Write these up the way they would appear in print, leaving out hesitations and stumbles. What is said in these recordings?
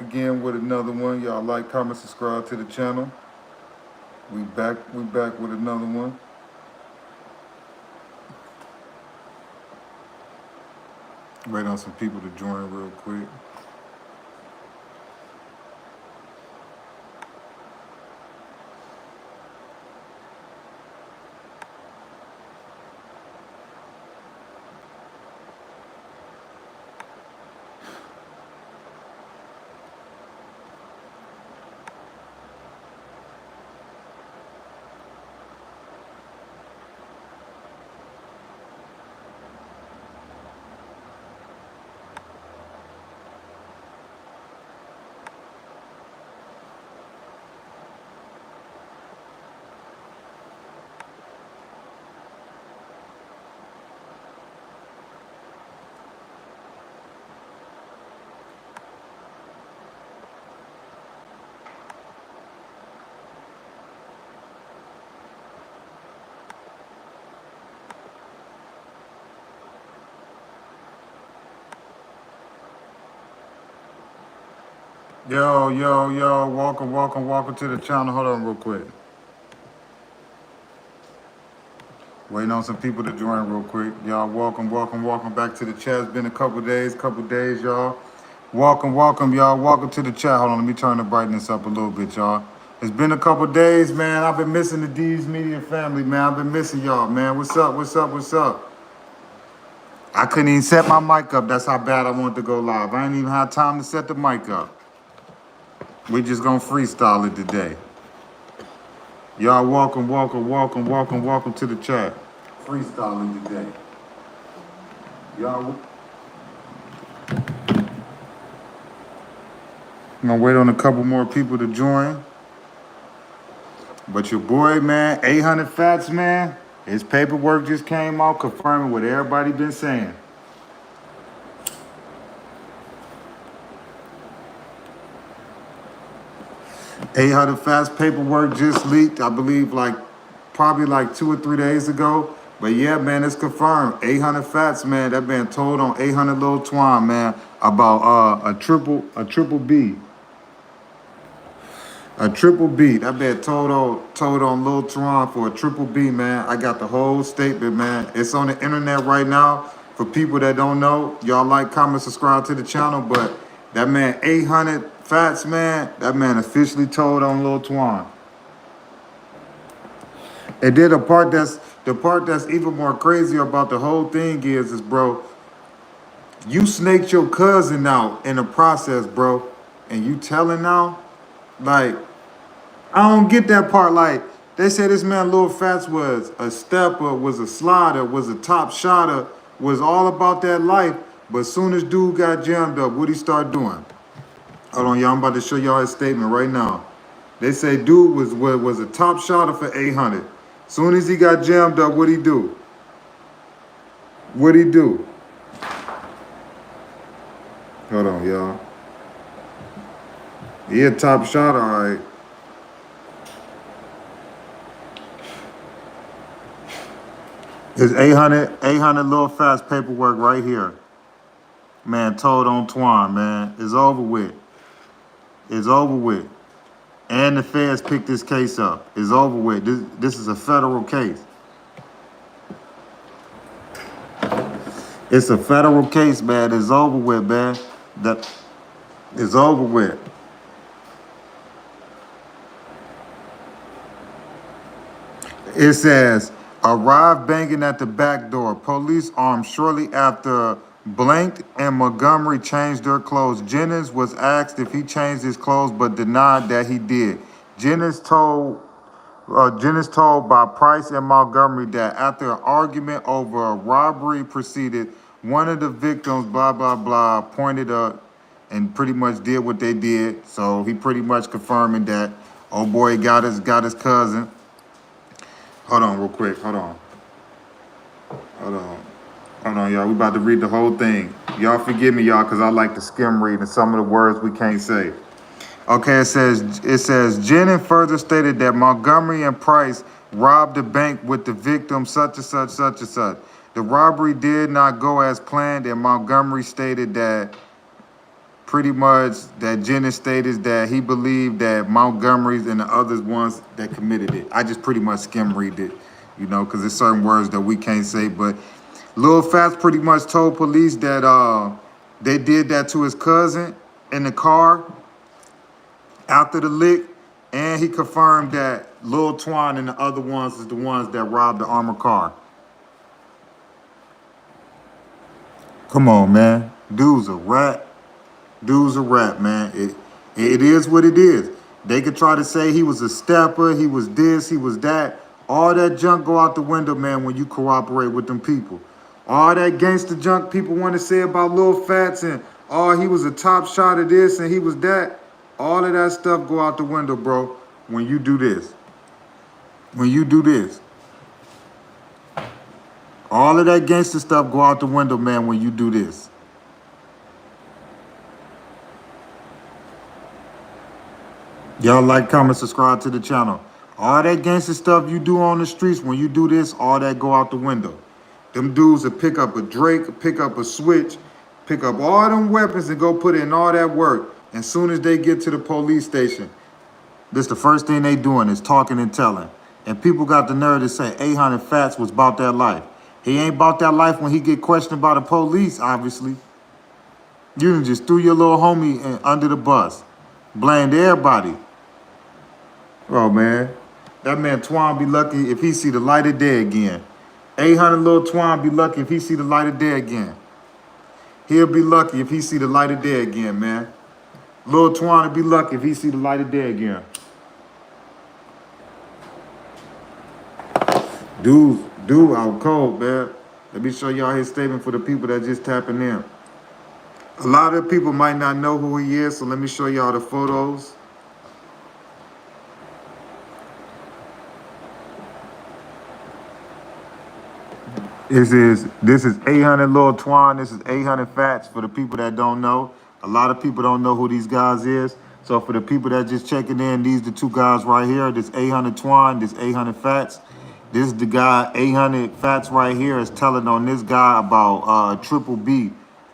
again with another one. Y'all like, comment, subscribe to the channel. We back with another one. Wait on some people to join real quick. Yo, welcome to the channel. Hold on real quick. Waiting on some people to join real quick. Y'all, welcome back to the chat. It's been a couple days, y'all. Welcome, y'all. Welcome to the chat. Hold on, let me turn the brightness up a little bit, y'all. It's been a couple days, man. I've been missing the D's Media family, man. I've been missing y'all, man. What's up? I couldn't even set my mic up. That's how bad I wanted to go live. I ain't even had time to set the mic up. We just gonna freestyle it today. Y'all, welcome to the chat. Freestyling today. Y'all, I'm gonna wait on a couple more people to join. But your boy, man, 800 Fatz, man, his paperwork just came out confirming what everybody been saying. Fatz paperwork just leaked, I believe, probably 2 or 3 days ago. But yeah, man, it's confirmed. 800 Fatz, man, that man told on 800 Lil Twan, man, about a triple B. A triple B. That man told on Lil Twan for a triple B, man. I got the whole statement, man. It's on the internet right now. For people that don't know, y'all like, comment, subscribe to the channel. But that man 800 Fatz, man, that man officially told on Lil Twan. And then the part that's even more crazy about the whole thing is bro, you snaked your cousin out in the process, bro, and you telling now, like, I don't get that part. Like, they say this man Lil Fatz was a stepper, was a slider, was a top shotter, was all about that life. But as soon as dude got jammed up, what'd he start doing? Hold on, y'all. I'm about to show y'all his statement right now. They say dude was a top shotter for 800. Soon as he got jammed up, what'd he do? Hold on, y'all. He a top shotter, all right. It's 800 Lil Fatz paperwork right here. Man, told on Twan, man. It's over with. And the feds picked this case up. It's over with. This is a federal case. It's a federal case, man. It's over with, man. It's over with. It says, arrived banging at the back door. Police armed shortly after Blanked and Montgomery changed their clothes. Jennings was asked if he changed his clothes, but denied that he did. Jennings told by Price and Montgomery that after an argument over a robbery proceeded, one of the victims, blah, blah, blah, pointed up and pretty much did what they did. So he pretty much confirming that, oh boy, got his cousin. Hold on real quick, hold on, y'all. We about to read the whole thing. Y'all forgive me, y'all, because I like to skim read and some of the words we can't say. Okay, it says, Jennings further stated that Montgomery and Price robbed the bank with the victim such and such. The robbery did not go as planned, and Montgomery stated that pretty much that Jennings stated that he believed that Montgomery's and the other ones that committed it. I just pretty much skim read it, you know, because there's certain words that we can't say. But Lil Fatz pretty much told police that they did that to his cousin in the car after the lick, and he confirmed that Lil Twan and the other ones is the ones that robbed the armored car. Come on, man. Dude's a rat. Dude's a rat, man. It is what it is. They could try to say he was a stepper, he was this, he was that. All that junk go out the window, man, when you cooperate with them people. All that gangster junk people want to say about Lil Fatz and, oh, he was a top shot of this and he was that. All of that stuff go out the window, bro, when you do this. When you do this. All of that gangster stuff go out the window, man, when you do this. Y'all like, comment, subscribe to the channel. All that gangster stuff you do on the streets, when you do this, all that go out the window. Them dudes will pick up a Drake, pick up a switch, pick up all them weapons and go put in all that work. As soon as they get to the police station, this the first thing they doing is talking and telling. And people got the nerve to say 800 Fatz was about that life. He ain't about that life when he get questioned by the police, obviously. You just threw your little homie under the bus. Blamed everybody. Oh, man. That man Twan be lucky if he see the light of day again. 800 little Twan be lucky if he see the light of day again. He'll be lucky if he see the light of day again, man. Lil Twan will be lucky if he see the light of day again. Dude out cold, man. Let me show y'all his statement for the people that just tapping in. A lot of people might not know who he is, so let me show y'all the photos. This is 800 Lil Twan. This is 800 Fatz for the people that don't know. A lot of people don't know who these guys is. So for the people that just checking in, these the two guys right here. This 800 Twan, this 800 Fatz. This is the guy 800 Fatz right here is telling on this guy about Triple B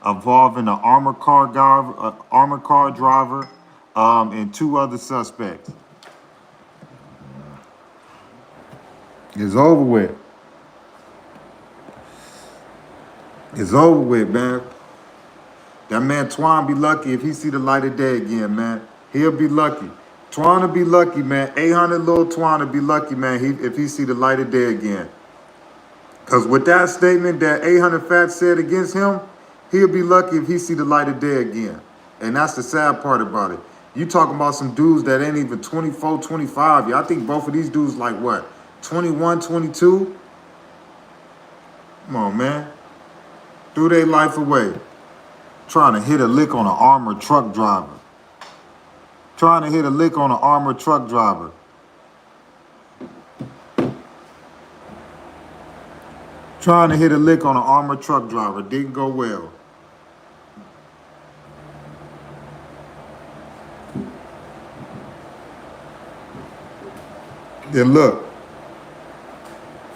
involving an armored car driver, and two other suspects. It's over with. It's over with, man. That man Twan be lucky if he see the light of day again, man. He'll be lucky. Twan will be lucky, man. 800 Lil Twan will be lucky, man, if he see the light of day again. Because with that statement that 800 Fatz said against him, he'll be lucky if he see the light of day again. And that's the sad part about it. You talking about some dudes that ain't even 24, 25. Yeah, I think both of these dudes like what? 21, 22? Come on, man. Threw their life away. Trying to hit a lick on an armored truck driver. Trying to hit a lick on an armored truck driver. Trying to hit a lick on an armored truck driver. Didn't go well. Then look.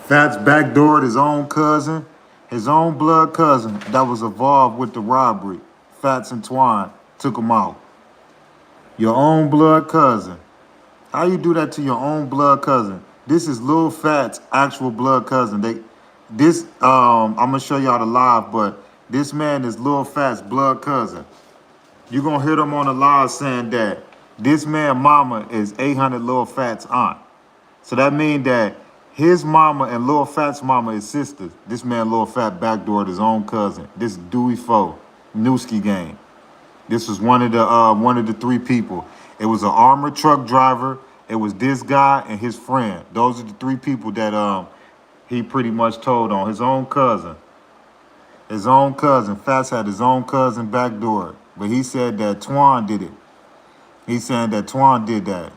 Fatz backdoored his own cousin. His own blood cousin that was involved with the robbery. Fatz and Twan took him out. Your own blood cousin. How you do that to your own blood cousin? This is Lil Fatz' actual blood cousin. I'm gonna show y'all the live, but this man is Lil Fatz' blood cousin. You're gonna hear them on the live saying that this man mama is 800 Lil Fatz' aunt. So that means that his mama and Lil Fatz' mama is sisters. This man Lil Fatz backdoored his own cousin. This is Dowey4, Newski gang. This was one of the three people. It was an armored truck driver. It was this guy and his friend. Those are the three people that he pretty much told on. His own cousin. His own cousin. Fatz had his own cousin backdoored. But he said that Twan did it. He said that Twan did that.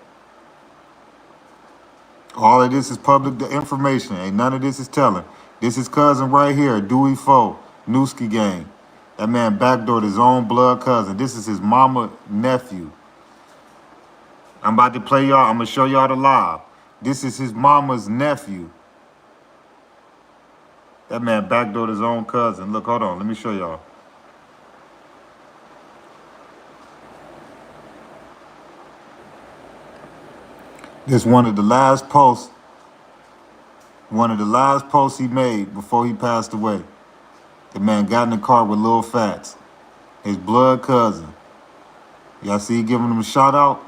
All of this is public information. Ain't none of this is telling. This is cousin right here, Dowey4, Newski gang. That man backdoored his own blood cousin. This is his mama nephew. I'm about to play y'all. I'm going to show y'all the live. This is his mama's nephew. That man backdoored his own cousin. Look, hold on. Let me show y'all. This one of the last posts, he made before he passed away. The man got in the car with Lil Fatz, his blood cousin. Y'all see he giving him a shout out?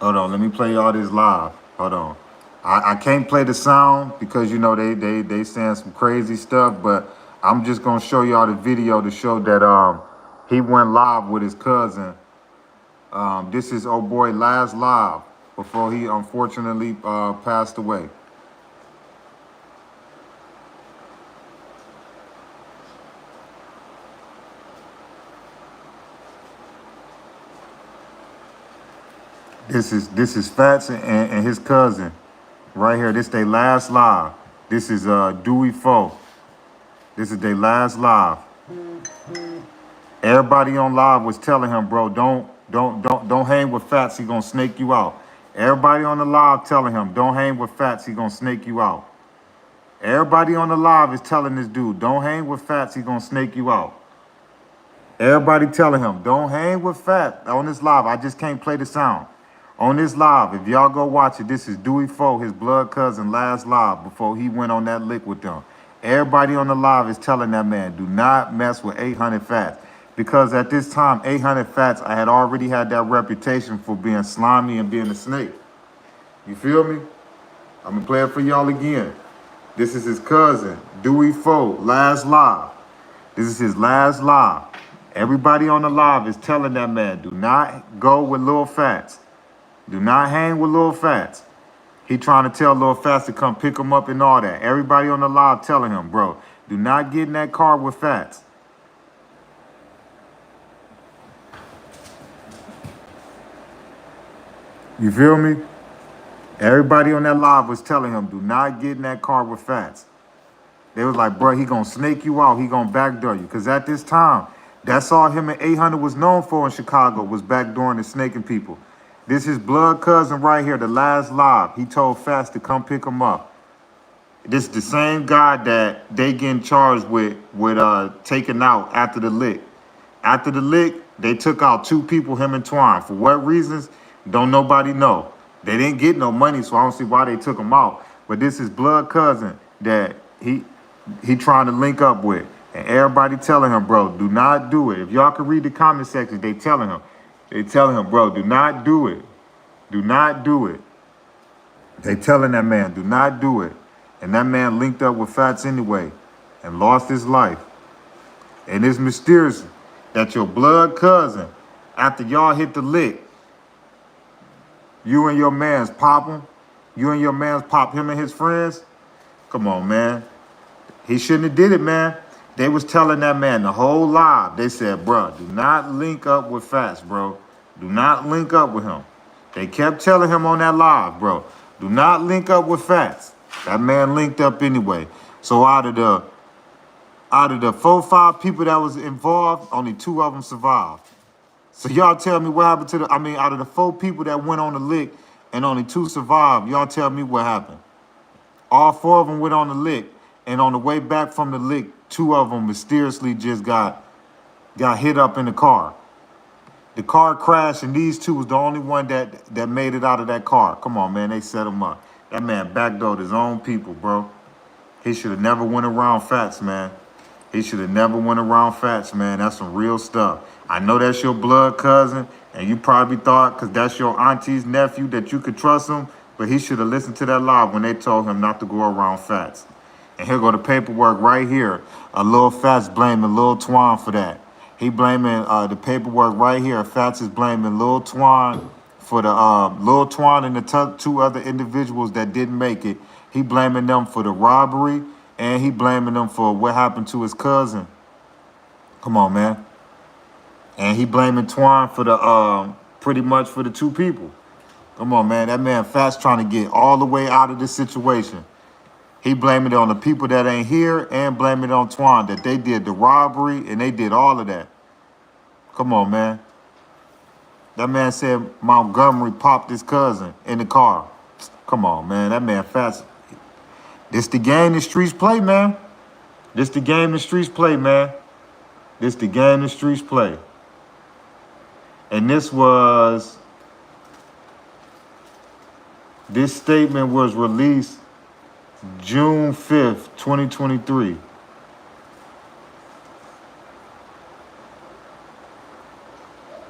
Hold on, let me play y'all this live. Hold on. I can't play the sound because you know they saying some crazy stuff, but I'm just gonna show y'all the video to show that he went live with his cousin. This is old boy last live before he unfortunately passed away. This is Fatz and his cousin right here. This their last live. This is Dowey4. This is their last live. Everybody on live was telling him, bro, don't hang with Fatz. He gonna snake you out. Everybody on the live telling him, don't hang with Fatz. He gonna snake you out. Everybody on the live is telling this dude, don't hang with Fatz. He gonna snake you out. Everybody telling him, don't hang with Fatz on this live. I just can't play the sound. On this live, if y'all go watch it, this is Dowey4, his blood cousin, last live before he went on that lick with them. Everybody on the live is telling that man, do not mess with 800 Fatz. Because at this time, 800 Fatz, I had already had that reputation for being slimy and being a snake. You feel me? I'm going to play it for y'all again. This is his cousin, Dowey4, last live. This is his last live. Everybody on the live is telling that man, do not go with Lil Fatz. Do not hang with Lil Fatz. He trying to tell Lil Fatz to come pick him up and all that. Everybody on the live telling him, bro, do not get in that car with Fatz. You feel me? Everybody on that live was telling him, do not get in that car with Fatz. They was like, bro, he gonna snake you out. He gonna backdoor you. Because at this time, that's all him and 800 was known for in Chicago, was backdooring and snaking people. This is blood cousin right here, the last live. He told Fatz to come pick him up. This is the same guy that they getting charged with taking out after the lick. After the lick, they took out 2 people, him and Twan. For what reasons? Don't nobody know. They didn't get no money, so I don't see why they took him out. But this is blood cousin that he trying to link up with. And everybody telling him, bro, do not do it. If y'all can read the comment section, they telling him. They telling him, bro, do not do it. Do not do it. They telling that man, do not do it. And that man linked up with Fatz anyway and lost his life. And it's mysterious that your blood cousin, after y'all hit the lick, you and your mans pop him. You and your mans pop him and his friends. Come on, man. He shouldn't have did it, man. They was telling that man the whole live. They said, bro, do not link up with Fatz, bro. Do not link up with him. They kept telling him on that live, bro, do not link up with Fatz. That man linked up anyway. So out of the 4-5 people that was involved, only 2 of them survived. So y'all tell me what happened to out of the 4 people that went on the lick and only 2 survived, y'all tell me what happened. All 4 of them went on the lick, and on the way back from the lick, 2 of them mysteriously just got hit up in the car. The car crashed, and these 2 was the only one that made it out of that car. Come on, man, they set him up. That man backdoored his own people, bro. He should have never went around Fatz, man. He should have never went around Fatz, man. That's some real stuff. I know that's your blood cousin, and you probably thought because that's your auntie's nephew that you could trust him, but he should have listened to that live when they told him not to go around Fatz. And here go the paperwork right here. Lil Fatz blaming Lil Twan for that. He blaming the paperwork right here. Fatz is blaming Lil Twan for the Lil Twan and the 2 other individuals that didn't make it. He blaming them for the robbery, and he blaming them for what happened to his cousin. Come on, man. And he blaming Twan for the pretty much for the 2 people. Come on, man. That man Fatz trying to get all the way out of this situation. He blaming it on the people that ain't here and blaming it on Twan that they did the robbery and they did all of that. Come on, man. That man said Montgomery popped his cousin in the car. Come on, man. That man Fatz. This the game the streets play, man. This the game the streets play, man. This the game the streets play. And this was This statement was released June 5th, 2023.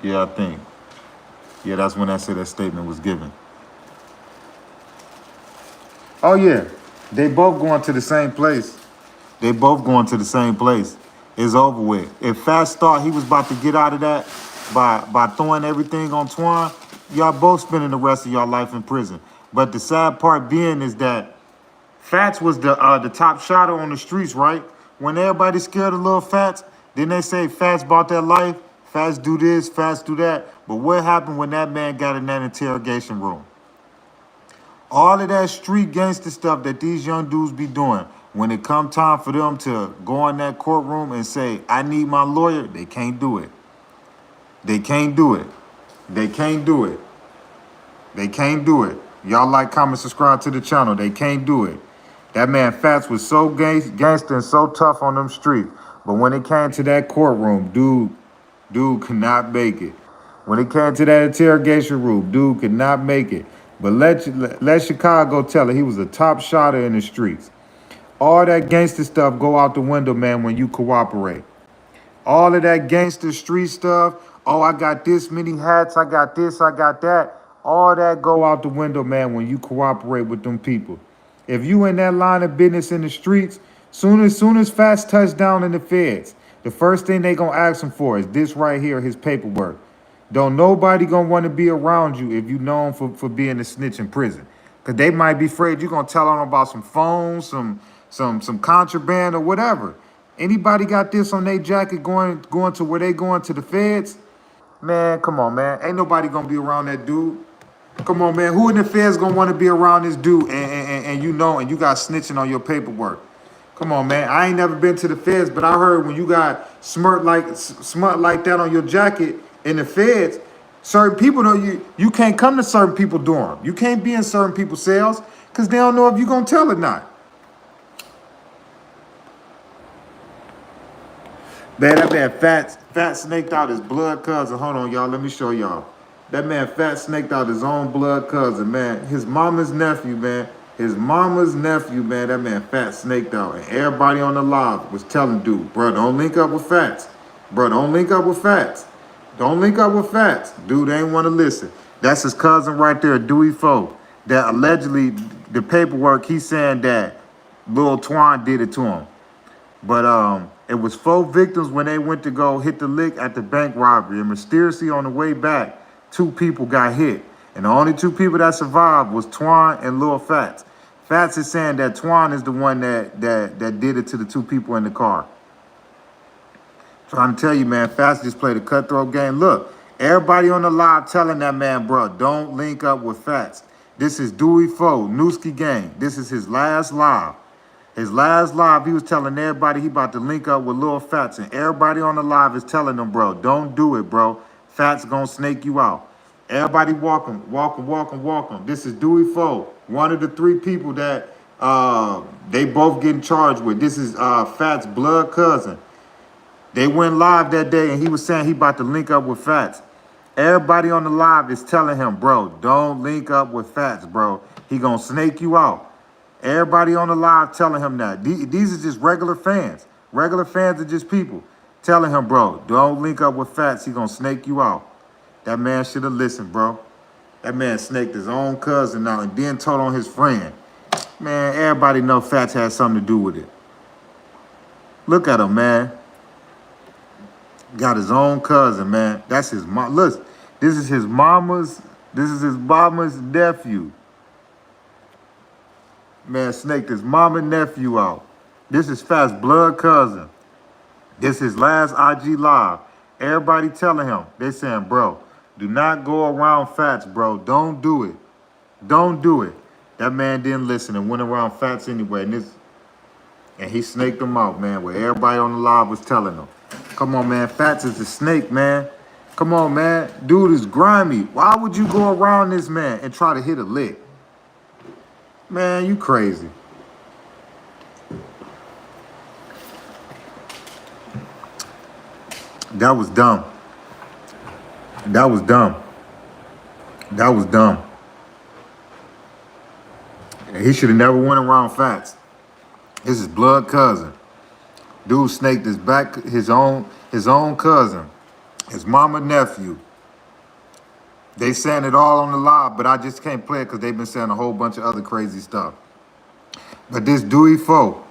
Yeah, I think. Yeah, that's when I said that statement was given. Oh, yeah. They both going to the same place. They both going to the same place. It's over with. If Fatz thought he was about to get out of that by throwing everything on Twan, y'all both spending the rest of y'all life in prison. But the sad part being is that Fatz was the top shotter on the streets, right? When everybody scared of little Fatz, then they say Fatz bought that life, Fatz do this, Fatz do that. But what happened when that man got in that interrogation room? All of that street gangster stuff that these young dudes be doing, when it come time for them to go in that courtroom and say, I need my lawyer, they can't do it. They can't do it. They can't do it. They can't do it. Y'all like, comment, subscribe to the channel. They can't do it. That man Fatz was so gangster and so tough on them streets. But when it came to that courtroom, dude could not make it. When it came to that interrogation room, dude could not make it. But let Chicago tell it, he was a top shotter in the streets. All that gangster stuff go out the window, man, when you cooperate. All of that gangster street stuff, oh, I got this many hats, I got this, I got that. All that go out the window, man, when you cooperate with them people. If you in that line of business in the streets, soon as Fatz touch down in the feds, the first thing they gonna ask him for is this right here, his paperwork. Don't nobody gonna want to be around you if you known for being a snitch in prison. Cause they might be afraid you're gonna tell them about some phones, some contraband or whatever. Anybody got this on their jacket going to where they going to the feds? Man, come on, man. Ain't nobody gonna be around that dude. Come on, man. Who in the feds gonna want to be around this dude and you know, and you got snitching on your paperwork? Come on, man. I ain't never been to the feds, but I heard when you got smut like that on your jacket in the feds, certain people know you can't come to certain people dorm. You can't be in certain people's cells because they don't know if you're gonna tell or not. Man, that man Fatz snaked out his blood cousin. Hold on, y'all. Let me show y'all. That man Fatz snaked out his own blood cousin, man. His mama's nephew, man. His mama's nephew, man. That man Fatz snaked out. And everybody on the live was telling dude, bro, don't link up with Fatz. Bro, don't link up with Fatz. Don't link up with Fatz. Dude ain't want to listen. That's his cousin right there, Dowey4. That allegedly, the paperwork, he's saying that Lil Twan did it to him. But it was 4 victims when they went to go hit the lick at the bank robbery. And mysteriously on the way back, 2 people got hit. And the only 2 people that survived was Twan and Lil Fatz. Fatz is saying that Twan is the one that did it to the 2 people in the car. Trying to tell you, man, Fatz just played a cutthroat game. Look, everybody on the live telling that man, bro, don't link up with Fatz. This is Dowey4, Newski Gang. This is his last live. His last live, he was telling everybody he about to link up with Lil Fatz, and everybody on the live is telling them, bro, don't do it, bro. Fatz gonna snake you out. Everybody walk him. This is Dowey4, one of the 3 people that they both getting charged with. This is Fatz' blood cousin. They went live that day, and he was saying he about to link up with Fatz. Everybody on the live is telling him, bro, don't link up with Fatz, bro. He gonna snake you out. Everybody on the live telling him that. These are just regular fans. Regular fans are just people telling him, bro, don't link up with Fatz. He gonna snake you out. That man should have listened, bro. That man snaked his own cousin out and then told on his friend. Man, everybody know Fatz had something to do with it. Look at him, man. Got his own cousin, man. That's his mom. Listen, this is his mama's nephew. Man, snaked his mama and nephew out. This is Fat's blood cousin. This is his last IG live. Everybody telling him, they saying, bro, do not go around Fatz, bro. Don't do it. Don't do it. That man didn't listen and went around Fatz anyway. And he snaked him out, man, where everybody on the live was telling him. Come on, man. Fatz is a snake, man. Come on, man. Dude is grimy. Why would you go around this man and try to hit a lick? Man, you crazy. That was dumb. That was dumb. That was dumb. And he should have never went around Fatz. This is blood cousin. Dude snaked his own cousin, his mama nephew. They saying it all on the live, but I just can't play it because they've been saying a whole bunch of other crazy stuff. But this Dowey4,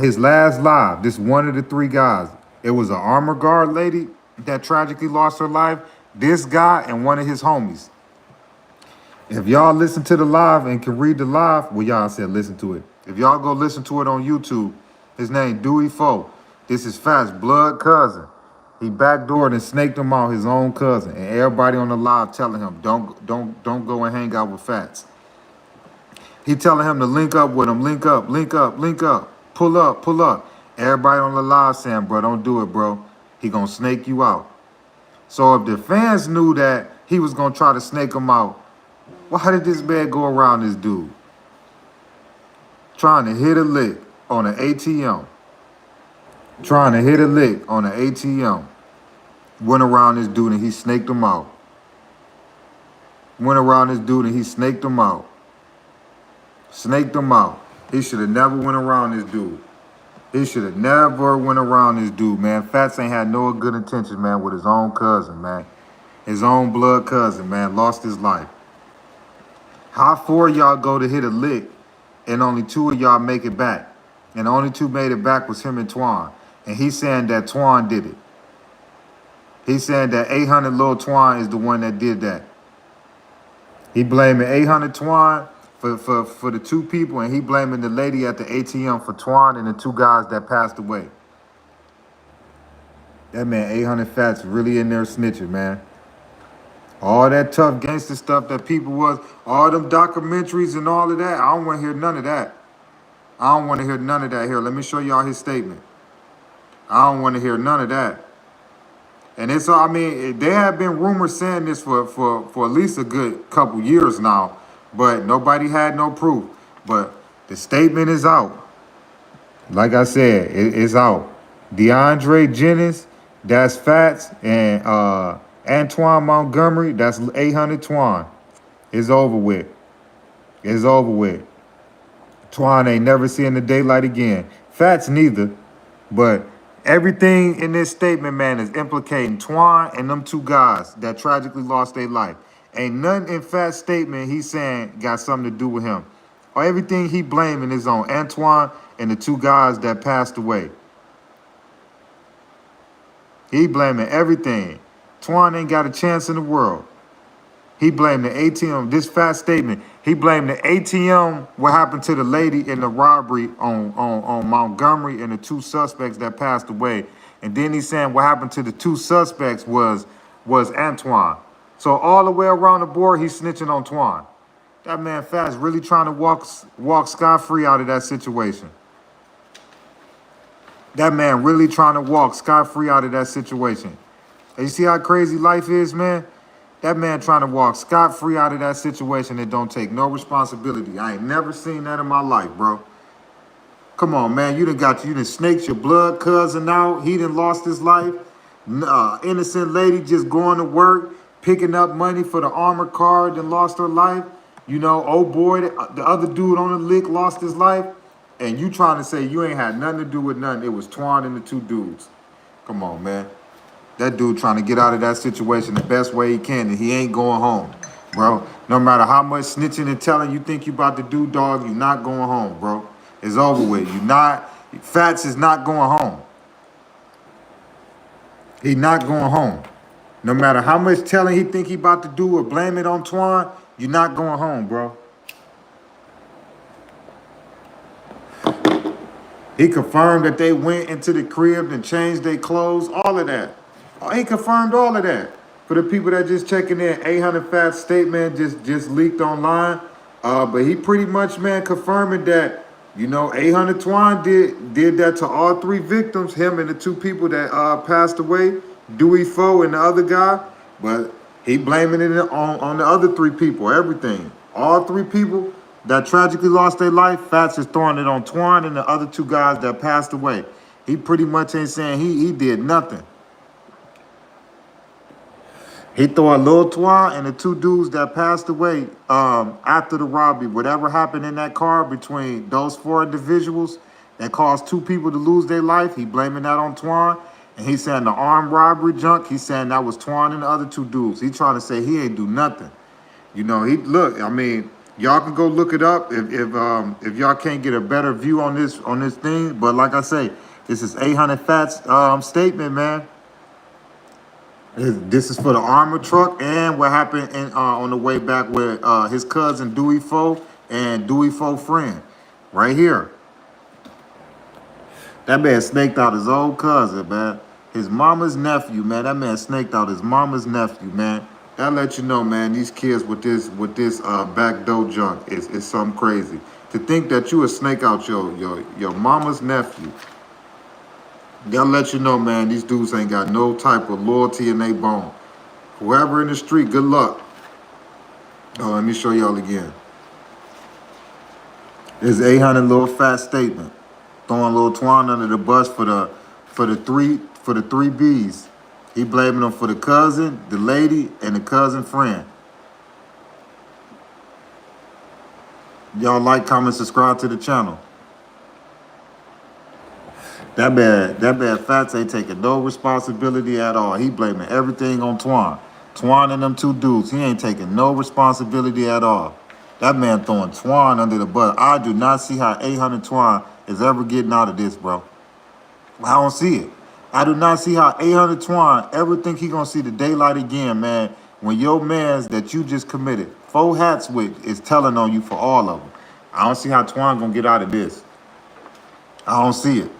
his last live, this one of the three guys. It was an armor guard lady that tragically lost her life, this guy, and one of his homies. If y'all listen to the live and can read the live, well, y'all said listen to it. If y'all go listen to it on YouTube, his name Dowey4. This is Fatz, blood cousin. He backdoored and snaked him out, his own cousin, and everybody on the live telling him, don't go and hang out with Fatz. He telling him to link up with him, link up, pull up. Everybody on the live saying, bro, don't do it, bro. He gonna snake you out. So if the fans knew that he was gonna try to snake him out, why did this man go around this dude? Trying to hit a lick on an ATM. Went around this dude and he snaked him out. Snaked him out. He should have never went around this dude. Man. Fatz ain't had no good intentions, man, with his own cousin, man. His own blood cousin, man, lost his life. How 4 of y'all go to hit a lick and only 2 of y'all make it back? And the only 2 made it back was him and Twan. And he's saying that Twan did it. He's saying that 800 little Twan is the one that did that. He blaming 800 Twan for the 2 people, and he blaming the lady at the ATM for Twan and the 2 guys that passed away. That man 800 Fatz really in there snitching, man. All that tough gangster stuff that people was, all them documentaries and all of that, I don't want to hear none of that. Here, let me show y'all his statement. I don't want to hear none of that. And it's, I mean, there have been rumors saying this for at least a good couple years now, but nobody had no proof. But the statement is out. Like I said, it's out. DeAndre Jennings, that's Fatz, and Antoine Montgomery, that's 800 Twan. It's over with. Twan ain't never seeing the daylight again. Fatz neither, but everything in this statement, man, is implicating Twan and them 2 guys that tragically lost their life. Ain't nothing in Fat's statement he's saying got something to do with him. Or everything he blaming is on Antoine and the 2 guys that passed away. He blaming everything. Twan ain't got a chance in the world. He blamed the ATM. This Fat's statement, he blamed the ATM, what happened to the lady in the robbery on Montgomery and the 2 suspects that passed away. And then he's saying what happened to the 2 suspects was Antoine. So all the way around the board, he's snitching on Twan. That man Fat's really trying to walk scot-free out of that situation. And you see how crazy life is, man? That man trying to walk scot-free out of that situation and don't take no responsibility. I ain't never seen that in my life, bro. Come on, man. You done snaked your blood cousin out. He done lost his life. Innocent lady just going to work, picking up money for the armored car, then lost her life. You know, old boy, the other dude on the lick lost his life. And you trying to say you ain't had nothing to do with nothing. It was Twan and the 2 dudes. Come on, man. That dude trying to get out of that situation the best way he can, and he ain't going home, bro. No matter how much snitching and telling you think you about to do, dog, you not going home, bro. It's over with. Fatz is not going home. He not going home. No matter how much telling he think he about to do or blame it on Twan, you not going home, bro. He confirmed that they went into the crib and changed their clothes, all of that. He confirmed all of that. For the people that just checking in, 800 Fat's statement just leaked online. But he pretty much, man, confirming that, you know, 800 Twan did that to all 3 victims, him and the 2 people that passed away, Dowey4 and the other guy. But he blaming it on the other 3 people, everything. All 3 people that tragically lost their life, Fatz is throwing it on Twan and the other 2 guys that passed away. He pretty much ain't saying he did nothing. He throwing Lil Twan and the two dudes that passed away after the robbery. Whatever happened in that car between those four individuals that caused two people to lose their life, he blaming that on Twan. And he saying the armed robbery junk, he saying that was Twan and the other two dudes. He trying to say he ain't do nothing. You know, he look, I mean, y'all can go look it up if y'all can't get a better view on this thing. But like I say, this is 800 Fatz statement, man. This is for the armored truck and what happened on the way back with his cousin Dowey4 and Dowey4 friend. Right here. That man snaked out his old cousin, man. His mama's nephew, man. That man snaked out his mama's nephew, man. That let you know, man, these kids with this backdoor junk is something crazy. To think that you would snake out your mama's nephew. That let you know, man, these dudes ain't got no type of loyalty in their bone. Whoever in the street, good luck. Oh, let me show y'all again. This 800 little fat statement. Throwing Lil Twan under the bus for the three B's. He blaming them for the cousin, the lady, and the cousin friend. Y'all like, comment, subscribe to the channel. That bad Fatz ain't taking no responsibility at all. He blaming everything on Twan. Twan and them two dudes, he ain't taking no responsibility at all. That man throwing Twan under the bus. I do not see how 800 Twan is ever getting out of this, bro. I don't see it. I do not see how 800 Twan ever think he gonna see the daylight again, man, when your mans that you just committed 4 hats with is telling on you for all of them. I don't see how Twan gonna get out of this. I don't see it.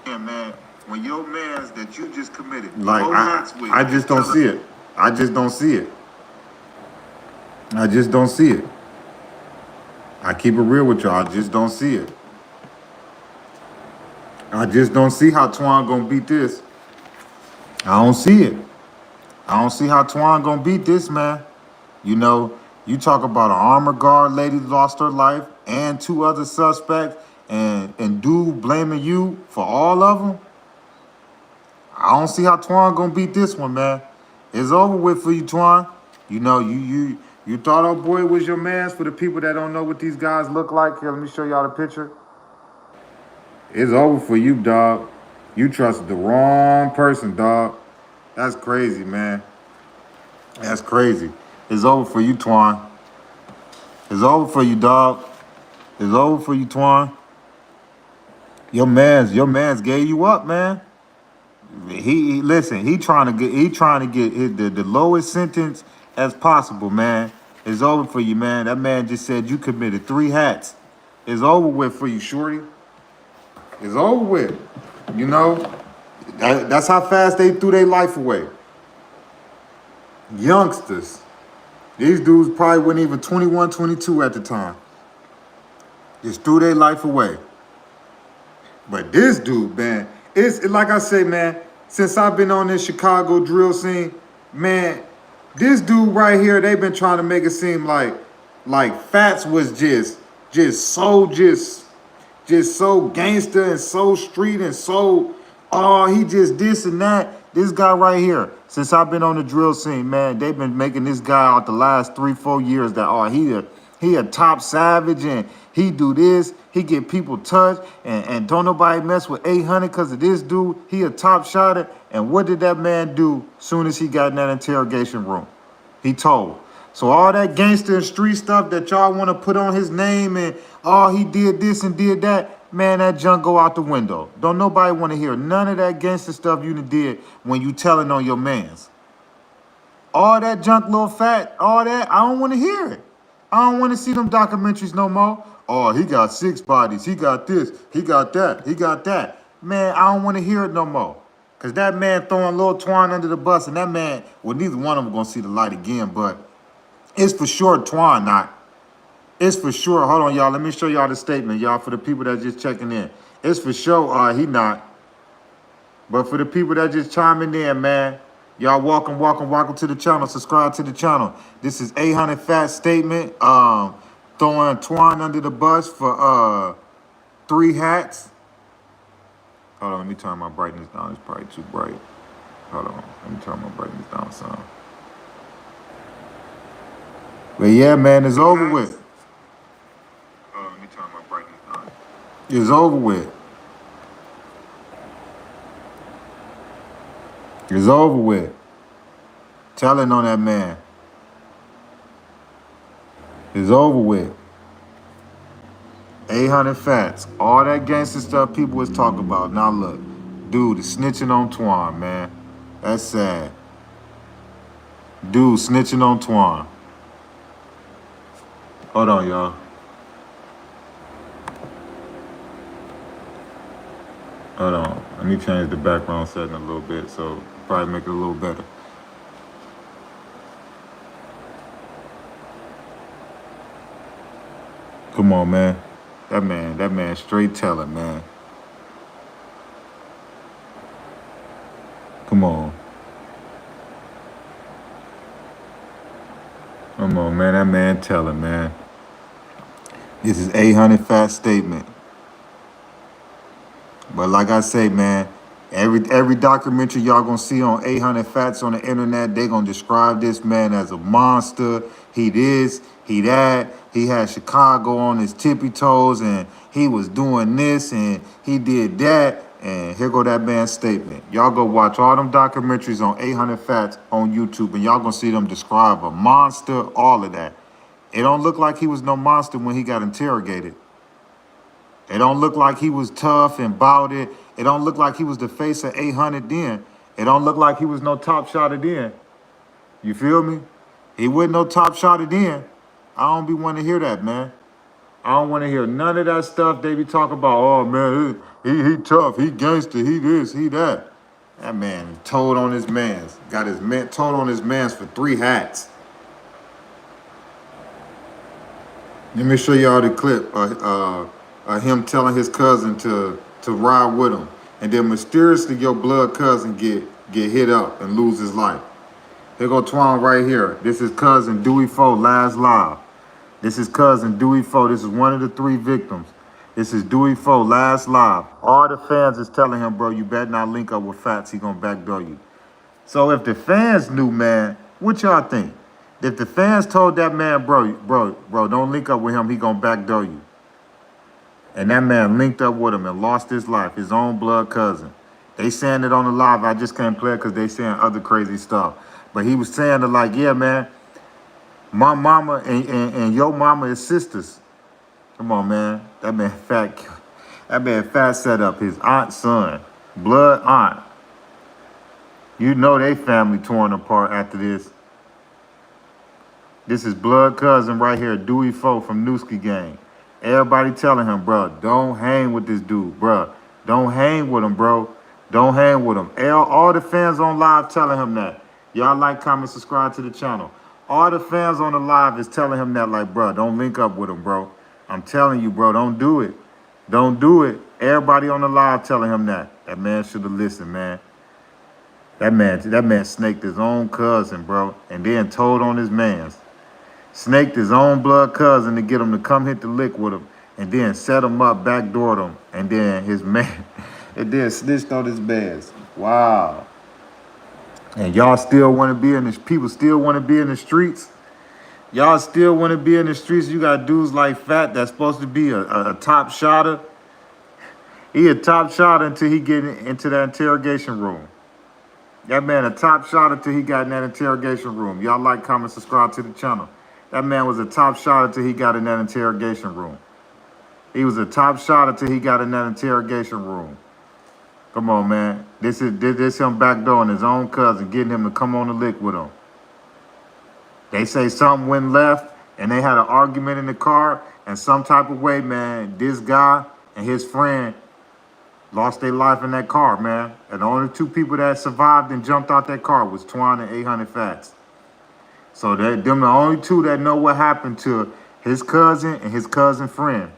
Yeah, man, when your mans that you just committed, like, I just don't see it. I just don't see it. I just don't see it. I keep it real with y'all. I just don't see it. I just don't see how Twan gonna beat this. I don't see it. I don't see how Twan gonna beat this, man. You know, you talk about an armor guard lady lost her life and 2 other suspects. And dude blaming you for all of them. I don't see how Twan gonna beat this one, man. It's over with for you, Twan. You know, you thought our boy was your man. For the people that don't know what these guys look like, here, let me show y'all the picture. It's over for you, dog. You trusted the wrong person, dog. That's crazy, man. That's crazy. It's over for you, Twan. It's over for you, dog. It's over for you, Twan. Your man's gave you up, man. Listen, he trying to get the lowest sentence as possible, man. It's over for you, man. That man just said you committed 3 hats. It's over with for you, shorty. It's over with. You know, that's how fast they threw their life away. Youngsters. These dudes probably weren't even 21, 22 at the time. Just threw their life away. But this dude, man, it's like I say, man, since I've been on this Chicago drill scene, man, this dude right here, they've been trying to make it seem like Fatz was just so gangster and so street and so, oh, he just this and that. This guy right here, since I've been on the drill scene, man, they've been making this guy out the last 3-4 years that, oh, he a top savage and he do this, he get people touched and don't nobody mess with 800 because of this dude. He a top shotter. And what did that man do soon as he got in that interrogation room? He told. So all that gangster and street stuff that y'all want to put on his name and, oh, he did this and did that, man, that junk go out the window. Don't nobody want to hear none of that gangster stuff you did when you telling on your mans. All that junk, little fat, all that, I don't want to hear it. I don't want to see them documentaries no more. Oh, he got 6 bodies. He got this. He got that. He got that. Man, I don't want to hear it no more. Because that man throwing Lil Twan under the bus, and that man, well, neither one of them going to see the light again, but it's for sure Twan not. It's for sure. Hold on, y'all. Let me show y'all the statement, y'all, for the people that just checking in. It's for sure he not. But for the people that just chiming in, man, y'all welcome to the channel. Subscribe to the channel. This is 800 Fatz statement. Throwing Twan under the bus for 3 hats. Hold on, let me turn my brightness down. It's probably too bright. Hold on, let me turn my brightness down some. But yeah, man, it's over with. Let me turn my brightness on. It's over with. It's over with. Telling on that man. It's over with. 800 Fatz. All that gangster stuff people was talking about. Now look, dude is snitching on Twan, man. That's sad. Dude snitching on Twan. Hold on, y'all. Hold on. Let me change the background setting a little bit so probably make it a little better. Come on, man. That man straight telling, man. Come on. Come on, man. That man telling, man. This is 800 Fatz statement. But like I say, man, every documentary y'all gonna see on 800 Fatz on the internet, they gonna describe this man as a monster. He this, he that. He had Chicago on his tippy toes, and he was doing this, and he did that. And here go that man's statement. Y'all go watch all them documentaries on 800 Fatz on YouTube, and y'all gonna see them describe a monster, all of that. It don't look like he was no monster when he got interrogated. It don't look like he was tough and bout it. It don't look like he was the face of 800 then. It don't look like he was no top shotter then. You feel me? He wasn't no top shotter then. I don't be wanting to hear that, man. I don't want to hear none of that stuff they be talking about. Oh, man, he tough, he gangster, he this, he that. That man told on his mans. Got his man told on his mans for 3 hats. Let me show y'all the clip him telling his cousin to ride with him, and then mysteriously your blood cousin get hit up and lose his life. Here go Twan right here. This is cousin Dowey4 last live. This is cousin Dowey4. This is one of the 3 victims. This is Dowey4 last live. All the fans is telling him, bro, you better not link up with Fatz. He gonna backdoor you. So if the fans knew, man, what y'all think? If the fans told that man, bro, don't link up with him, he gonna backdoor you. And that man linked up with him and lost his life, his own blood cousin. They saying it on the live. I just can't play it because they saying other crazy stuff. But he was saying it like, yeah, man, my mama and your mama is sisters. Come on, man. That man Fatz set up his aunt's son, blood aunt. You know they family torn apart after this. This is blood cousin right here, Dowey4 from Newski Gang. Everybody telling him, bro, don't hang with this dude, bro. Don't hang with him, bro. Don't hang with him. All the fans on live telling him that. Y'all like, comment, subscribe to the channel. All the fans on the live is telling him that, like, bro, don't link up with him, bro. I'm telling you, bro, don't do it. Don't do it. Everybody on the live telling him that. That man should have listened, man. That man snaked his own cousin, bro, and then told on his mans. Snaked his own blood cousin to get him to come hit the lick with him, and then set him up, backdoored him, and then his man, and then snitched on his mans. Wow. And y'all still want to be in this, people still want to be in the streets. Y'all still want to be in the streets. You got dudes like Fatz that's supposed to be a top shotter. He a top shotter until he get into that interrogation room. That man a top shotter until he got in that interrogation room. Y'all like, comment, subscribe to the channel. That man was a top shot until he got in that interrogation room. He was a top shot until he got in that interrogation room. Come on, man. This is him backdooring his own cousin, getting him to come on the lick with him. They say something went left, and they had an argument in the car, and some type of way, man, this guy and his friend lost their life in that car, man. And the only 2 people that survived and jumped out that car was Twan and 800 Fatz. So them the only 2 that know what happened to his cousin and his cousin friend.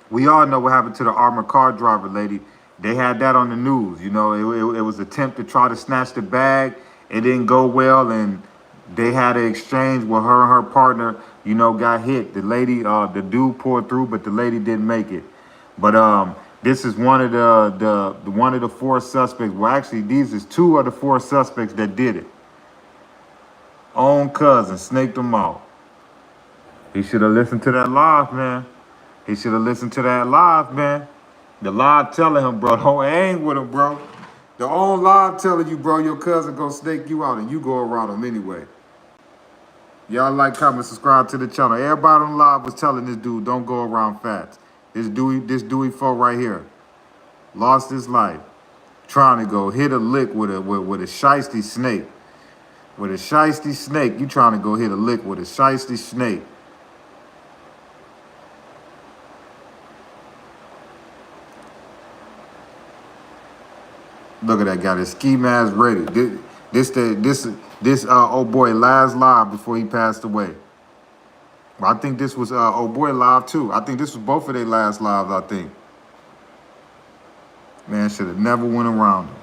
We all know what happened to the armored car driver lady. They had that on the news. You know, it was an attempt to try to snatch the bag. It didn't go well, and they had an exchange where her and her partner, you know, got hit. The lady, the dude poured through, but the lady didn't make it. But this is one of the 4 suspects. Well, actually, these is 2 of the 4 suspects that did it. Own cousin snaked them out. He should have listened to that live, man. He should have listened to that live, man. The live telling him, bro, don't hang with him, bro. The own live telling you, bro, your cousin gonna snake you out and you go around him anyway. Y'all like, comment, subscribe to the channel. Everybody on live was telling this dude, don't go around Fatz. This Dowey4 right here lost his life trying to go hit a lick with a shiesty snake. With a shiesty snake, you trying to go hit a lick with a shiesty snake. Look at that guy, the ski mask ready. This old boy last live before he passed away. I think this was old boy live too. I think this was both of their last lives, I think. Man, should have never went around him.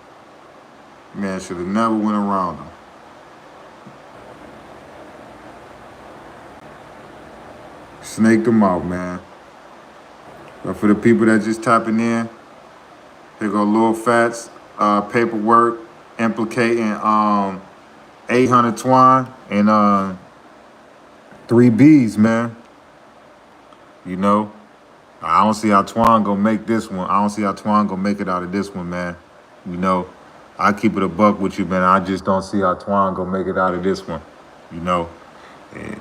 Man, should have never went around him. Snaked him out, man. But for the people that just tapping in, here go Lil Fatz paperwork implicating 800 Twan and 3 Bs, man. You know, I don't see how Twan gonna make this one. I don't see how Twan gonna make it out of this one, man. You know, I keep it a buck with you, man. I just don't see how Twan gonna make it out of this one. You know,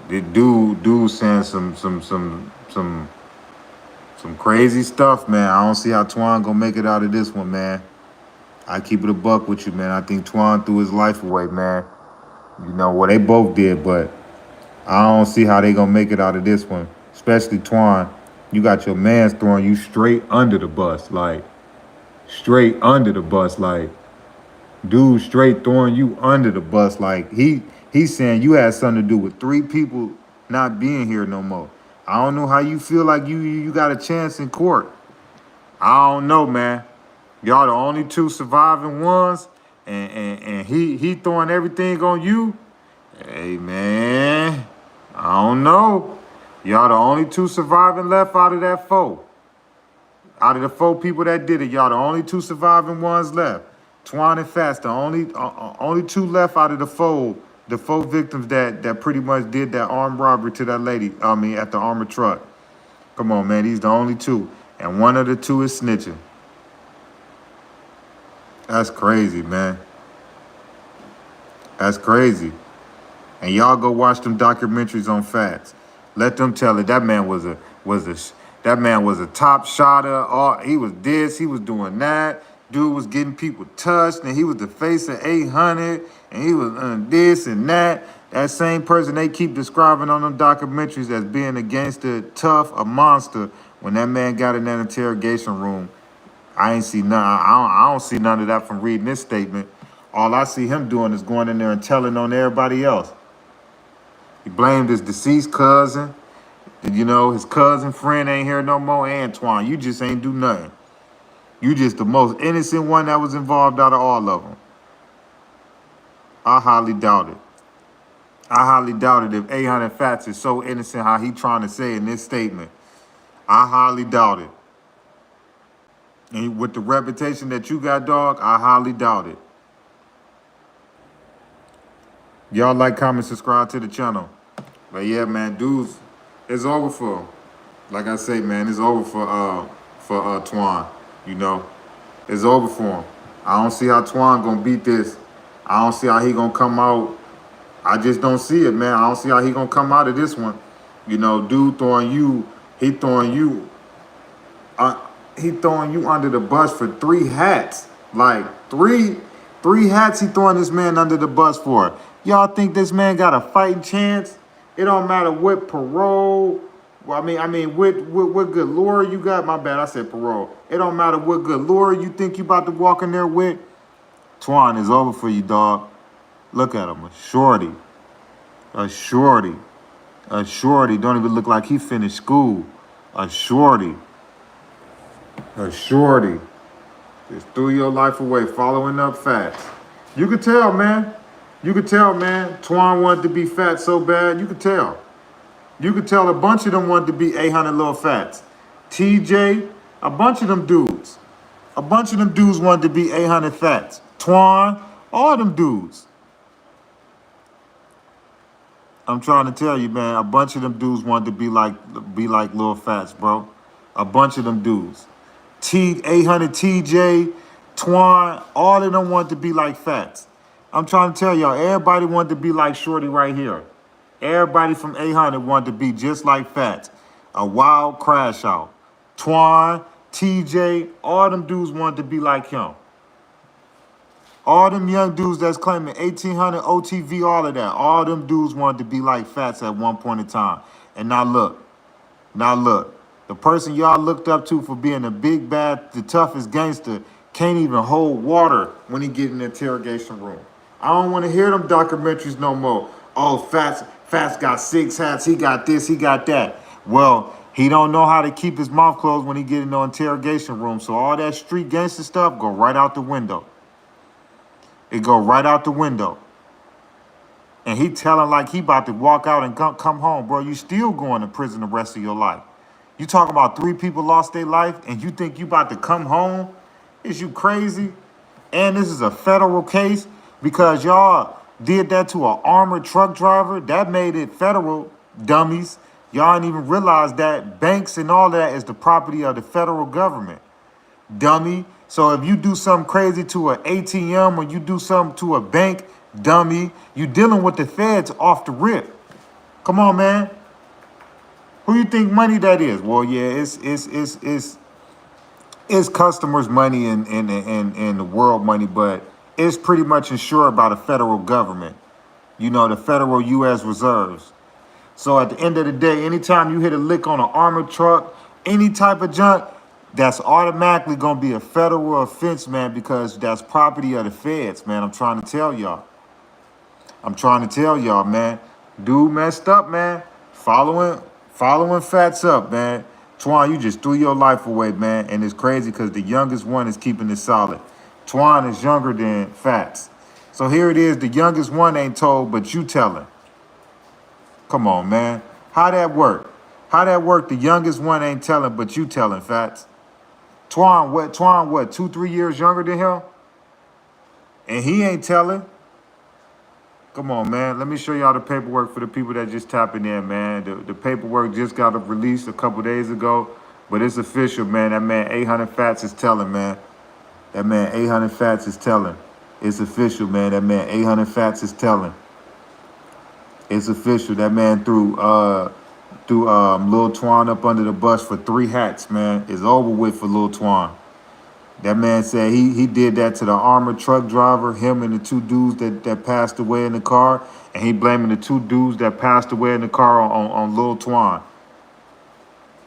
the dude saying some crazy stuff, man. I don't see how Twan gonna make it out of this one, man. I keep it a buck with you, man. I think Twan threw his life away, man. You know, well, they both did, but I don't see how they gonna make it out of this one. Especially Twan. You got your mans throwing you straight under the bus, like, straight under the bus, like, dude straight throwing you under the bus, like, he's saying you had something to do with 3 people not being here no more. I don't know how you feel like you got a chance in court. I don't know, man. Y'all the only 2 surviving ones, and he throwing everything on you. Hey, man, I don't know. Y'all the only 2 surviving left out of that 4. Out of the 4 people that did it, y'all the only 2 surviving ones left. Twan and Fatz, the only 2 left out of the 4 victims that pretty much did that armed robbery to that lady, at the armored truck. Come on, man, these the only 2. And one of the 2 is snitching. That's crazy, man. That's crazy. And y'all go watch them documentaries on Fatz. Let them tell it. That man was a top shotter. He was this, he was doing that. Dude was getting people touched, and he was the face of 800, and he was this and that. That same person they keep describing on them documentaries as being a gangster, tough, a monster. When that man got in that interrogation room, I ain't see none. I don't see none of that from reading this statement. All I see him doing is going in there and telling on everybody else. He blamed his deceased cousin. You know, his cousin friend ain't here no more. And Twan, you just ain't do nothing. You just the most innocent one that was involved out of all of them. I highly doubt it. I highly doubt it if 800 Fatz is so innocent how he trying to say in this statement. I highly doubt it. And with the reputation that you got, dog, I highly doubt it. Y'all like, comment, subscribe to the channel. But yeah, man, dudes, it's over for him. Like I say, man, it's over for Twan. You know, it's over for him. I don't see how Twan gonna beat this. I don't see how he gonna come out. I just don't see it, man. I don't see how he gonna come out of this one. You know, dude throwing you, he throwing you under the bus for 3 hats. Like three hats he throwing this man under the bus for. Y'all think this man got a fighting chance? It don't matter what parole. Well, I mean, what good lure you got? My bad, I said parole. It don't matter what good lure you think you about to walk in there with. Twan is over for you, dog. Look at him, a shorty. A shorty. A shorty. Don't even look like he finished school. A shorty. A shorty. Just threw your life away, following up Fatz. You could tell, man. You could tell, man. Twan wanted to be Fatz so bad. You could tell. You could tell a bunch of them wanted to be 800 Lil Fatz. TJ, a bunch of them dudes. A bunch of them dudes wanted to be 800 Fatz. Twan, all them dudes. I'm trying to tell you, man. A bunch of them dudes wanted to be like Lil Fatz, bro. A bunch of them dudes. 800 TJ, Twan, all of them wanted to be like Fatz. I'm trying to tell y'all, everybody wanted to be like Shorty right here. Everybody from 800 wanted to be just like Fatz. A wild crash out. Twan, TJ, all them dudes wanted to be like him. All them young dudes that's claiming 1800 OTV, all of that, all them dudes wanted to be like Fatz at one point in time. And now look, the person y'all looked up to for being the big bad, the toughest gangster, can't even hold water when he get in the interrogation room. I don't want to hear them documentaries no more. Oh, Fatz got 6 hats, he got this, he got that. Well, he don't know how to keep his mouth closed when he get in the interrogation room. So all that street gangster stuff go right out the window. It go right out the window. And he telling like he about to walk out and come home. Bro, you still going to prison the rest of your life. You talking about 3 people lost their life and you think you about to come home? Is you crazy? And this is a federal case because y'all did that to an armored truck driver. That made it federal, dummies. Y'all didn't even realize that banks and all that is the property of the federal government. Dummy. So if you do something crazy to an ATM or you do something to a bank, dummy, you dealing with the feds off the rip. Come on, man. Who you think money that is? Well, yeah, it's customers' money and the world money, but it's pretty much insured by the federal government. You know, the federal U.S. reserves. So at the end of the day, anytime you hit a lick on an armored truck, any type of junk, that's automatically going to be a federal offense, man, because that's property of the feds, man. I'm trying to tell y'all. Man. Dude messed up, man. Following Fatz up, man. Twan, you just threw your life away, man. And it's crazy because the youngest one is keeping it solid. Twan is younger than Fatz. So here it is. The youngest one ain't told, but you telling. Come on, man. How that work? The youngest one ain't telling, but you telling, Fatz. Twan, what, 2-3 years younger than him? And he ain't telling. Come on, man. Let me show y'all the paperwork for the people that just tapping in, man. The paperwork just got released a couple days ago, but it's official, man. That man 800 Fatz is telling, man. That man 800 Fatz is telling. It's official, man. That man 800 Fatz is telling. It's official. That man threw Lil Twan up under the bus for 3 hats, man. It's over with for Lil Twan. That man said he did that to the armored truck driver, him and the 2 dudes that passed away in the car, and he blaming the 2 dudes that passed away in the car on Lil Twan.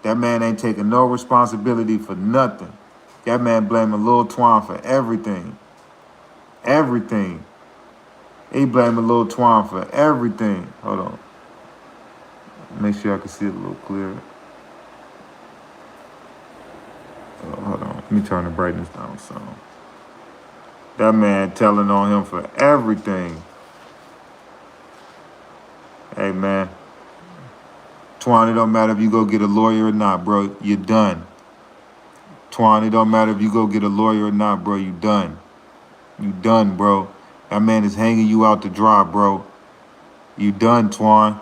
That man ain't taking no responsibility for nothing. That man blaming Lil Twan for everything. Everything. He blaming Lil Twan for everything. Hold on. Make sure I can see it a little clearer. Oh, hold on. Let me turn the brightness down some. That man telling on him for everything. Hey, man. Twan, it don't matter if you go get a lawyer or not, bro. You're done. Twan, it don't matter if you go get a lawyer or not, bro. You done. You done, bro. That man is hanging you out to dry, bro. You done, Twan.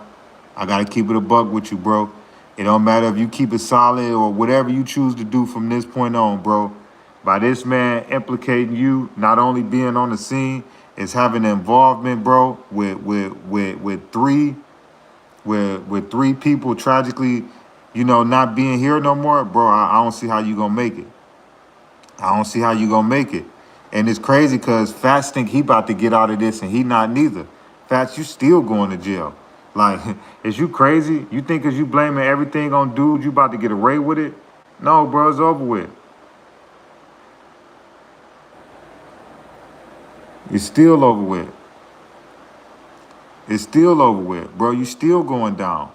I got to keep it a buck with you, bro. It don't matter if you keep it solid or whatever you choose to do from this point on, bro. By this man implicating you, not only being on the scene, is having involvement, bro, with 3 people tragically, you know, not being here no more, bro. I don't see how you gonna make it. I don't see how you gonna make it. And it's crazy because Fatz think he about to get out of this and he not neither. Fatz, you still going to jail. Like, is you crazy? You think because you blaming everything on dude, you about to get away with it? No, bro, it's over with. It's still over with. It's still over with, bro. You still going down.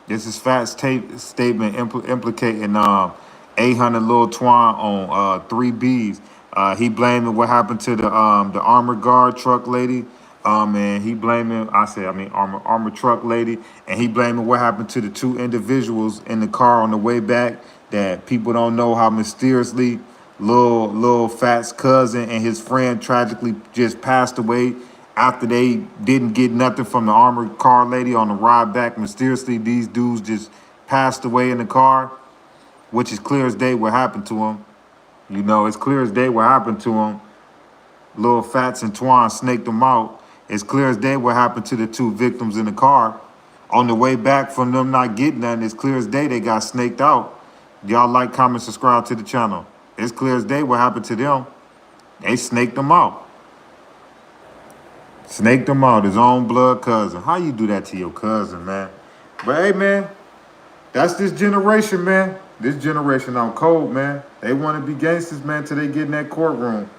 This is Fatz statement implicating 800 Lil Twan on 3 Bs. He blaming what happened to the armored guard truck lady. And he blaming, armored truck lady, and he blaming what happened to the 2 individuals in the car on the way back that people don't know how mysteriously Lil Fat's cousin and his friend tragically just passed away after they didn't get nothing from the armored car lady on the ride back, mysteriously these dudes just passed away in the car, which is clear as day what happened to them. You know, it's clear as day what happened to them. Lil Fatz and Twan snaked them out. It's clear as day what happened to the two victims in the car. On the way back from them not getting nothing, it's clear as day they got snaked out. Y'all like, comment, subscribe to the channel. It's clear as day what happened to them. They snaked them out. Snaked them out, his own blood cousin. How you do that to your cousin, man? But hey, man, that's this generation, man. This generation on cold, man. They want to be gangsters, man, till they get in that courtroom.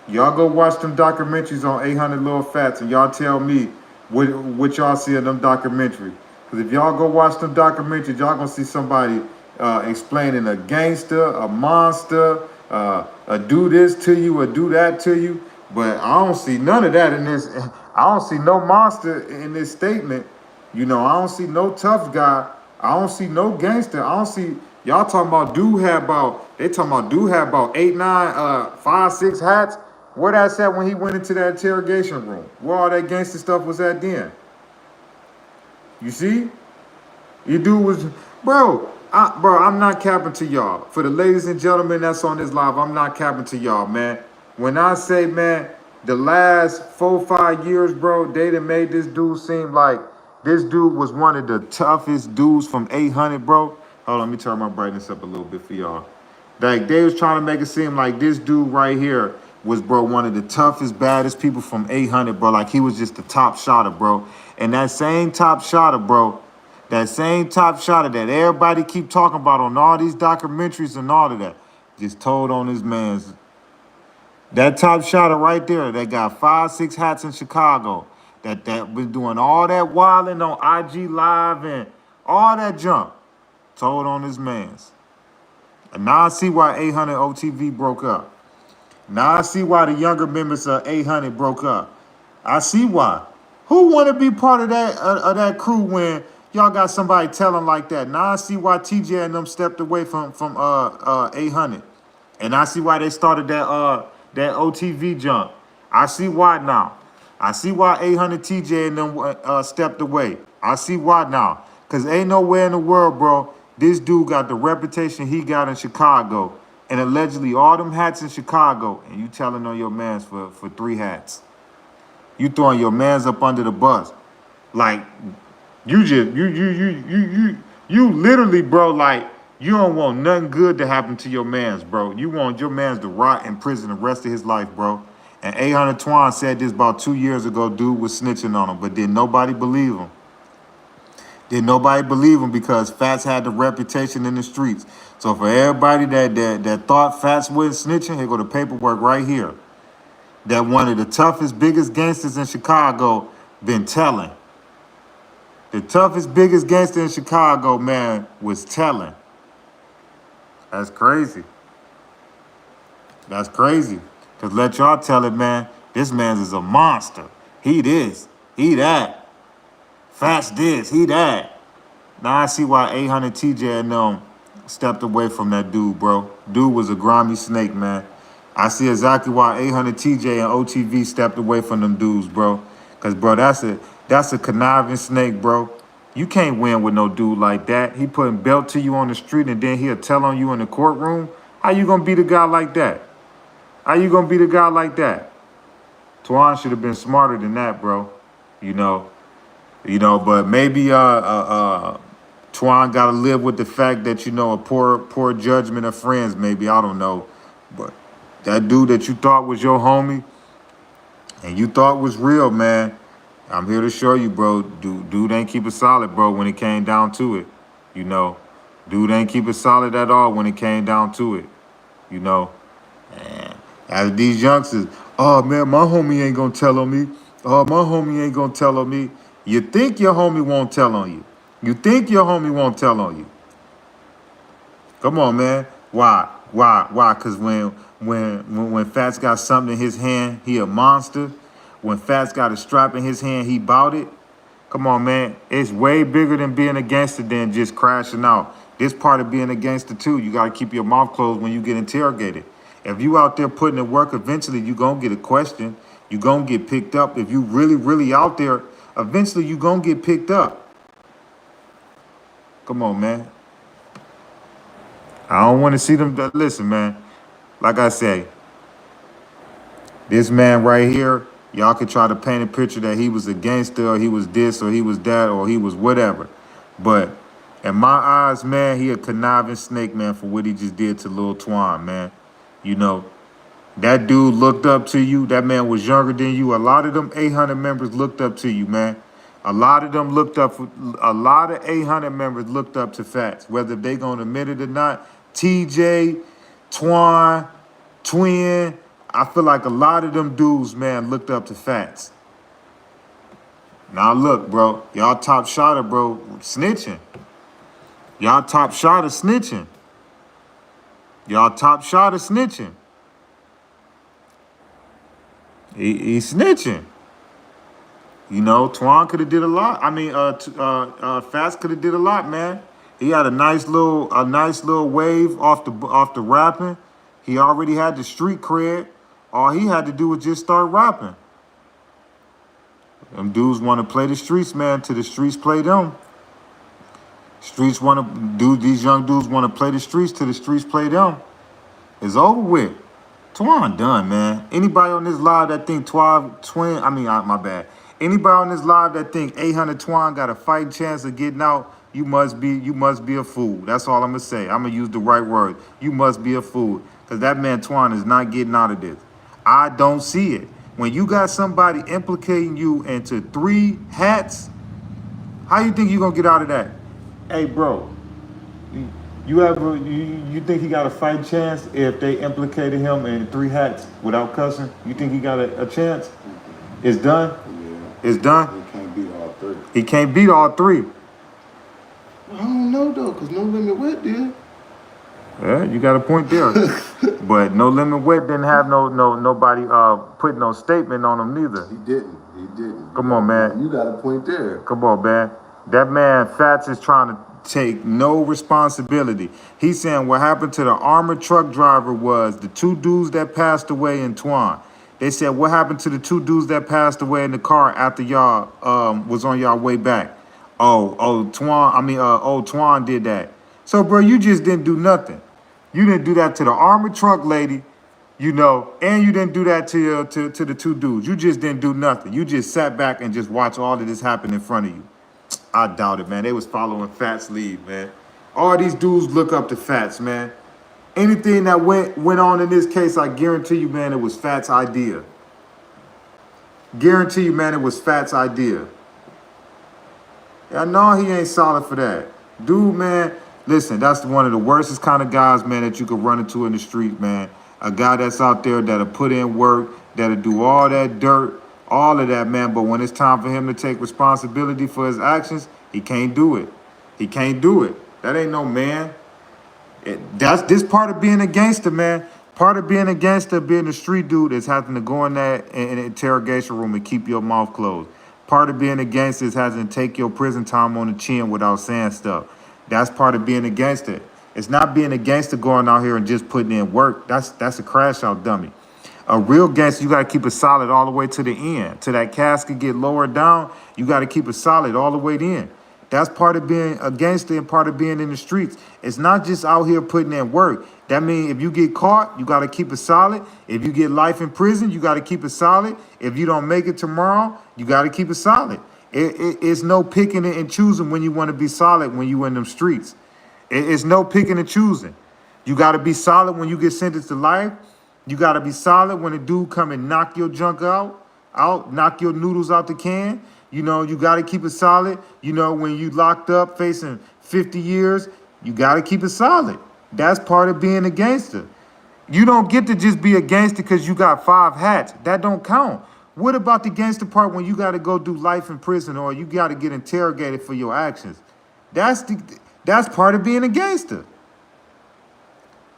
Y'all go watch them documentaries on 800 Lil Fatz and y'all tell me what y'all see in them documentaries. Because if y'all go watch them documentaries, y'all gonna see somebody explaining a gangster, a monster, a do this to you, a do that to you. But I don't see none of that in this. I don't see no monster in this statement. You know, I don't see no tough guy. I don't see no gangster. I don't see, y'all talking about dude had about, they talking about dude had about 8, 9, 5, 6 hats. Where that's at when he went into that interrogation room? Where all that gangster stuff was at then? You see? You dude was, bro, I'm not capping to y'all. For the ladies and gentlemen that's on this live, I'm not capping to y'all, man. When I say, man, the last 4, 5 years, bro, they done made this dude seem like this dude was one of the toughest dudes from 800, bro. Hold on, let me turn my brightness up a little bit for y'all. Like, they was trying to make it seem like this dude right here was, bro, one of the toughest, baddest people from 800, bro. Like, he was just the top shotter, bro. And that same top shotter, bro, that same top shotter that everybody keep talking about on all these documentaries and all of that, just told on his man's. That top shotter right there that got 5, 6 hats in Chicago, that was doing all that wilding on IG Live and all that junk, told on his mans. And now I see why 800 OTV broke up. Now I see why the younger members of 800 broke up. I see why. Who want to be part of that crew when y'all got somebody telling like that? Now I see why TJ and them stepped away from 800. And I see why they started that OTV junk. I see why now. I see why 800 TJ and them stepped away. I see why now. Because ain't nowhere in the world, bro, this dude got the reputation he got in Chicago. And allegedly all them hats in Chicago. And you telling on your mans for 3 hats. You throwing your mans up under the bus. Like, you literally, bro, like, you don't want nothing good to happen to your mans, bro. You want your mans to rot in prison the rest of his life, bro. And 800 Twan said this about 2 years ago. Dude was snitching on him, but did nobody believe him? Did nobody believe him because Fatz had the reputation in the streets. So for everybody that thought Fatz wasn't snitching, here go the paperwork right here. That one of the toughest, biggest gangsters in Chicago been telling. The toughest, biggest gangster in Chicago, man, was telling. That's crazy. That's crazy. Because let y'all tell it, man, this man's is a monster. He this, he that. Fatz this, he that. Now I see why 800 TJ and them stepped away from that dude, bro. Dude was a grimy snake, man. I see exactly why 800 TJ and OTV stepped away from them dudes, bro. Because, bro, that's a conniving snake, bro. You can't win with no dude like that. He putting belt to you on the street and then he'll tell on you in the courtroom. How you gonna beat a guy like that? How you gonna beat a guy like that? Twan should have been smarter than that, bro. You know, but maybe Twan gotta live with the fact that, you know, a poor judgment of friends, maybe. I don't know. But that dude that you thought was your homie and you thought was real, man, I'm here to show you, bro. Dude ain't keep it solid, bro, when it came down to it. You know, dude ain't keep it solid at all when it came down to it. You know, and as these youngsters, oh, man, my homie ain't gonna tell on me. Oh, my homie ain't gonna tell on me. You think your homie won't tell on you. You think your homie won't tell on you. Come on, man. Why? Because when Fatz got something in his hand, he a monster. When Fatz got a strap in his hand, he bought it. Come on, man. It's way bigger than being a gangster than just crashing out. This part of being a gangster, too. You got to keep your mouth closed when you get interrogated. If you out there putting in work, eventually you going to get a question. You gonna get picked up. If you really, really out there, eventually you gonna get picked up. Come on, man. I don't want to see them. Listen, man. Like I say, this man right here, y'all could try to paint a picture that he was a gangster, or he was this, or he was that, or he was whatever. But in my eyes, man, he a conniving snake, man, for what he just did to Lil Twan, man. You know, that dude looked up to you. That man was younger than you. A lot of them 800 members looked up to you, man. A lot of them looked up, a lot of 800 members looked up to Fatz, whether they gonna admit it or not. TJ, Twan, Twon, I feel like a lot of them dudes, man, looked up to Fatz. Now look, bro, y'all top shotter, bro, snitching. Y'all top shotter snitching. Y'all top shotter snitching. He's snitching. You know, Twan could have did a lot. I mean, Fatz could have did a lot, man. He had a nice little wave off the rapping. He already had the street cred. All he had to do was just start rapping. Them dudes want to play the streets, man, till the streets play them. Streets want to do, these young dudes want to play the streets till the streets play them. It's over with. Twan done, man. Anybody on this live that think my bad. Anybody on this live that think 800 Twan got a fighting chance of getting out, you must be a fool. That's all I'm gonna say. I'm gonna use the right word. You must be a fool, because that man Twan is not getting out of this. I don't see it. When you got somebody implicating you into 3 hats, how you think you gonna get out of that? Hey, bro, you think he got a fight chance if they implicated him in 3 hats without cussing? You think he got a chance? It's done? Yeah. It's done? He can't beat all 3. He can't beat all 3. I don't know, though, because No Limit Wet did. Yeah, you got a point there. But No Limit Wet didn't have nobody put no statement on him neither. He didn't. Come on, man. You got a point there. Come on, man. That man Fatz is trying to take no responsibility. He's saying what happened to the armored truck driver was the 2 dudes that passed away in Twan. They said what happened to the 2 dudes that passed away in the car after y'all was on y'all way back. Twan did that. So, bro, you just didn't do nothing. You didn't do that to the armored truck lady, you know, and you didn't do that to the 2 dudes. You just didn't do nothing. You just sat back and just watched all of this happen in front of you. I doubt it, man. They was following Fat's lead, man. All these dudes look up to Fatz, man. Anything that went on in this case, I guarantee you, man, it was Fat's idea. Guarantee you, man, it was Fat's idea. I know he ain't solid for that. Dude, man, listen, that's one of the worstest kind of guys, man, that you could run into in the street, man. A guy that's out there that'll put in work, that'll do all that dirt, all of that, man. But when it's time for him to take responsibility for his actions, he can't do it. He can't do it. That ain't no man. That's this part of being a gangster, man. Part of being a gangster, being a street dude, is having to go in that in an interrogation room and keep your mouth closed. Part of being a gangster is having to take your prison time on the chin without saying stuff. That's part of being a gangster. It's not being a gangster going out here and just putting in work. That's a crash out dummy. A real gangster, you got to keep it solid all the way to the end. Till that casket get lowered down, you got to keep it solid all the way in. That's part of being a gangster and part of being in the streets. It's not just out here putting in work. That means if you get caught, you got to keep it solid. If you get life in prison, you got to keep it solid. If you don't make it tomorrow, you got to keep it solid. It's no picking and choosing when you want to be solid when you in them streets. It's no picking and choosing. You got to be solid when you get sentenced to life. You got to be solid when a dude come and knock your junk out, knock your noodles out the can. You know, you got to keep it solid. You know, when you locked up facing 50 years, you got to keep it solid. That's part of being a gangster. You don't get to just be a gangster because you got 5 hats. That don't count. What about the gangster part when you got to go do life in prison or you got to get interrogated for your actions? That's part of being a gangster.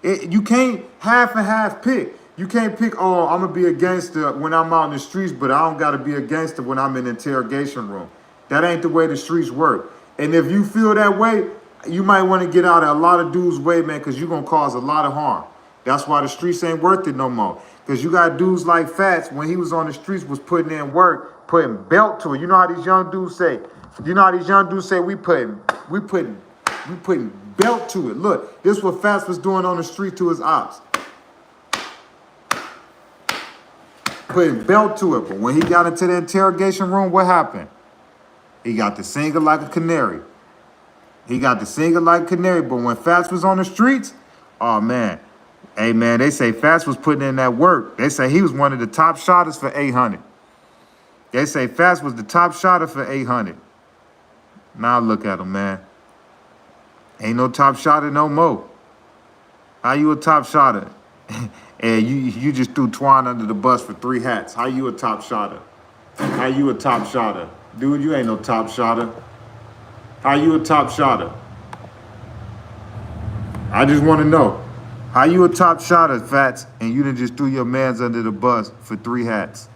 You can't half and half pick. You can't pick, oh, I'm going to be a gangster when I'm out in the streets, but I don't got to be a gangster when I'm in the interrogation room. That ain't the way the streets work. And if you feel that way, you might want to get out of a lot of dudes' way, man, because you're going to cause a lot of harm. That's why the streets ain't worth it no more. Because you got dudes like Fatz, when he was on the streets, was putting in work, putting belt to it. You know how these young dudes say, we putting belt to it. Look, this is what Fatz was doing on the street to his ops. Putting belt to it. But when he got into the interrogation room, what happened? He got to singing like a canary. But when Fatz was on the streets, oh man. Hey man, they say Fatz was putting in that work. They say he was one of the top shotters for 800. They say Fatz was the top shotter for 800. Now look at him, man. Ain't no top shotter no more. How you a top shotter? And you just threw Twan under the bus for 3 hats. How you a top shotter? Dude, you ain't no top shotter. How you a top shotter? I just want to know. How you a top shotter, Fatz, and you done just threw your mans under the bus for 3 hats?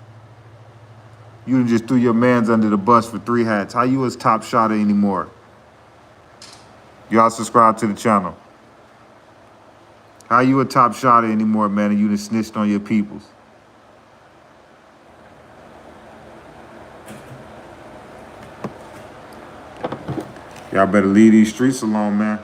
How you a top shotter anymore? Y'all subscribe to the channel. How you a top shotter anymore, man, and you done snitched on your peoples? Y'all better leave these streets alone, man.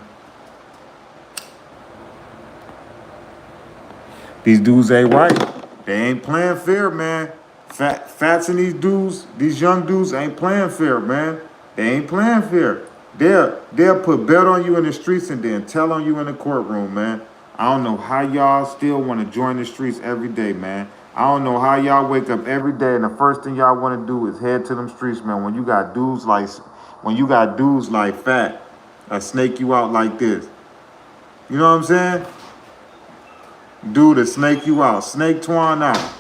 These dudes ain't right. They ain't playing fair, man. Fatz and these dudes, these young dudes ain't playing fair, man. They ain't playing fair. They'll put bet on you in the streets and then tell on you in the courtroom, man. I don't know how y'all still want to join the streets every day, man. I don't know how y'all wake up every day and the first thing y'all want to do is head to them streets, man. When you got dudes like Fat that snake you out like this. You know what I'm saying? Dude to snake you out. Snake Twan out.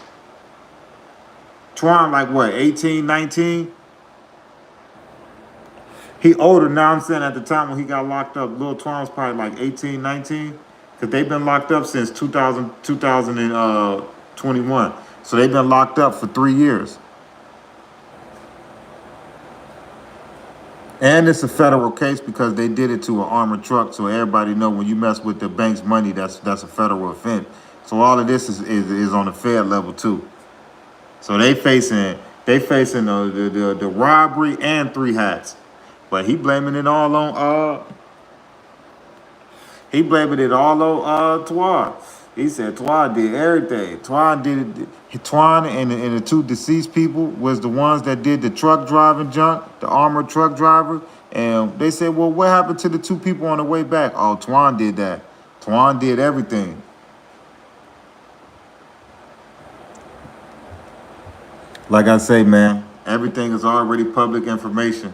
Twan like what, 18, 19? He older now, I'm saying at the time when he got locked up, Lil Twan was probably like 18, 19. Because they've been locked up since 2021. So they've been locked up for 3 years. And it's a federal case because they did it to an armored truck. So everybody know when you mess with the bank's money, that's a federal offense. So all of this is on the Fed level too. So they facing the robbery and 3 hats. But he blaming it all on Twan. He said Twan did everything. Twan and the 2 deceased people was the ones that did the truck driving junk, the armored truck driver. And they said, well, what happened to the 2 people on the way back? Oh, Twan did that. Twan did everything. Like I say, man, everything is already public information.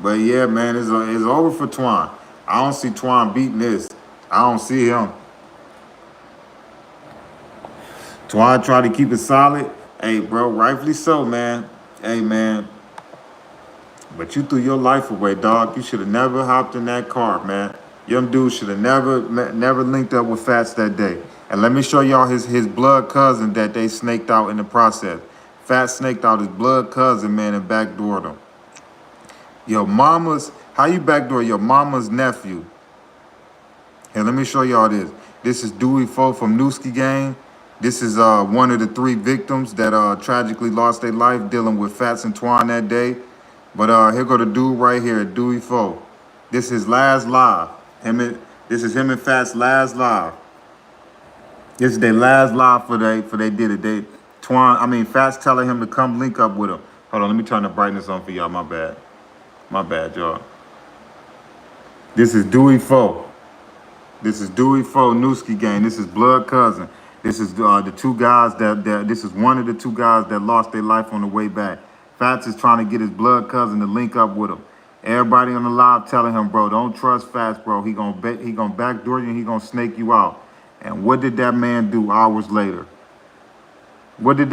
But yeah, man, it's over for Twan. I don't see Twan beating this. I don't see him. Twan tried to keep it solid. Hey, bro, rightfully so, man. Hey, man. But you threw your life away, dog. You should have never hopped in that car, man. Young dude should have never linked up with Fatz that day. And let me show y'all his blood cousin that they snaked out in the process. Fatz snaked out his blood cousin, man, and backdoored him. How you backdoor your mama's nephew? Here, let me show y'all this. This is Dowey4 from Newski Gang. This is one of the 3 victims that tragically lost their life dealing with Fatz and Twan that day. But here go the dude right here, Dowey4. This is his last live. This is him and Fatz last live. This is their last live for they did it. Fatz telling him to come link up with him. Hold on, let me turn the brightness on for y'all. My bad, y'all. This is Dowey4. This is Dowey4 Newski Gang. This is blood cousin. This is the 2 guys this is one of the 2 guys that lost their life on the way back. Fatz is trying to get his blood cousin to link up with him. Everybody on the live telling him, bro, don't trust Fatz, bro. He gonna backdoor you and he gonna snake you out. And what did that man do hours later? Everybody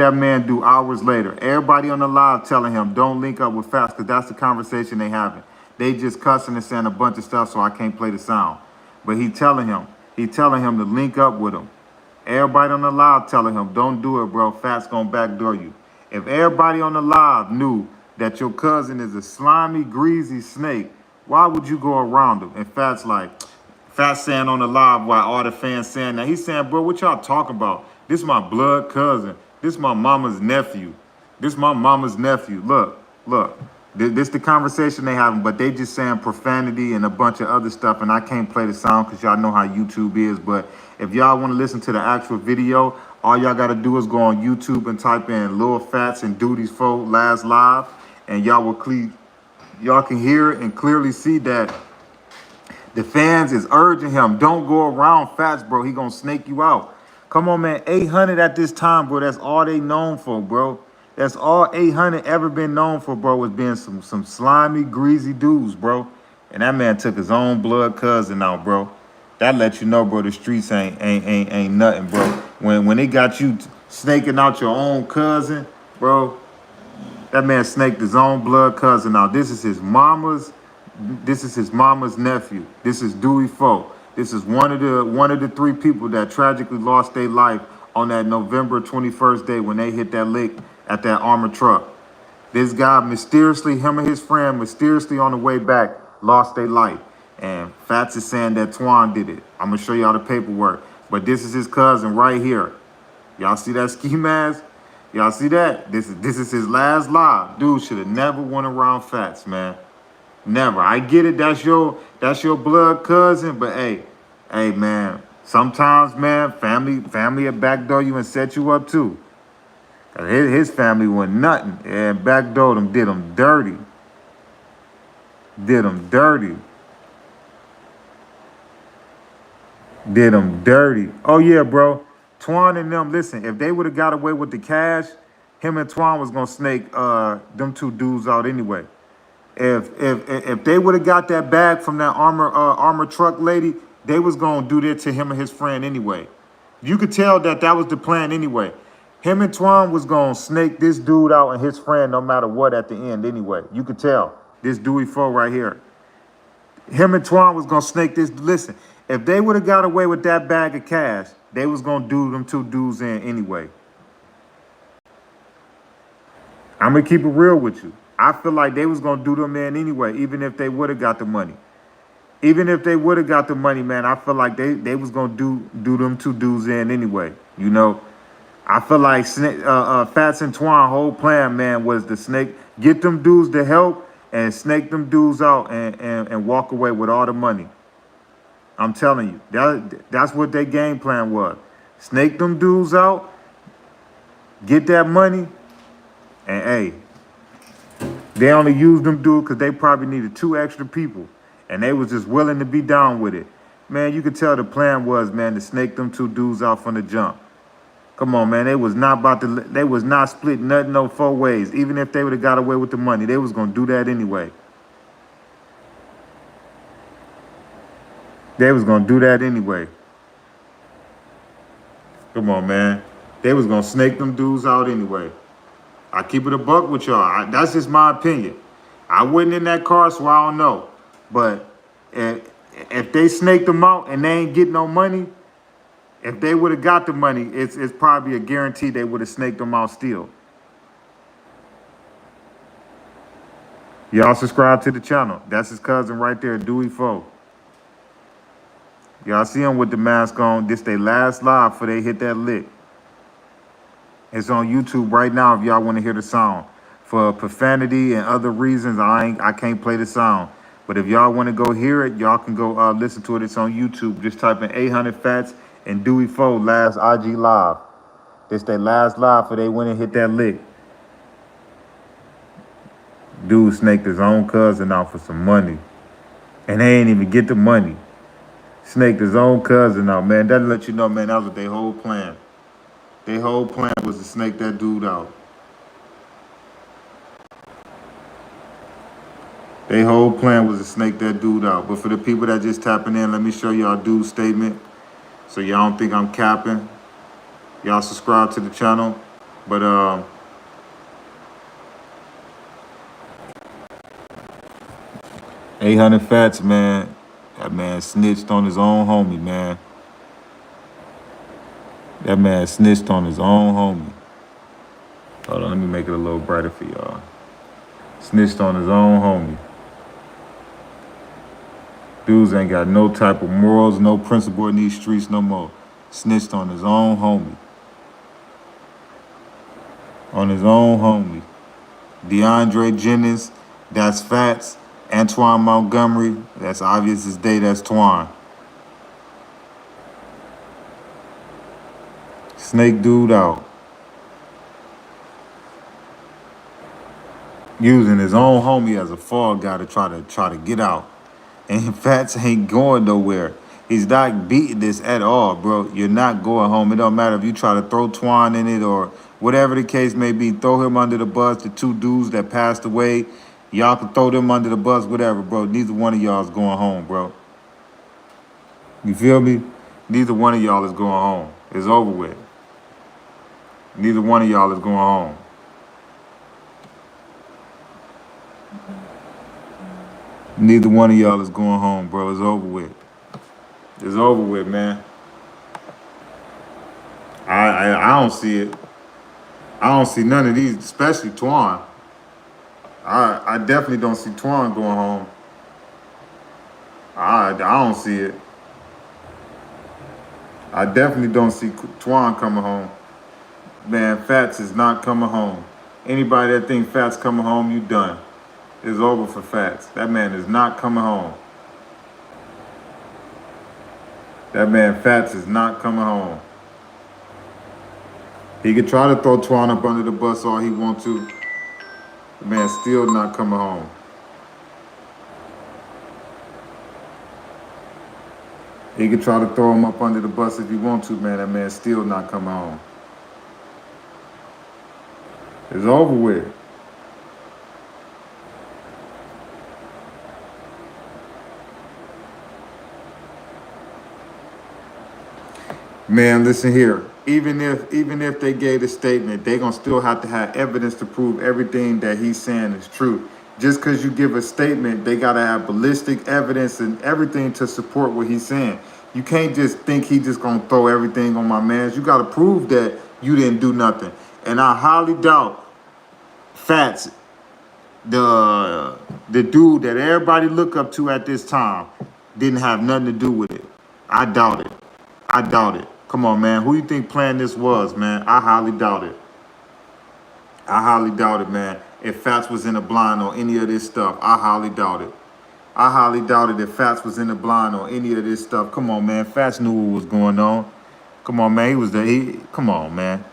on the live telling him, don't link up with Fatz, because that's the conversation they having. They just cussing and saying a bunch of stuff, so I can't play the sound. But he telling him to link up with him. Everybody on the live telling him, don't do it, bro. Fatz gonna backdoor you. If everybody on the live knew that your cousin is a slimy, greasy snake, why would you go around him? And Fatz saying on the live, while all the fans saying that, he's saying, bro, what y'all talking about? This my blood cousin. This my mama's nephew. This my mama's nephew. Look. This the conversation they having, but they just saying profanity and a bunch of other stuff, and I can't play the sound because y'all know how YouTube is. But if y'all want to listen to the actual video, all y'all got to do is go on YouTube and type in Lil Fatz and Dowey4 last live, and y'all can hear and clearly see that the fans is urging him, don't go around Fatz, bro. He gonna snake you out. Come on, man. 800 at this time, bro. That's all they known for, bro. That's all 800 ever been known for, bro, was being some slimy, greasy dudes, bro. And that man took his own blood cousin out, bro. That lets you know, bro, the streets ain't nothing, bro. When they got you snaking out your own cousin, bro, that man snaked his own blood cousin out. This is his mama's nephew. This is Dowey4. This is one of the 3 people that tragically lost their life on that November 21st day when they hit that lick at that armored truck. This guy mysteriously, him and his friend, mysteriously on the way back, lost their life. And Fatz is saying that Twan did it. I'm gonna show y'all the paperwork. But this is his cousin right here. Y'all see that ski mask? Y'all see that? This is his last live. Dude should have never went around Fatz, man. Never. I get it. That's your blood cousin. But hey, man. Sometimes, man, family will backdoor you and set you up too. His family wasn't nothing. And backdoored him, did him dirty. Did him dirty. Did him dirty. Oh, yeah, bro. Twan and them, listen, if they would have got away with the cash, him and Twan was going to snake them 2 dudes out anyway. If they would have got that bag from that armor truck lady, they was going to do that to him and his friend anyway. You could tell that was the plan anyway. Him and Twan was going to snake this dude out and his friend no matter what at the end anyway. You could tell. This Dowey4 right here. Him and Twan was going to snake this. Listen, if they would have got away with that bag of cash, they was going to do them 2 dudes in anyway. I'm going to keep it real with you. I feel like they was going to do them in anyway, even if they would have got the money. Even if they would have got the money, man, I feel like they was going to do them 2 dudes in anyway. You know, I feel like Fatz and Twan whole plan, man, was to get them dudes to help and snake them dudes out and walk away with all the money. I'm telling you, that's what their game plan was. Snake them dudes out, get that money, and hey, they only used them dudes because they probably needed 2 extra people, and they was just willing to be down with it. Man, you could tell the plan was, man, to snake them 2 dudes out from the jump. Come on, man, they was not splitting nothing no 4 ways. Even if they would have got away with the money, they was gonna do that anyway. They was gonna do that anyway. Come on, man. They was gonna snake them dudes out anyway. I keep it a buck with y'all. That's just my opinion. I wasn't in that car, so I don't know. But if they snaked them out and they ain't getting no money, if they would have got the money, it's probably a guarantee they would have snaked them out still. Y'all subscribe to the channel. That's his cousin right there, Dowey4. Y'all see him with the mask on. This they last live before they hit that lick. It's on YouTube right now if y'all want to hear the sound. For profanity and other reasons, I can't play the sound. But if y'all want to go hear it, y'all can go listen to it. It's on YouTube. Just type in 800 Fatz and Dowey4 last IG live. This they last live before they went and hit that lick. Dude snaked his own cousin out for some money. And they ain't even get the money. Snaked his own cousin out, man. That'll let you know, man, that was their whole plan. Their whole plan was to snake that dude out. Their whole plan was to snake that dude out. But for the people that just tapping in, let me show y'all dude's statement. So y'all don't think I'm capping. Y'all subscribe to the channel. But 800 Fatz, man. That man snitched on his own homie, man. That man snitched on his own homie. Hold on, let me make it a little brighter for y'all. Snitched on his own homie. Dudes ain't got no type of morals, no principle in these streets no more. Snitched on his own homie. On his own homie. DeAndre Jennings, that's Fatz. Antoine Montgomery, that's obvious as day, that's Twan. Snake dude out. Using his own homie as a fall guy to try to get out. And Fatz ain't going nowhere. He's not beating this at all, bro. You're not going home. It don't matter if you try to throw Twan in it or whatever the case may be. Throw him under the bus. The two dudes that passed away, y'all can throw them under the bus, whatever, bro. Neither one of y'all is going home, bro. You feel me? Neither one of y'all is going home. It's over with. Neither one of y'all is going home. Neither one of y'all is going home, bro. It's over with. It's over with, man. I don't see it. I don't see none of these, especially Twan. I definitely don't see Twan going home. I don't see it. I definitely don't see Twan coming home. Man, Fatz is not coming home. Anybody that think Fatz coming home, you done. It's over for Fatz. That man is not coming home. That man Fatz is not coming home. He could try to throw Twan up under the bus all he want to. The man's still not coming home. He could try to throw him up under the bus if he want to, man. That man's still not coming home. It's over with. Man, listen here. Even if they gave a statement, they gonna still have to have evidence to prove everything that he's saying is true. Just because you give a statement, they gotta have ballistic evidence and everything to support what he's saying. You can't just think he just gonna throw everything on my mans. You gotta prove that you didn't do nothing. And I highly doubt Fatz, the dude that everybody look up to at this time, didn't have nothing to do with it. I doubt it. I doubt it. Come on, man. Who you think planned this was, man? I highly doubt it. I highly doubt it, man. If Fatz was in the blind on any of this stuff, I highly doubt it. I highly doubt it if Fatz was in the blind on any of this stuff. Come on, man. Fatz knew what was going on. Come on, man. He was there. Come on, man.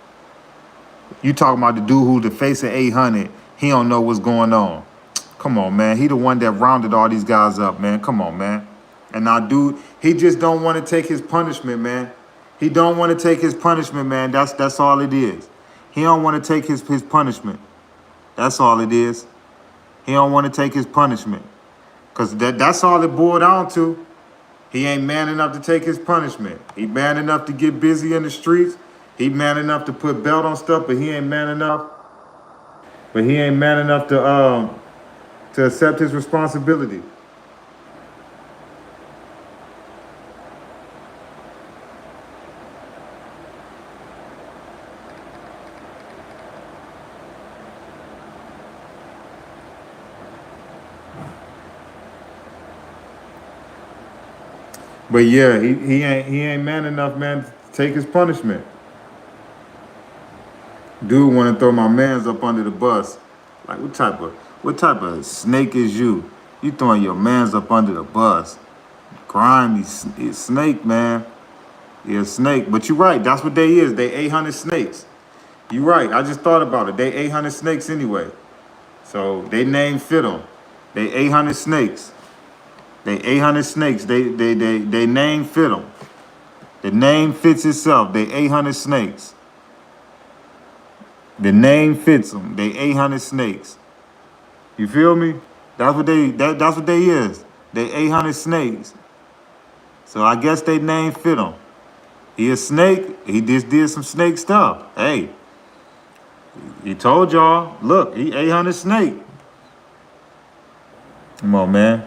You talking about the dude who's the face of 800. He don't know what's going on. Come on, man. He the one that rounded all these guys up, man. Come on, man. And now, dude, he just don't want to take his punishment, man. He don't want to take his punishment, man. That's all it is. He don't want to take his punishment. That's all it is. He don't want to take his punishment. Because that's all it boiled down to. He ain't man enough to take his punishment. He man enough to get busy in the streets. He man enough to put belt on stuff, but he ain't man enough. But he ain't man enough to accept his responsibility. But yeah, he ain't man enough, man, to take his punishment. Dude want to throw my mans up under the bus. Like what type of snake is you? You throwing your mans up under the bus? Grimy snake, man. Yeah, snake. But you're right. That's what they is. They 800 snakes. You're right. I just thought about it. They 800 snakes anyway. So they name fit them. They 800 snakes. They 800 snakes. They name fit them. The name fits itself. They 800 snakes. The name fits them. They 800 snakes. You feel me? That's what they is. They 800 snakes. So I guess they name fit them. He a snake. He just did some snake stuff. Hey, he told y'all, look, he 800 snake. Come on, man.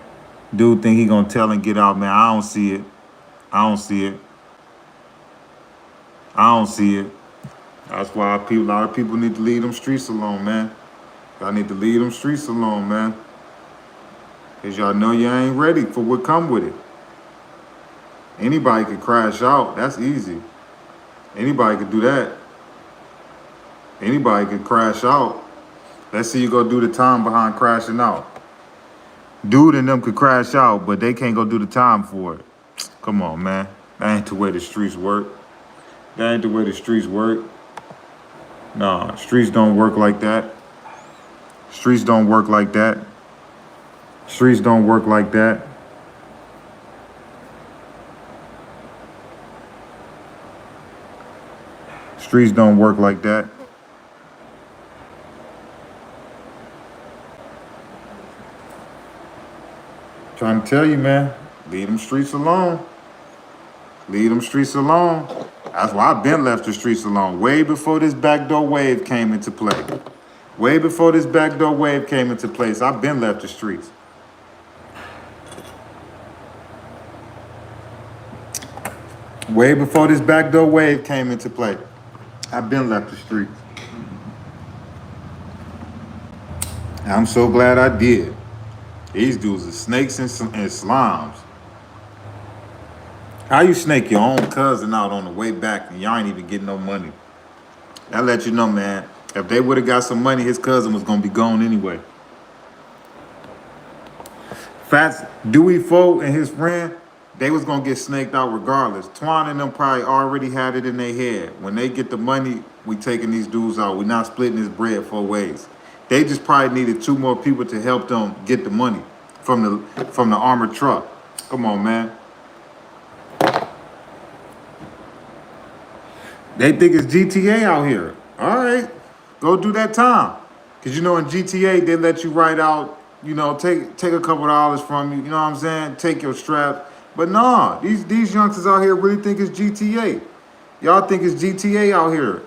Dude think he gonna tell and get out, man. I don't see it. I don't see it. I don't see it. That's why a lot of people need to leave them streets alone, man. Y'all need to leave them streets alone, man. Because y'all know you ain't ready for what come with it. Anybody could crash out. That's easy. Anybody could do that. Anybody can crash out. Let's see you go do the time behind crashing out. Dude and them could crash out, but they can't go do the time for it. Come on, man. That ain't the way the streets work. That ain't the way the streets work. Nah, streets don't work like that. Streets don't work like that. Streets don't work like that. Streets don't work like that. Trying to tell you, man, leave them streets alone. Leave them streets alone. That's why I've been left the streets alone. Way before this backdoor wave came into play. Way before this backdoor wave came into place, I've been left the streets. Way before this backdoor wave came into play, I've been left the streets. And I'm so glad I did. These dudes are snakes and slimes. How you snake your own cousin out on the way back and y'all ain't even getting no money? That let you know, man, if they would have got some money, his cousin was going to be gone anyway. Fatz, Dowey4 and his friend, they was going to get snaked out regardless. Twan and them probably already had it in their head. When they get the money, we taking these dudes out. We not splitting this bread 4 ways. They just probably needed 2 more people to help them get the money from the armored truck. Come on, man. They think it's GTA out here. All right, go do that time. Because, you know, in GTA, they let you write out, you know, take a couple dollars from you. You know what I'm saying? Take your strap. But nah, these youngsters out here really think it's GTA. Y'all think it's GTA out here.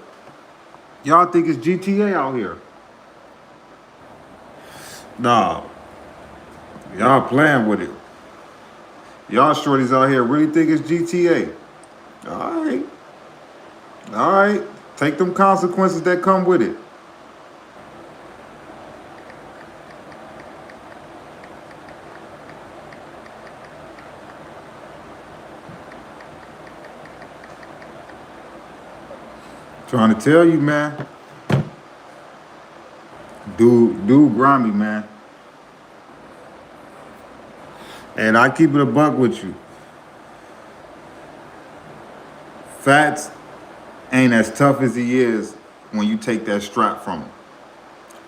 Y'all think it's GTA out here. Nah. Y'all playing with it. Y'all shorties out here really think it's GTA. All right. All right. Take them consequences that come with it. Trying to tell you, man. Dude grimy, man. And I keep it a buck with you. Fatz ain't as tough as he is when you take that strap from him.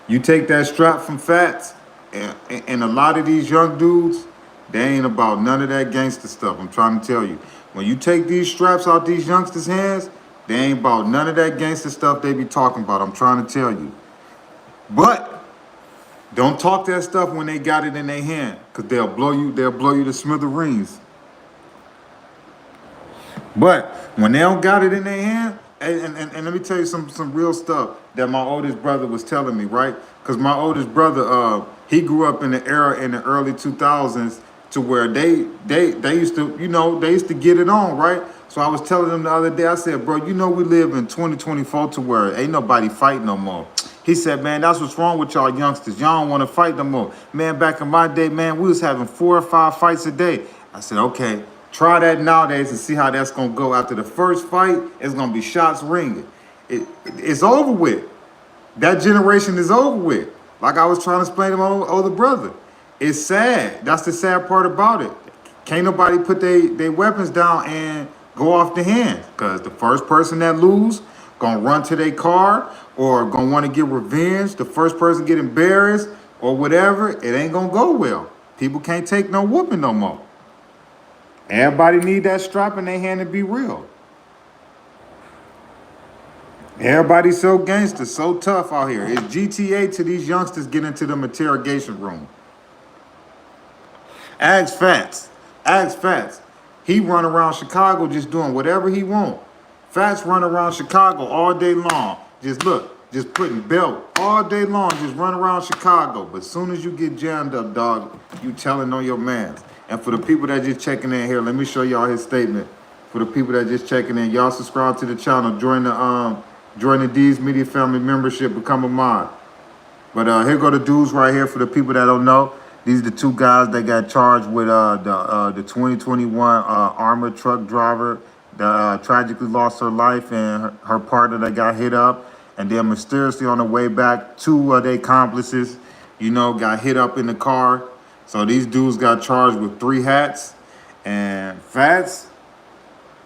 You take that strap from Fatz, and a lot of these young dudes, they ain't about none of that gangster stuff. I'm trying to tell you. When you take these straps out these youngsters' hands, they ain't about none of that gangster stuff they be talking about. I'm trying to tell you. But don't talk that stuff when they got it in their hand, because they'll blow you to smithereens. But when they don't got it in their hand, and let me tell you some real stuff that my oldest brother was telling me, right? Because my oldest brother, he grew up in the era in the early 2000s to where they used to, you know, they used to get it on, right? So I was telling him the other day, I said, bro, you know we live in 2024 to where ain't nobody fight no more. He said, man, that's what's wrong with y'all youngsters. Y'all don't want to fight no more. Man, back in my day, man, we was having 4 or 5 fights a day. I said, okay, try that nowadays and see how that's going to go. After the first fight, it's going to be shots ringing. It's over with. That generation is over with. Like I was trying to explain to my older brother. It's sad. That's the sad part about it. Can't nobody put their weapons down and go off the hand, because the first person that lose gonna run to their car or gonna want to get revenge. The first person get embarrassed or whatever, it ain't gonna go well. People can't take no whooping no more. Everybody need that strap in their hand to be real. Everybody's so gangster, so tough out here. It's GTA to these youngsters get into the interrogation room. Ask Fatz. Ask Fatz. He run around Chicago just doing whatever he want. Fatz run around Chicago all day long. Just putting belt all day long, just run around Chicago. But as soon as you get jammed up, dog, you telling on your mans. And for the people that just checking in here, let me show y'all his statement. For the people that just checking in, y'all subscribe to the channel, join the D's Media Family membership, become a mod. But here go the dudes right here for the people that don't know. These are the 2 guys that got charged with the 2021 armored truck driver that tragically lost her life, and her partner that got hit up. and then mysteriously on the way back, 2 of their accomplices, you know, got hit up in the car. So these dudes got charged with 3 hats. And Fatz,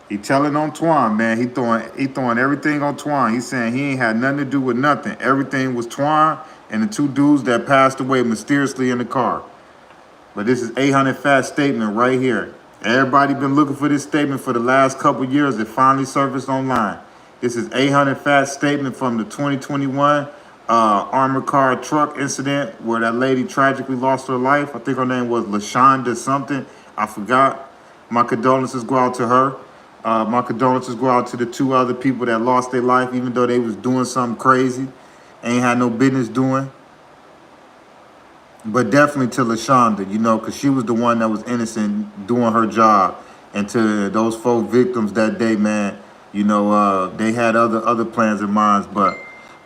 he telling on Twan, man. He throwing everything on Twan. He's saying he ain't had nothing to do with nothing. Everything was Twan and the 2 dudes that passed away mysteriously in the car. But this is 800 Fatz statement right here. Everybody been looking for this statement for the last couple years. It finally surfaced online. This is 800 Fatz statement from the 2021 armored car truck incident where that lady tragically lost her life. I think her name was LaShonda something. I forgot. My condolences go out to her. My condolences go out to the 2 other people that lost their life, even though they was doing something crazy, ain't had no business doing. But definitely to LaShonda, you know, because she was the one that was innocent doing her job. And to those 4 victims that day, man, you know, they had other plans in mind. But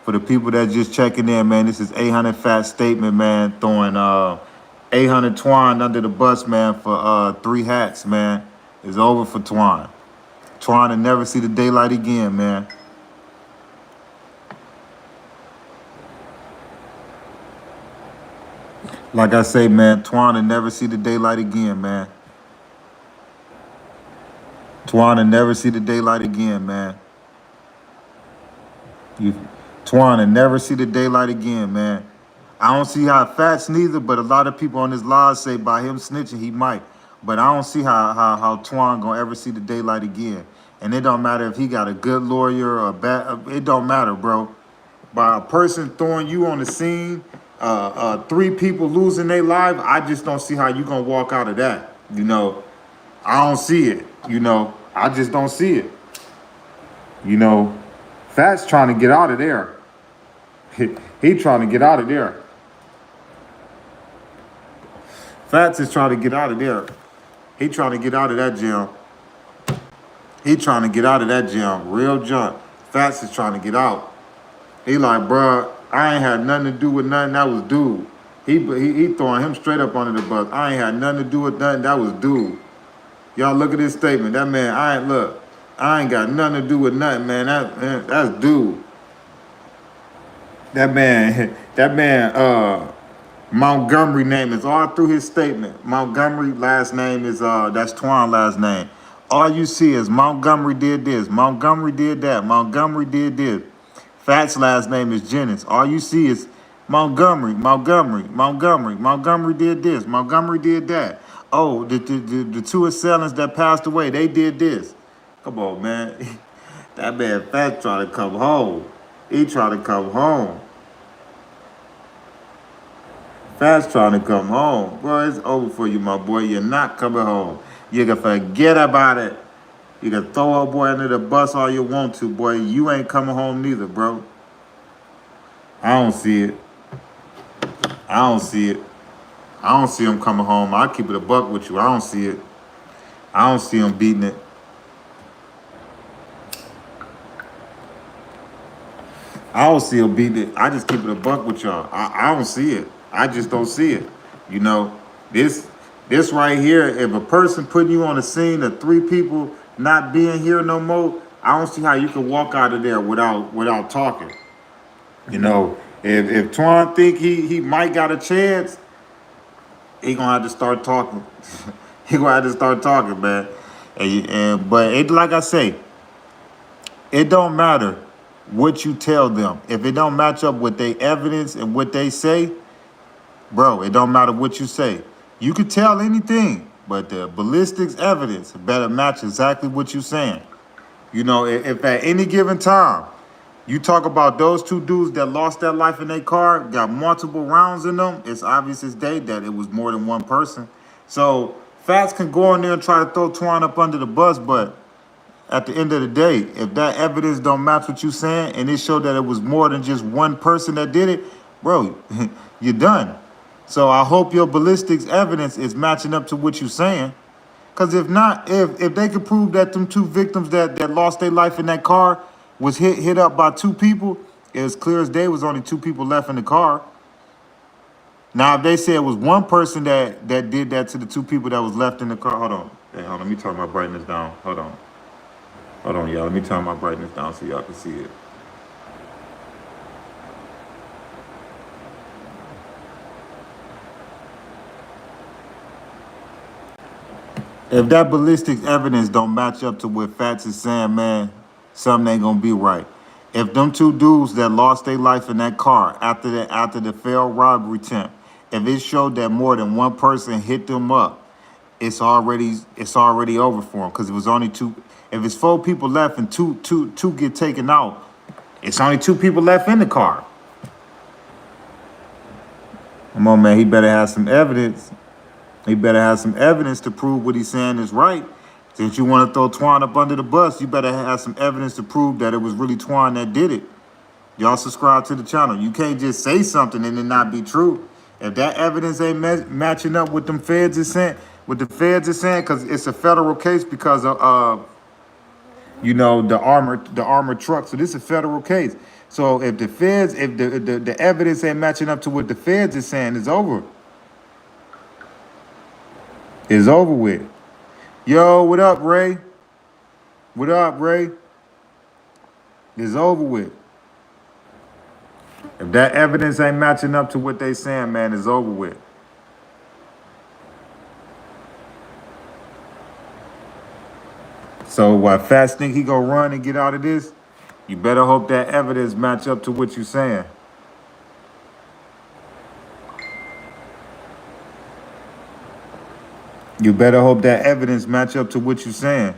for the people that just checking in, man, this is 800 Fatz statement, man, throwing 800 Twan under the bus, man, for 3 hats, man. It's over for Twan. Twan to never see the daylight again, man. Like I say, man, Twan will never see the daylight again, man. Twan will never see the daylight again, man. Twan will never see the daylight again, man. I don't see how Fatz neither, but a lot of people on this live say by him snitching, he might. But I don't see how Twan gonna ever see the daylight again. And it don't matter if he got a good lawyer or a bad, it don't matter, bro. By a person throwing you on the scene, 3 people losing their life, I just don't see how you gonna walk out of that. You know, I don't see it. You know, I just don't see it. You know, Fatz trying to get out of there. He trying to get out of there. Fatz is trying to get out of there. He trying to get out of that jail. He trying to get out of that jail. Real junk. Fatz is trying to get out. He like, bruh, I ain't had nothing to do with nothing. That was dude. He throwing him straight up under the bus. I ain't had nothing to do with nothing. That was dude. Y'all look at this statement. That man, I ain't got nothing to do with nothing, man. That's dude. That man, Montgomery name is all through his statement. Montgomery last name is, that's Twan last name. All you see is Montgomery did this, Montgomery did that, Montgomery did this. Fatz last name is Jennings. All you see is Montgomery did this, Montgomery did that. Oh, the 2 assailants that passed away, they did this. Come on, man. That man Fatz trying to come home. He trying to come home. Fatz trying to come home. Bro, it's over for you, my boy. You're not coming home. You can forget about it. You can throw a boy under the bus all you want to, boy. You ain't coming home neither, bro. I don't see it. I don't see it. I don't see him coming home. I'll keep it a buck with you. I don't see it. I don't see him beating it. I don't see him beating it. I just keep it a buck with y'all. I don't see it. I just don't see it. You know, this right here, if a person putting you on the scene of 3 people not being here no more, I don't see how you can walk out of there without talking. You know, if Twan think he might got a chance, he gonna have to start talking. He gonna have to start talking, man. But it, like I say, it don't matter what you tell them. If it don't match up with their evidence and what they say, bro, it don't matter what you say. You could tell anything, but the ballistics evidence better match exactly what you're saying. You know, if at any given time, you talk about those 2 dudes that lost their life in their car, got multiple rounds in them, it's obvious as day that it was more than one person. So Fatz can go in there and try to throw Twan up under the bus, but at the end of the day, if that evidence don't match what you're saying and it showed that it was more than just one person that did it, bro, you're done. So I hope your ballistics evidence is matching up to what you're saying. Because if not, if they could prove that them 2 victims that lost their life in that car was hit up by 2 people, it's clear as day was only 2 people left in the car. Now, if they say it was one person that did that to the 2 people that was left in the car, hold on. Hey, hold on, let me turn my brightness down. Hold on, y'all. Let me turn my brightness down so y'all can see it. If that ballistic evidence don't match up to what Fatz is saying, man, something ain't gonna be right. If them two dudes that lost their life in that car after the failed robbery attempt, if it showed that more than one person hit them up, it's already over for them because it was only two. If it's four people left and two get taken out, it's only two people left in the car. Come on, man. He better have some evidence. He better have some evidence to prove what he's saying is right. Since you want to throw Twan up under the bus, you better have some evidence to prove that it was really Twan that did it. Y'all subscribe to the channel. You can't just say something and it not be true. If that evidence ain't matching up with them feds is saying, because it's a federal case because of the armored truck. So this is a federal case. So if the feds, if the evidence ain't matching up to what the feds is saying, it's over. It's over with. Yo, what up, Ray? What up, Ray? It's over with. If that evidence ain't matching up to what they saying, man, it's over with. So what Fatz think he gonna run and get out of this? You better hope that evidence match up to what you saying. You better hope that evidence match up to what you saying.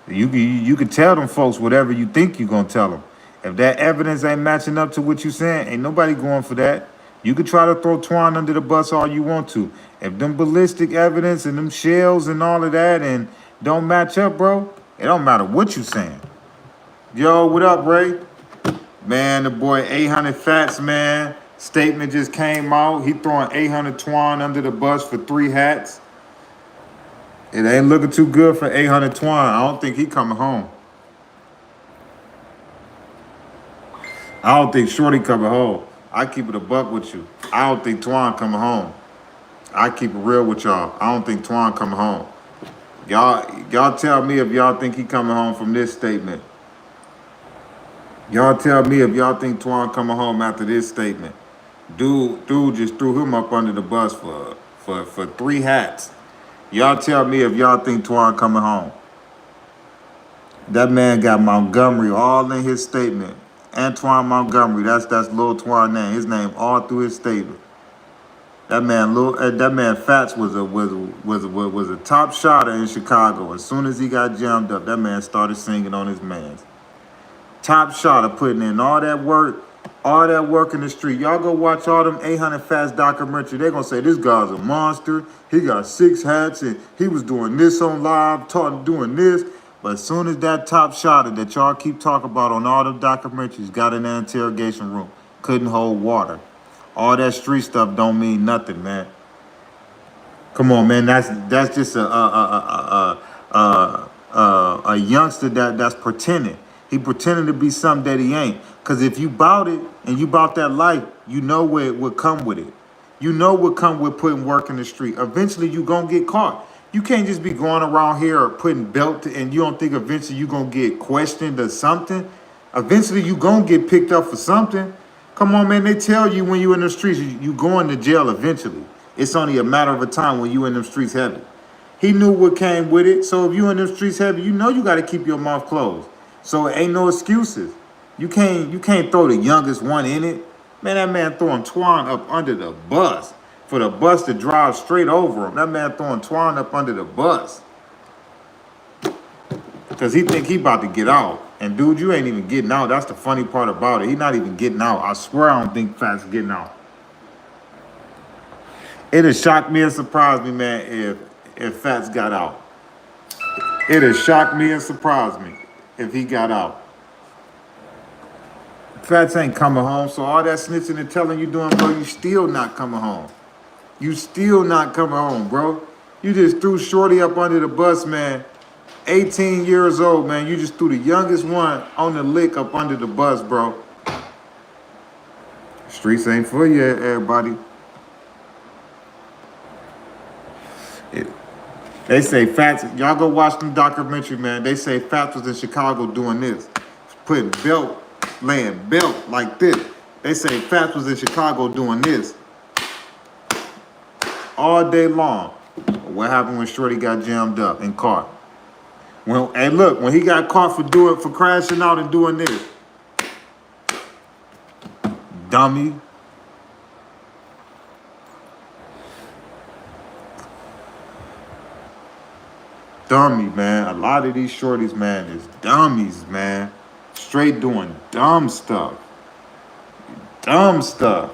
You can tell them folks whatever you think you gonna tell them. If that evidence ain't matching up to what you saying, ain't nobody going for that. You can try to throw Twan under the bus all you want to. If them ballistic evidence and them shells and all of that and don't match up, bro, it don't matter what you saying. Yo, what up, Ray? Man, the boy 800 Fatz, man. Statement just came out. He throwing 800 Twan under the bus for 3 hats. It ain't looking too good for 800 Twan. I don't think he coming home. I don't think Shorty coming home. I keep it a buck with you. I don't think Twan coming home. I keep it real with y'all. I don't think Twan coming home. Y'all tell me if y'all think he coming home from this statement. Y'all tell me if y'all think Twan coming home after this statement. Dude just threw him up under the bus for 3 hats. Y'all tell me if y'all think Twan coming home. That man got Montgomery all in his statement. Antoine Montgomery, that's Lil Twan name. His name all through his statement. That man Fatz was a top shotter in Chicago. As soon as he got jammed up, that man started singing on his mans. Top shotter, putting in all that work in the street. Y'all go watch all them 800 Fatz documentary. They're gonna say this guy's a monster. He got 6 hats and he was doing this on live, doing this. But as soon as that top shotter that y'all keep talking about on all the documentaries got in that interrogation room, couldn't hold water. All that street stuff don't mean nothing, man. Come on, man. That's just a youngster that's pretending. He pretending to be something that he ain't. Cause if you bout it and you bout that life, you know where it would come with it. You know what come with putting work in the street. Eventually you gonna get caught. You can't just be going around here putting belt and you don't think eventually you gonna get questioned or something. Eventually you gonna get picked up for something. Come on, man, they tell you when you in the streets, you going to jail eventually. It's only a matter of a time when you in them streets heavy. He knew what came with it. So if you in them streets heavy, you know you gotta keep your mouth closed. So it ain't no excuses. You can't throw the youngest one in it. Man, that man throwing Twan up under the bus for the bus to drive straight over him. That man throwing Twan up under the bus. Because he think he about to get out. And dude, you ain't even getting out. That's the funny part about it. He not even getting out. I swear I don't think Fatz getting out. It'll shock me and surprise me, man, if Fatz got out. It'll shock me and surprise me if he got out. Fatz ain't coming home, so all that snitching and telling you doing, bro, you still not coming home. You still not coming home, bro. You just threw Shorty up under the bus, man. 18 years old, man. You just threw the youngest one on the lick up under the bus, bro. Streets ain't for you, everybody. They say Fatz, y'all go watch the documentary, man. They say Fatz was in Chicago doing this. Putting laying belt like this. They say Fatz was in Chicago doing this all day long. What happened when Shorty got jammed up and caught? Well, hey, look, when he got caught for crashing out and doing this, dummy. Dummy, man. A lot of these shorties, man, is dummies, man. Straight doing dumb stuff. Dumb stuff.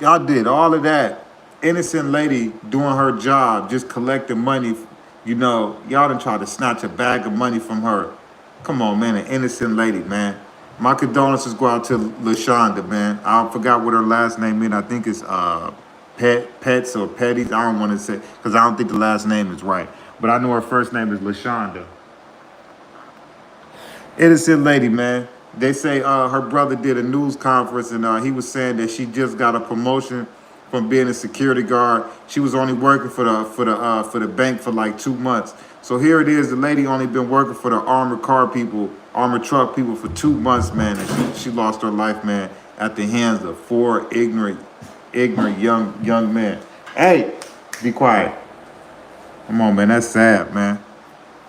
Y'all did all of that. Innocent lady doing her job, just collecting money. You know, y'all done tried to snatch a bag of money from her. Come on, man, an innocent lady, man. My condolences go out to LaShonda, man. I forgot what her last name is. I think it's Pets or Petties. I don't want to say, because I don't think the last name is right. But I know her first name is LaShonda. Innocent lady, man. They say her brother did a news conference and he was saying that she just got a promotion from being a security guard. She was only working for the bank for like 2 months. So here it is, the lady only been working for the armored truck people for 2 months, man, and she lost her life, man, at the hands of 4 ignorant young men. Hey, be quiet. Come on, man, that's sad, man.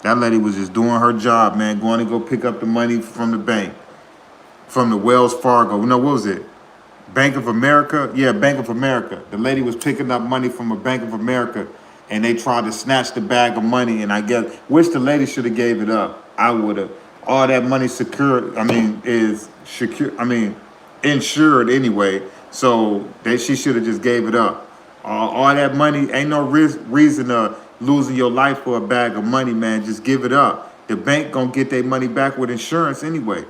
That lady was just doing her job, man, going to go pick up the money from the bank, from the Wells Fargo. No, what was it? Bank of America? Yeah, Bank of America. The lady was picking up money from a Bank of America, and they tried to snatch the bag of money, and I guess, wish the lady should have gave it up. I would have. All that money insured anyway, so she should have just gave it up. All that money, ain't no reason to losing your life for a bag of money, man. Just give it up. The bank gonna get their money back with insurance anyway.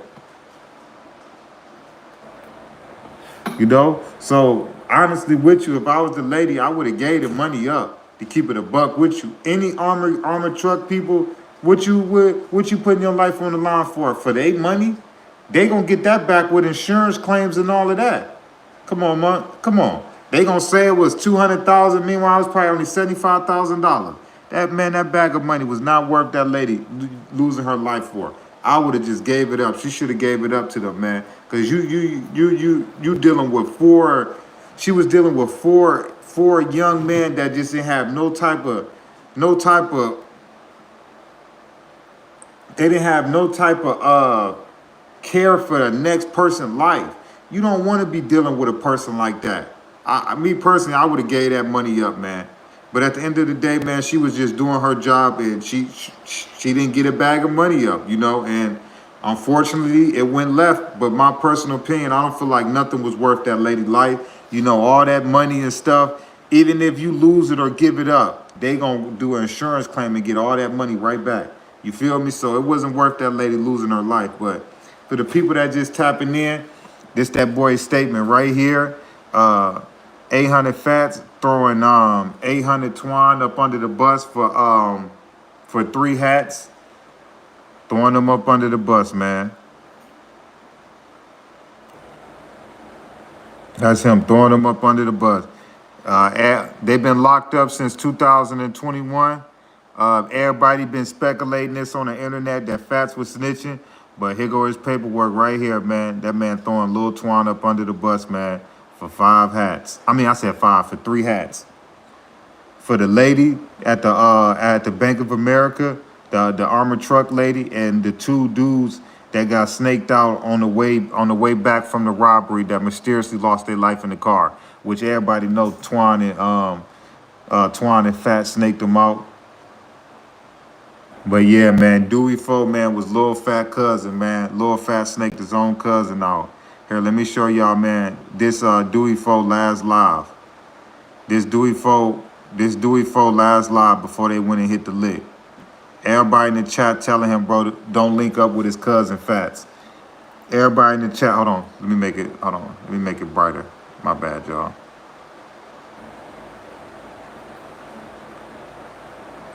You know? So, honestly with you, if I was the lady, I would have gave the money up to keep it a buck with you. Any armored truck people, what you putting your life on the line for? For their money? They gonna get that back with insurance claims and all of that. Come on, man. Come on. They gonna say it was $200,000. Meanwhile, it was probably only $75,000. That bag of money was not worth that lady losing her life for. I would have just gave it up. She should have gave it up to them, man. Cause you dealing with 4. She was dealing with four young men that just didn't have no type of. They didn't have no type of care for the next person's life. You don't want to be dealing with a person like that. Me personally, I would have gave that money up, man. But at the end of the day, man, she was just doing her job, and she didn't get a bag of money up, you know. And unfortunately, it went left. But my personal opinion, I don't feel like nothing was worth that lady's life. You know, all that money and stuff. Even if you lose it or give it up, they gonna do an insurance claim and get all that money right back. You feel me? So it wasn't worth that lady losing her life. But for the people that just tapping in, this that boy's statement right here. 800 Fatz throwing 800 Twan up under the bus for 3 hats. Throwing them up under the bus, man. That's him throwing them up under the bus. They've been locked up since 2021. Everybody been speculating this on the internet that Fatz was snitching, but here go his paperwork right here, man. That man throwing Lil Twan up under the bus, man, for 5 hats. I mean, I said 5 for 3 hats. For the lady at the Bank of America, the armored truck lady, and the 2 dudes that got snaked out on the way back from the robbery that mysteriously lost their life in the car, which everybody knows Twan and Fatz snaked them out. But yeah, man, Dowey4, man, was Lil Fat cousin, man. Lil Fat snaked his own cousin out. Here, let me show y'all, man. This Dowey4 last live. This Dowey4 last live before they went and hit the lick. Everybody in the chat telling him, bro, don't link up with his cousin Fatz. Everybody in the chat, hold on. Let me make it brighter. My bad, y'all.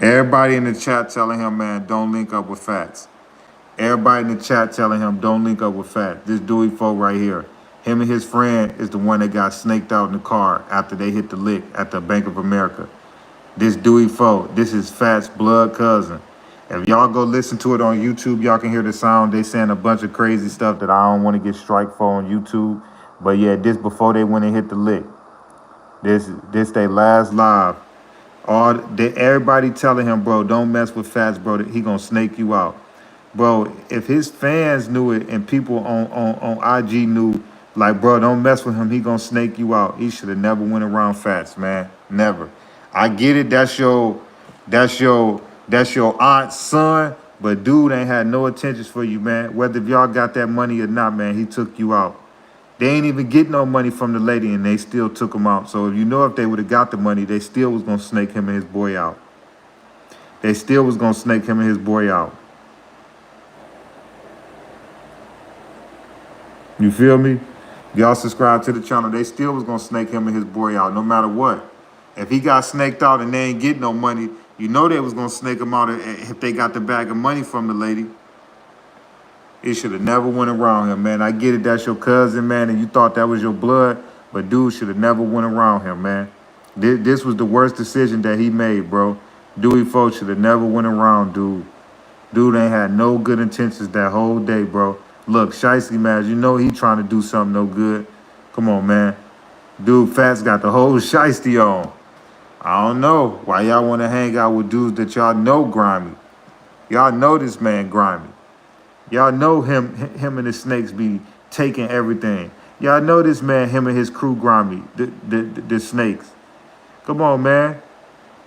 Everybody in the chat telling him, man, don't link up with Fatz. Everybody in the chat telling him, don't link up with Fatz. This Dowey4 right here. Him and his friend is the one that got snaked out in the car after they hit the lick at the Bank of America. This Dowey4, this is Fat's blood cousin. If y'all go listen to it on YouTube, y'all can hear the sound. They saying a bunch of crazy stuff that I don't want to get strike for on YouTube. But yeah, this before they went and hit the lick. This they last live. Everybody telling him, bro, don't mess with Fatz, bro. He gonna snake you out, bro. If his fans knew it and people on IG knew, like, bro, don't mess with him. He gonna snake you out. He should have never went around Fatz, man. Never. I get it. That's your aunt's son, but dude ain't had no intentions for you, man. Whether if y'all got that money or not, man, he took you out. They ain't even get no money from the lady, and they still took him out. So if they would have got the money, they still was gonna snake him and his boy out. They still was gonna snake him and his boy out. You feel me? Y'all subscribe to the channel. They still was gonna snake him and his boy out, no matter what. If he got snaked out and they ain't get no money, you know they was gonna snake him out if they got the bag of money from the lady. It should have never went around him, man. I get it, that's your cousin, man, and you thought that was your blood, but dude should have never went around him, man. This was the worst decision that he made, bro. Dowey4 should have never went around, dude. Dude ain't had no good intentions that whole day, bro. Look, Shiesty, man, you know he trying to do something no good. Come on, man. Dude, Fatz got the whole Shiesty on. I don't know why y'all want to hang out with dudes that y'all know grimy. Y'all know this man grimy. Y'all know him and the snakes be taking everything. Y'all know this man, him and his crew grimy, the snakes. Come on, man.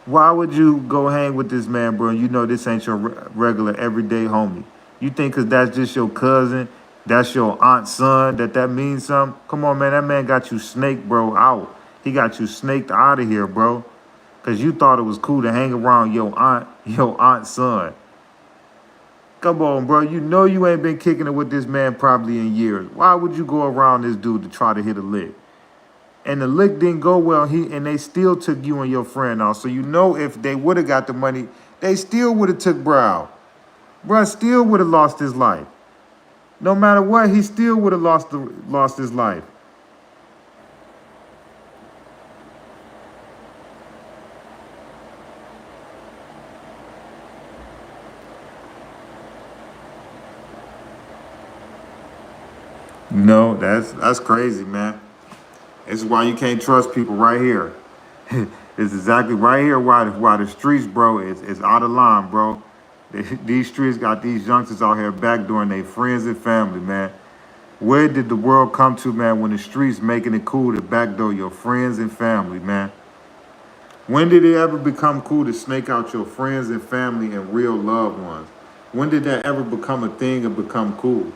Why would you go hang with this man, bro? You know this ain't your regular everyday homie. You think because that's just your cousin, that's your aunt's son, that means something? Come on, man. That man got you snaked, bro, out. He got you snaked out of here, bro. Because you thought it was cool to hang around your aunt's son. Come on, bro. You know you ain't been kicking it with this man probably in years. Why would you go around this dude to try to hit a lick? And the lick didn't go well, and they still took you and your friend out. So you know if they would have got the money, they still would have took bro out. Bro still would have lost his life. No matter what, he still would have lost his life. No, that's crazy, man. This is why you can't trust people right here. It's exactly right here why the streets, bro, is out of line, bro. These streets got these youngsters out here backdooring their friends and family, man. Where did the world come to, man, when the streets making it cool to backdoor your friends and family, man? When did it ever become cool to snake out your friends and family and real loved ones? When did that ever become a thing and become cool?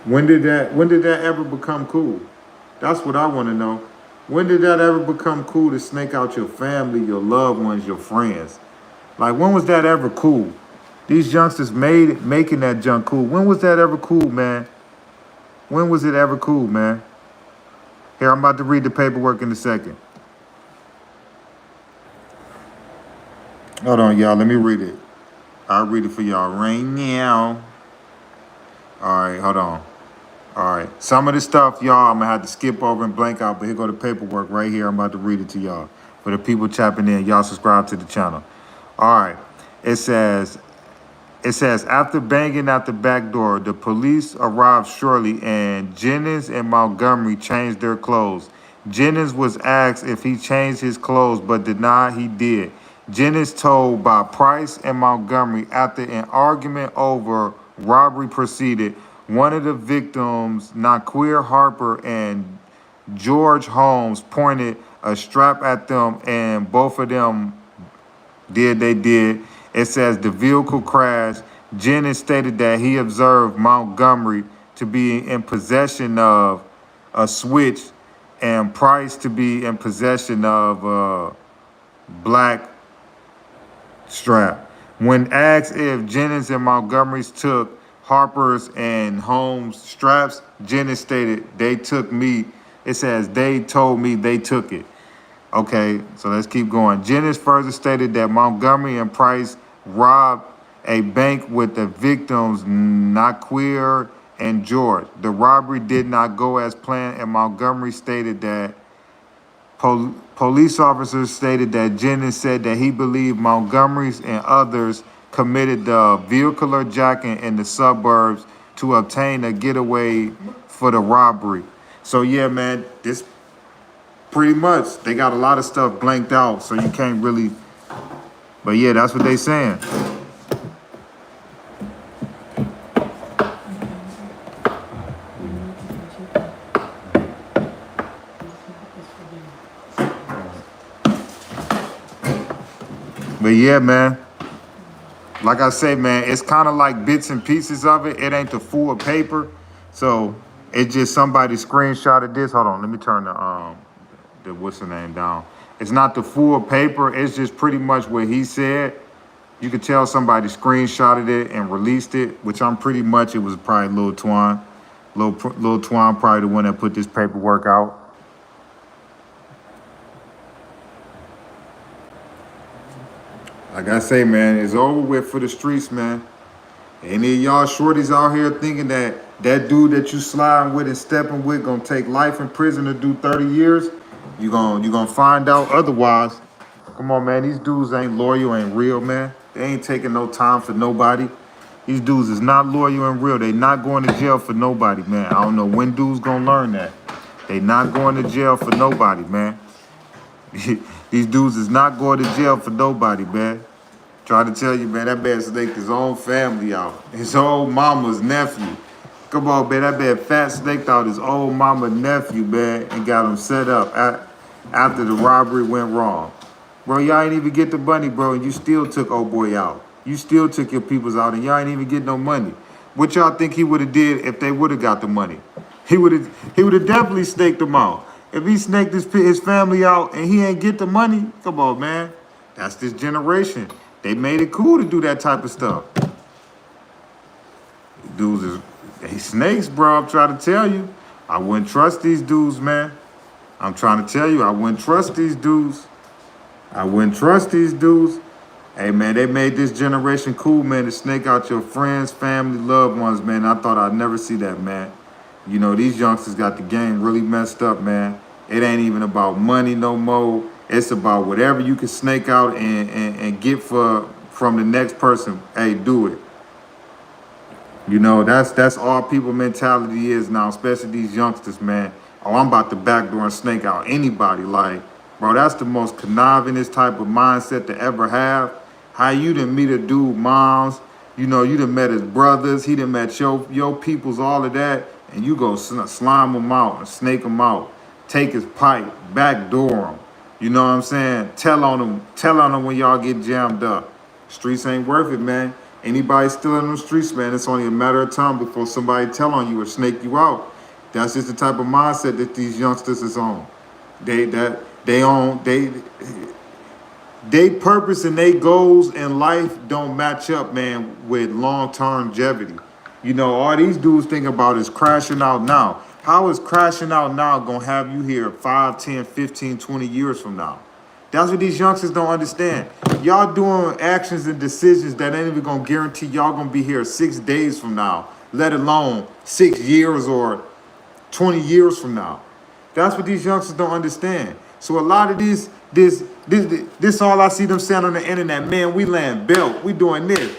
When did that ever become cool? That's what I want to know. When did that ever become cool to snake out your family, your loved ones, your friends? Like, when was that ever cool? These youngsters making that junk cool. When was that ever cool, man? When was it ever cool, man? Here, I'm about to read the paperwork in a second. Hold on, y'all. Let me read it. I'll read it for y'all right now. All right, hold on. All right, some of the stuff, y'all, I'm gonna have to skip over and blank out, but here go the paperwork right here. I'm about to read it to y'all. For the people tapping in, y'all subscribe to the channel. All right, it says, after banging out the back door, the police arrived shortly and Jennings and Montgomery changed their clothes. Jennings was asked if he changed his clothes, but denied he did. Jennings told by Price and Montgomery after an argument over robbery proceeded. One of the victims, Naquir Harper and George Holmes, pointed a strap at them, and both of them did. It says the vehicle crashed. Jennings stated that he observed Montgomery to be in possession of a switch and Price to be in possession of a black strap. When asked if Jennings and Montgomery took Harper's and Holmes straps, Jennings stated, they took me. It says, they told me they took it. Okay, so let's keep going. Jennings further stated that Montgomery and Price robbed a bank with the victims, Naquir and George. The robbery did not go as planned, and Montgomery stated that police officers stated that Jennings said that he believed Montgomery's and others committed the vehicular jacking in the suburbs to obtain a getaway for the robbery. So yeah, man, Pretty much. They got a lot of stuff blanked out, so you can't really. But yeah, that's what they saying. But yeah, man. Like I say, man, it's kind of like bits and pieces of it. It ain't the full paper. So it's just somebody screenshotted this. Hold on, let me turn the what's the name down. It's not the full paper. It's just pretty much what he said. You could tell somebody screenshotted it and released it, which I'm pretty much, it was probably Lil Twan. Lil Twan probably the one that put this paperwork out. Like I say, man, it's over with for the streets, man. Any of y'all shorties out here thinking that that dude that you sliding with and stepping with gonna take life in prison or do 30 years, you gonna find out otherwise. Come on, man. These dudes ain't loyal, ain't real, man. They ain't taking no time for nobody. These dudes is not loyal and real. They not going to jail for nobody, man. I don't know when dudes gonna learn that. They not going to jail for nobody, man. These dudes is not going to jail for nobody, man. Try to tell you, man, that man snaked his own family out. His old mama's nephew. Come on, man, that man fat snaked out his old mama nephew, man, and got him set up after the robbery went wrong. Bro, y'all ain't even get the money, bro, and you still took old boy out. You still took your peoples out, and y'all ain't even get no money. What y'all think he would have did if they would have got the money? He would have definitely snaked them out. If he snaked his family out and he ain't get the money, come on, man. That's this generation. They made it cool to do that type of stuff. Dudes they snakes, bro. I'm trying to tell you. I wouldn't trust these dudes, man. I'm trying to tell you, I wouldn't trust these dudes. I wouldn't trust these dudes. Hey, man, they made this generation cool, man, to snake out your friends, family, loved ones, man. I thought I'd never see that, man. You know, these youngsters got the game really messed up, man. It ain't even about money no more. It's about whatever you can snake out and get from the next person. Hey, do it. You know, that's all people mentality is now, especially these youngsters, man. Oh, I'm about to backdoor and snake out anybody. Like, bro, that's the most connivingest type of mindset to ever have. How you done meet a dude, moms, you know, you done met his brothers, he done met your peoples, all of that, and you go slime them out and snake them out, take his pipe, backdoor him. You know what I'm saying? Tell on them when y'all get jammed up. Streets ain't worth it, man. Anybody still in the streets, man, it's only a matter of time before somebody tell on you or snake you out. That's just the type of mindset that these youngsters is on. They purpose and they goals in life don't match up, man, with long-term longevity. You know, all these dudes think about is crashing out now. How is crashing out now gonna have you here 5, 10, 15, 20 years from now? That's what these youngsters don't understand. Y'all doing actions and decisions that ain't even gonna guarantee y'all gonna be here 6 days from now, let alone 6 years or 20 years from now. That's what these youngsters don't understand. So a lot of this all I see them saying on the internet, man, we laying belt, we doing this.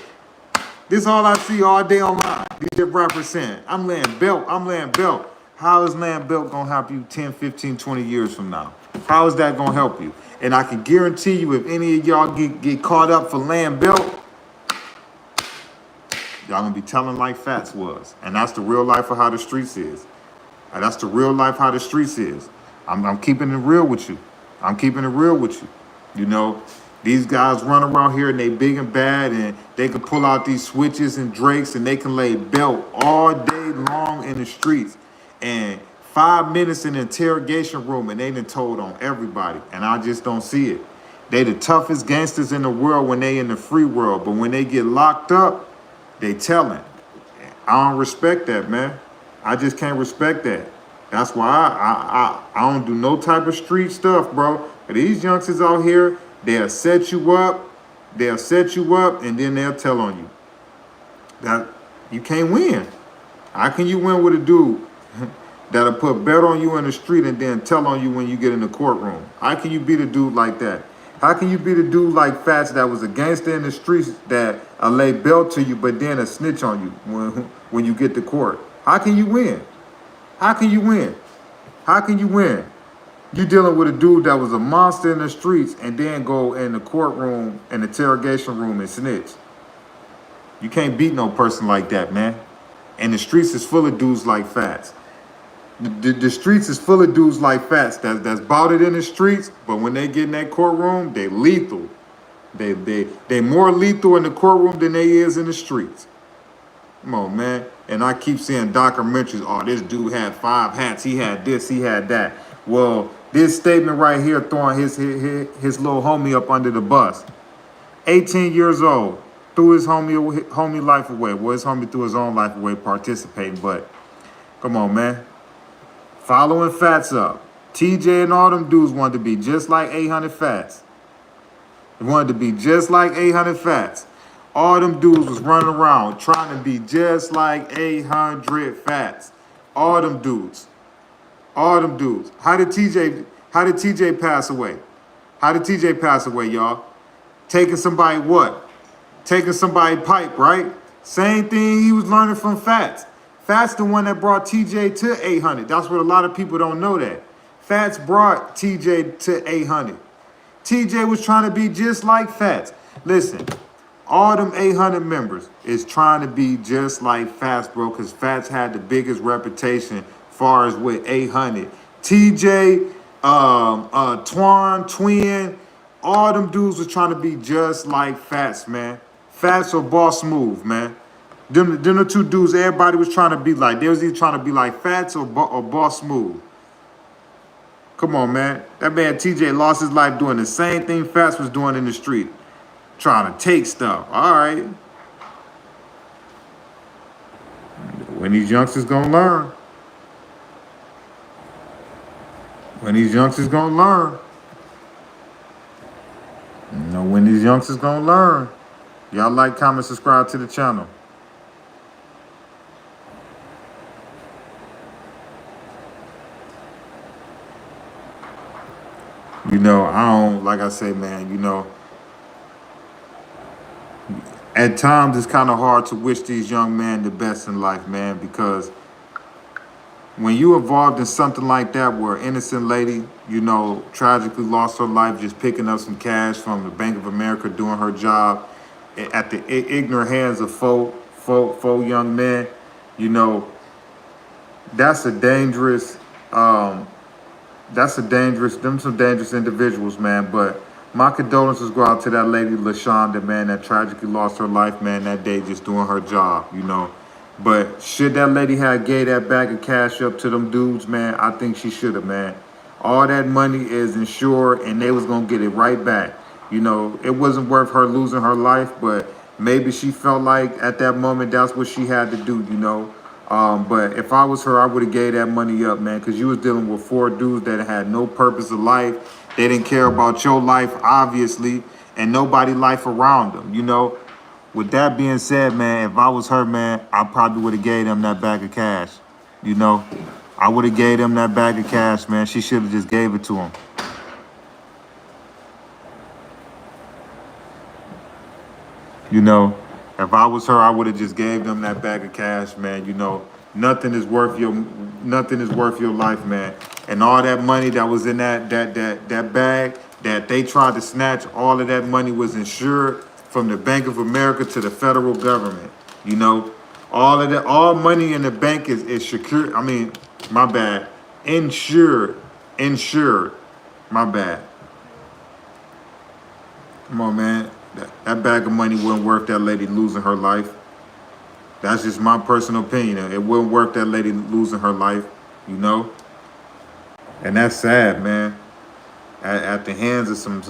This all I see all day online. These rappers saying, I'm laying belt, I'm laying belt. How is laying belt gonna help you 10, 15, 20 years from now? How is that gonna help you? And I can guarantee you, if any of y'all get caught up for laying belt, y'all gonna be telling like Fatz was. And that's the real life of how the streets is. And that's the real life how the streets is. I'm keeping it real with you. I'm keeping it real with you. You know, these guys run around here and they big and bad and they can pull out these switches and drakes and they can lay belt all day long in the streets. And 5 minutes in the interrogation room and they done told on everybody. And I just don't see it. They the toughest gangsters in the world when they in the free world. But when they get locked up, they telling. I don't respect that, man. I just can't respect that. That's why I don't do no type of street stuff, bro. These youngsters out here, they'll set you up, and then they'll tell on you. That you can't win. How can you win with a dude that'll put bet on you in the street and then tell on you when you get in the courtroom? How can you beat a dude like that? How can you beat a dude like Fatz that was a gangster in the streets that lay belt to you but then a snitch on you when you get to court? How can you win? How can you win? How can you win? You dealing with a dude that was a monster in the streets and then go in the courtroom, in the interrogation room and snitch. You can't beat no person like that, man. And the streets is full of dudes like Fatz. The streets is full of dudes like Fatz that's bought it in the streets, but when they get in that courtroom, they lethal. They more lethal in the courtroom than they is in the streets. Come on, man. And I keep seeing documentaries. Oh, this dude had 5 hats. He had this. He had that. Well, this statement right here throwing his little homie up under the bus. 18 years old, threw his homie life away. Well, his homie threw his own life away participating. But come on, man. Following Fatz up. TJ and all them dudes wanted to be just like 800 Fatz. They wanted to be just like 800 Fatz. All them dudes was running around trying to be just like 800 Fatz. All them dudes. All them dudes. How did TJ pass away? How did TJ pass away, y'all? Taking somebody what? Taking somebody pipe, right? Same thing he was learning from Fatz. Fatz the one that brought TJ to 800. That's what a lot of people don't know that. Fatz brought TJ to 800. TJ was trying to be just like Fatz. Listen, all them 800 members is trying to be just like Fatz, bro, because Fatz had the biggest reputation far as with 800. TJ, Twan, Twon, all them dudes was trying to be just like Fatz, man. Fatz or Boss Move, man. Them the two dudes everybody was trying to be like. They was either trying to be like Fatz or Boss Move. Come on, man. That man TJ lost his life doing the same thing Fatz was doing in the street. Trying to take stuff. All right. When these youngsters gonna learn. When these youngsters gonna learn. You know, when these youngsters gonna learn. Y'all like, comment, subscribe to the channel. You know, I don't, like I say, man, you know, at times it's kind of hard to wish these young men the best in life, man, because when you involved in something like that where an innocent lady, you know, tragically lost her life just picking up some cash from the Bank of America doing her job at the ignorant hands of four young men, you know, that's a dangerous, some dangerous individuals, man. But my condolences go out to that lady, LaShonda, man, that tragically lost her life, man, that day just doing her job, you know. But should that lady have gave that bag of cash up to them dudes, man, I think she should have, man. All that money is insured, and they was going to get it right back. You know, it wasn't worth her losing her life, but maybe she felt like at that moment that's what she had to do, you know. But if I was her, I would have gave that money up, man, because you was dealing with 4 dudes that had no purpose of life. They didn't care about your life, obviously, and nobody life around them, you know. With that being said, man, if I was her, man, I probably would have gave them that bag of cash, you know. I would have gave them that bag of cash, man. She should have just gave it to him. You know, if I was her, I would have just gave them that bag of cash, man. You know, nothing is worth your life, man. And all that money that was in that bag that they tried to snatch, all of that money was insured from the Bank of America to the federal government. You know, all money in the bank is secure. I mean, my bad. Insured. My bad. Come on, man. That bag of money wasn't worth that lady losing her life. That's just my personal opinion. It wouldn't worth that lady losing her life, you know? And that's sad, man. At the hands of some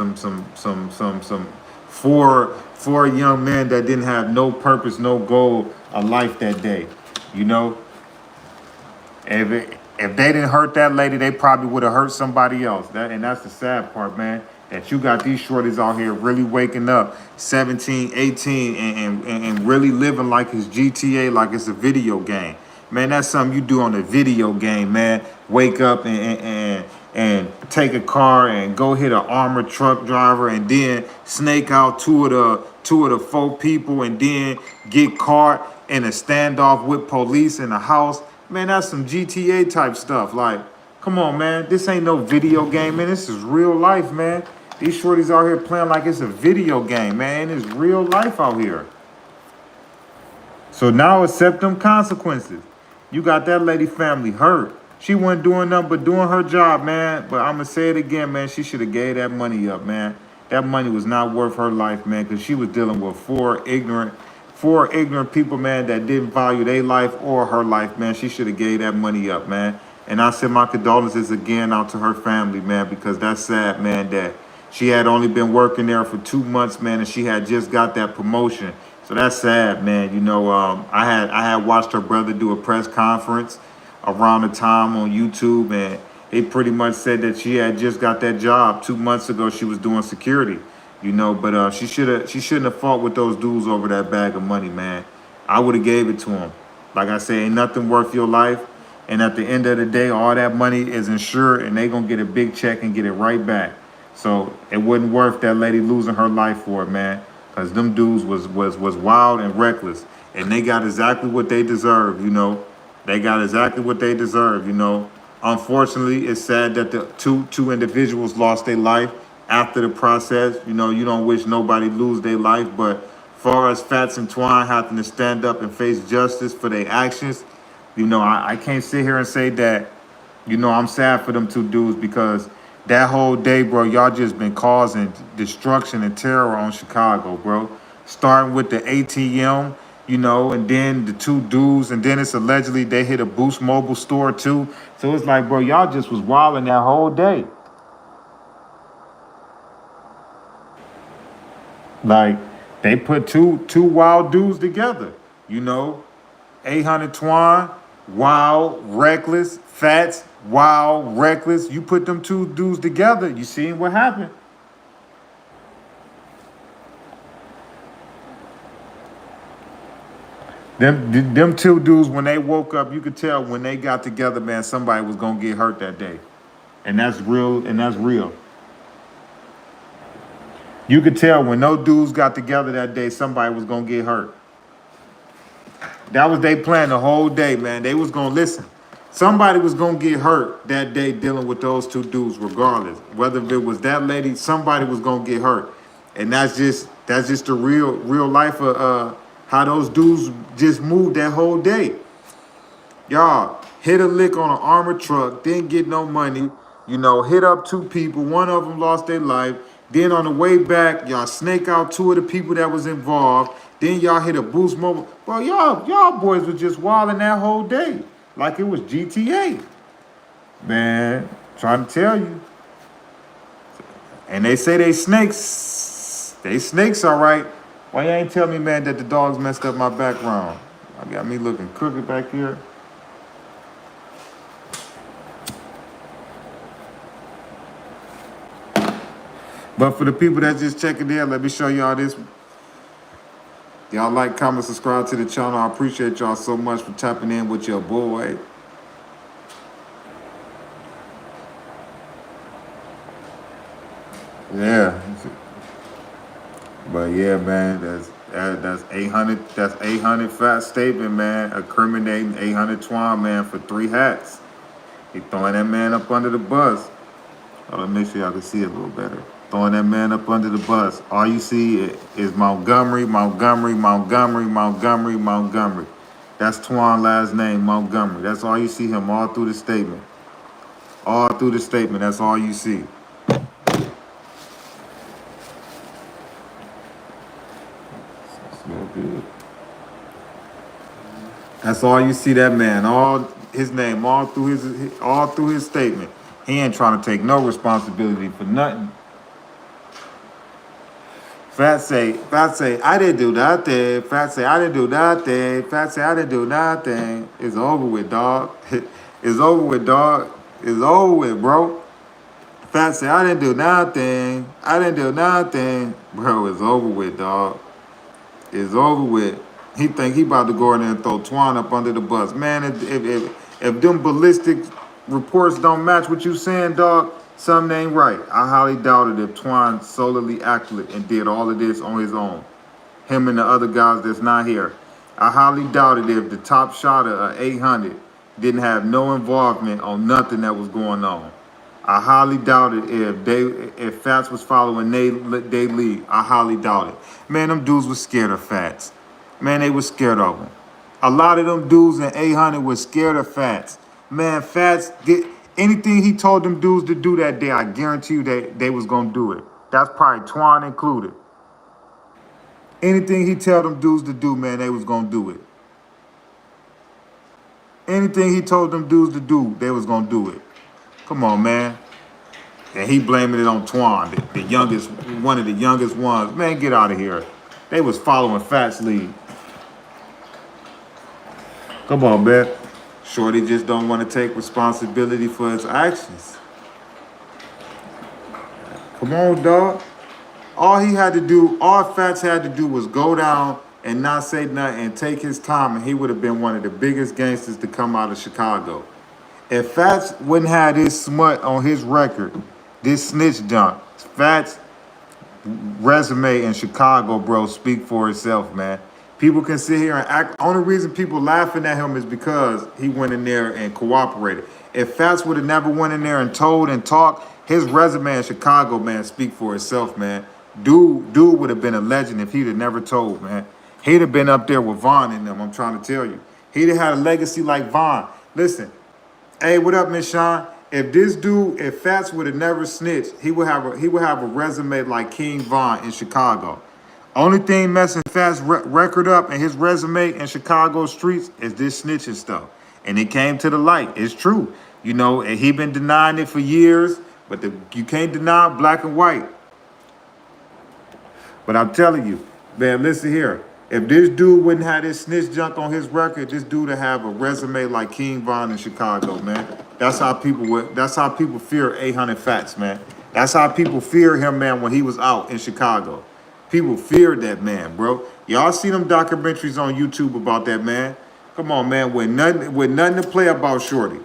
four young men that didn't have no purpose, no goal of life that day, you know? If they didn't hurt that lady, they probably would have hurt somebody else. And that's the sad part, man. That you got these shorties out here really waking up 17, 18 and really living like it's GTA, like it's a video game. Man, that's something you do on a video game, man. Wake up and take a car and go hit an armored truck driver and then snake out two of the 4 people and then get caught in a standoff with police in a house. Man, that's some GTA type stuff. Like, Come on, man. This ain't no video game, man. This is real life, man. These shorties out here playing like it's a video game, man. It's real life out here. So now accept them consequences. You got that lady family hurt. She wasn't doing nothing but doing her job, man. But I'm going to say it again, man. She should have gave that money up, man. That money was not worth her life, man, because she was dealing with four ignorant people, man, that didn't value their life or her life, man. She should have gave that money up, man. And I send my condolences again out to her family, man, because that's sad, man, that she had only been working there for 2 months, man, and she had just got that promotion. So that's sad, man. You know, I had watched her brother do a press conference around the time on YouTube, and they pretty much said that she had just got that job 2 months ago. She was doing security, you know, but she shouldn't have fought with those dudes over that bag of money, man. I would have gave it to him. Like I say, ain't nothing worth your life. And at the end of the day, all that money is insured, and they gonna get a big check and get it right back. So it wasn't worth that lady losing her life for it, man. Because them dudes was wild and reckless, and they got exactly what they deserve, you know. They got exactly what they deserve, you know. Unfortunately, it's sad that the two individuals lost their life after the process. You know, you don't wish nobody lose their life, but far as Fatz and Twan having to stand up and face justice for their actions, you know, I can't sit here and say that, you know, I'm sad for them two dudes, because that whole day, bro, y'all just been causing destruction and terror on Chicago, bro. Starting with the ATM, you know, and then the two dudes, and then it's allegedly they hit a Boost Mobile store too. So it's like, bro, y'all just was wilding that whole day. Like, they put two wild dudes together, you know. 800 Twan, wild, reckless. Fatz, wild, reckless. You put them two dudes together, you seen what happened. Them two dudes, when they woke up, you could tell when they got together, man, somebody was gonna get hurt that day. And that's real, and that's real. You could tell when those dudes got together that day, somebody was gonna get hurt. That was they plan the whole day, man. They was gonna listen. Somebody was gonna get hurt that day dealing with those two dudes, regardless. Whether it was that lady, somebody was gonna get hurt. And that's just the real life of how those dudes just moved that whole day. Y'all hit a lick on an armored truck, didn't get no money, you know, hit up two people, one of them lost their life. Then on the way back, y'all snake out two of the people that was involved. Then y'all hit a Boost Mobile. Bro, y'all boys was just wilding that whole day like it was GTA. Man, trying to tell you. And they say they snakes. They snakes, all right. Why you ain't tell me, man, that the dogs messed up my background? I got me looking crooked back here. But for the people that just checking in, let me show y'all this. Y'all like, comment, subscribe to the channel. I appreciate y'all so much for tapping in with your boy. Yeah. But yeah, man, that's 800. That's 800 fat statement, man. Incriminating 800 Twan, man, for 3 hats. He throwing that man up under the bus. Oh, let me make sure y'all can see it a little better. Throwing that man up under the bus. All you see is Montgomery, Montgomery, Montgomery, Montgomery, Montgomery. That's Twan's last name, Montgomery. That's all you see him all through the statement. All through the statement, that's all you see. Smell good. That's all you see, that man. All his name, all through his statement. He ain't trying to take no responsibility for nothing. Fatz say, I didn't do nothing. Fatz say, I didn't do nothing. Fatz say, I didn't do nothing. It's over with, dog. It's over with, dog. It's over with, bro. Fatz say, I didn't do nothing. I didn't do nothing. Bro, it's over with, dog. It's over with. He think he about to go in there and throw Twan up under the bus. Man, if them ballistic reports don't match what you saying, dog, something ain't right. I highly doubt it if Twan solely acted and did all of this on his own. Him and the other guys that's not here. I highly doubt it if the top shotter of 800 didn't have no involvement on nothing that was going on. I highly doubt it if Fatz was following they lead. I highly doubt it. Man, them dudes was scared of Fatz. Man, they was scared of him. A lot of them dudes in 800 was scared of Fatz. Man, Fatz did anything he told them dudes to do that day. I guarantee you they was gonna do it. That's probably Twan included. Anything he tell them dudes to do, man, they was gonna do it. Anything he told them dudes to do, they was gonna do it. Come on, man. And he blaming it on Twan, the youngest, one of the youngest ones. Man, get out of here. They was following Fat's lead. Come on, man. Shorty just don't want to take responsibility for his actions. Come on, dog. All he had to do, all Fatz had to do was go down and not say nothing and take his time, and he would have been one of the biggest gangsters to come out of Chicago. If Fatz wouldn't have this smut on his record, this snitch junk, Fatz resume in Chicago, bro, speak for itself, man. People can sit here and act. Only reason people laughing at him is because he went in there and cooperated. If Fatz would have never went in there and told and talked, his resume in Chicago, man, speak for itself, man. Dude would have been a legend if he'd have never told, man. He'd have been up there with Vaughn in them, I'm trying to tell you. He'd have had a legacy like Vaughn. Listen, hey, what up, Miss Sean? If this dude, if Fatz would have never snitched, he would have a resume like King Vaughn in Chicago. Only thing messing Fat's record up and his resume in Chicago streets is this snitching stuff. And it came to the light. It's true. You know, and he been denying it for years, but you can't deny black and white. But I'm telling you, man, listen here. If this dude wouldn't have this snitch junk on his record, this dude would have a resume like King Von in Chicago, man. That's how people fear 800 Fatz, man. That's how people fear him, man, when he was out in Chicago. People feared that man, bro. Y'all see them documentaries on YouTube about that man? Come on, man, with nothing to play about Shorty.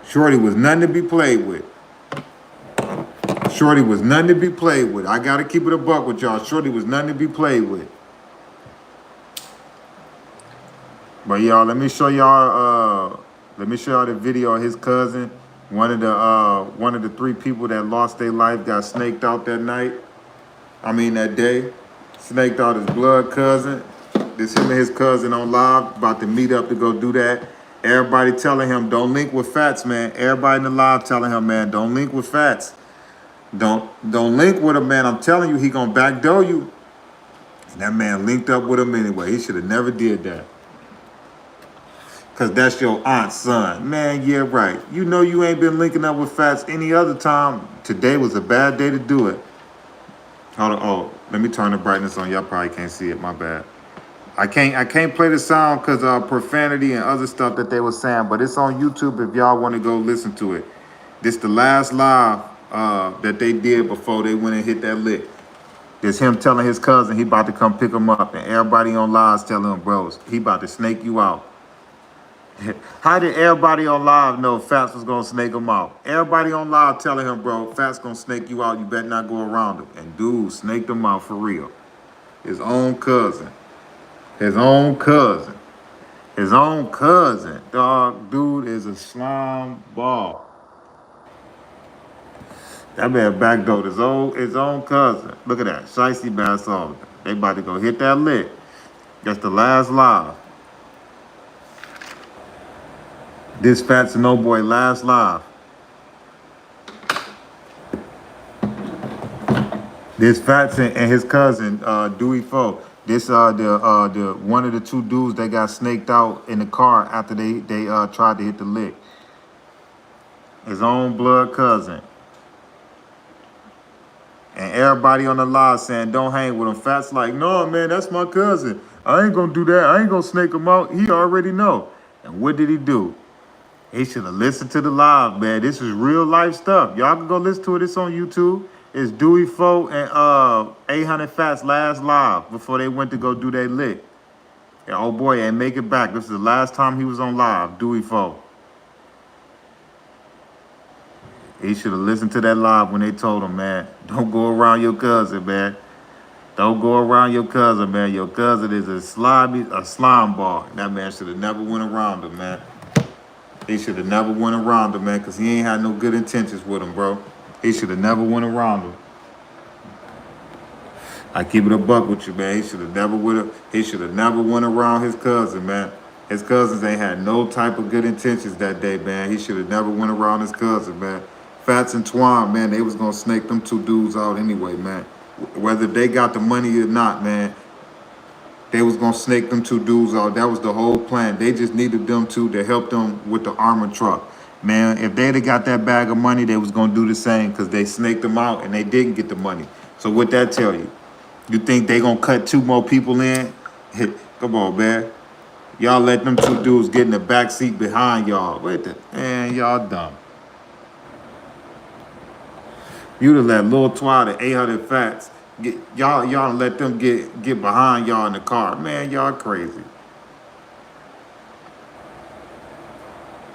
Shorty was nothing to be played with. Shorty was nothing to be played with. I gotta keep it a buck with y'all. Shorty was nothing to be played with. But y'all, let me show y'all the video of his cousin. One of the 3 people that lost their life got snaked out that day. Snaked out his blood cousin. This him and his cousin on live, about to meet up to go do that. Everybody telling him, don't link with Fatz, man. Everybody in the live telling him, man, don't link with Fatz. Don't link with him, man. I'm telling you, he gonna backdoor you. And that man linked up with him anyway. He should have never did that. Cause that's your aunt's son. Man, yeah, right. You know you ain't been linking up with Fatz any other time. Today was a bad day to do it. Hold on. Oh, let me turn the brightness on. Y'all probably can't see it. My bad. I can't play the sound because of profanity and other stuff that they were saying, but it's on YouTube if y'all want to go listen to it. This the last live that they did before they went and hit that lick. It's him telling his cousin he about to come pick him up, and everybody on live's telling him, bros, he about to snake you out. How did everybody on live know Fatz was gonna snake him out? Everybody on live telling him, bro, Fatz gonna snake you out. You better not go around him. And dude snaked him out for real. His own cousin. His own cousin. His own cousin. Dog, dude is a slime ball. That man backdoored his own cousin. Look at that. Shicey Bass Sullivan. They about to go hit that lick. That's the last live. This Fatz and No Boy last live. This Fatz and his cousin, Dowey4. This the one of the 2 dudes that got snaked out in the car after they tried to hit the lick. His own blood cousin. And everybody on the live saying, don't hang with him. Fatz like, no, man, that's my cousin. I ain't gonna do that. I ain't gonna snake him out. He already know. And what did he do? He should have listened to the live, man. This is real life stuff. Y'all can go listen to it. It's on YouTube. It's Dowey4 and 800 Fatz last live before they went to go do their lick. And oh boy, and make it back. This is the last time he was on live, Dowey4. He should have listened to that live when they told him, man, don't go around your cousin, man. Don't go around your cousin, man. Your cousin is a slime ball. That man should have never went around him, man. He should have never went around him, man, because he ain't had no good intentions with him, bro. He should have never went around him. I keep it a buck with you, man. He should have never went around his cousin, man. His cousins ain't had no type of good intentions that day, man. He should have never went around his cousin, man. Fatz and Twan, man, they was gonna snake them two dudes out anyway, man. Whether they got the money or not, man, they was gonna snake them two dudes out. That was the whole plan. They just needed them two to help them with the armored truck. Man, if they'd have got that bag of money, they was gonna do the same because they snaked them out and they didn't get the money. So what that tell you? You think they gonna cut two more people in? Come on, man. Y'all let them two dudes get in the back seat behind y'all. Man, y'all dumb. You'd have let Lil Twan and 800 Fatz y'all let them get behind y'all in the car. Man, y'all crazy.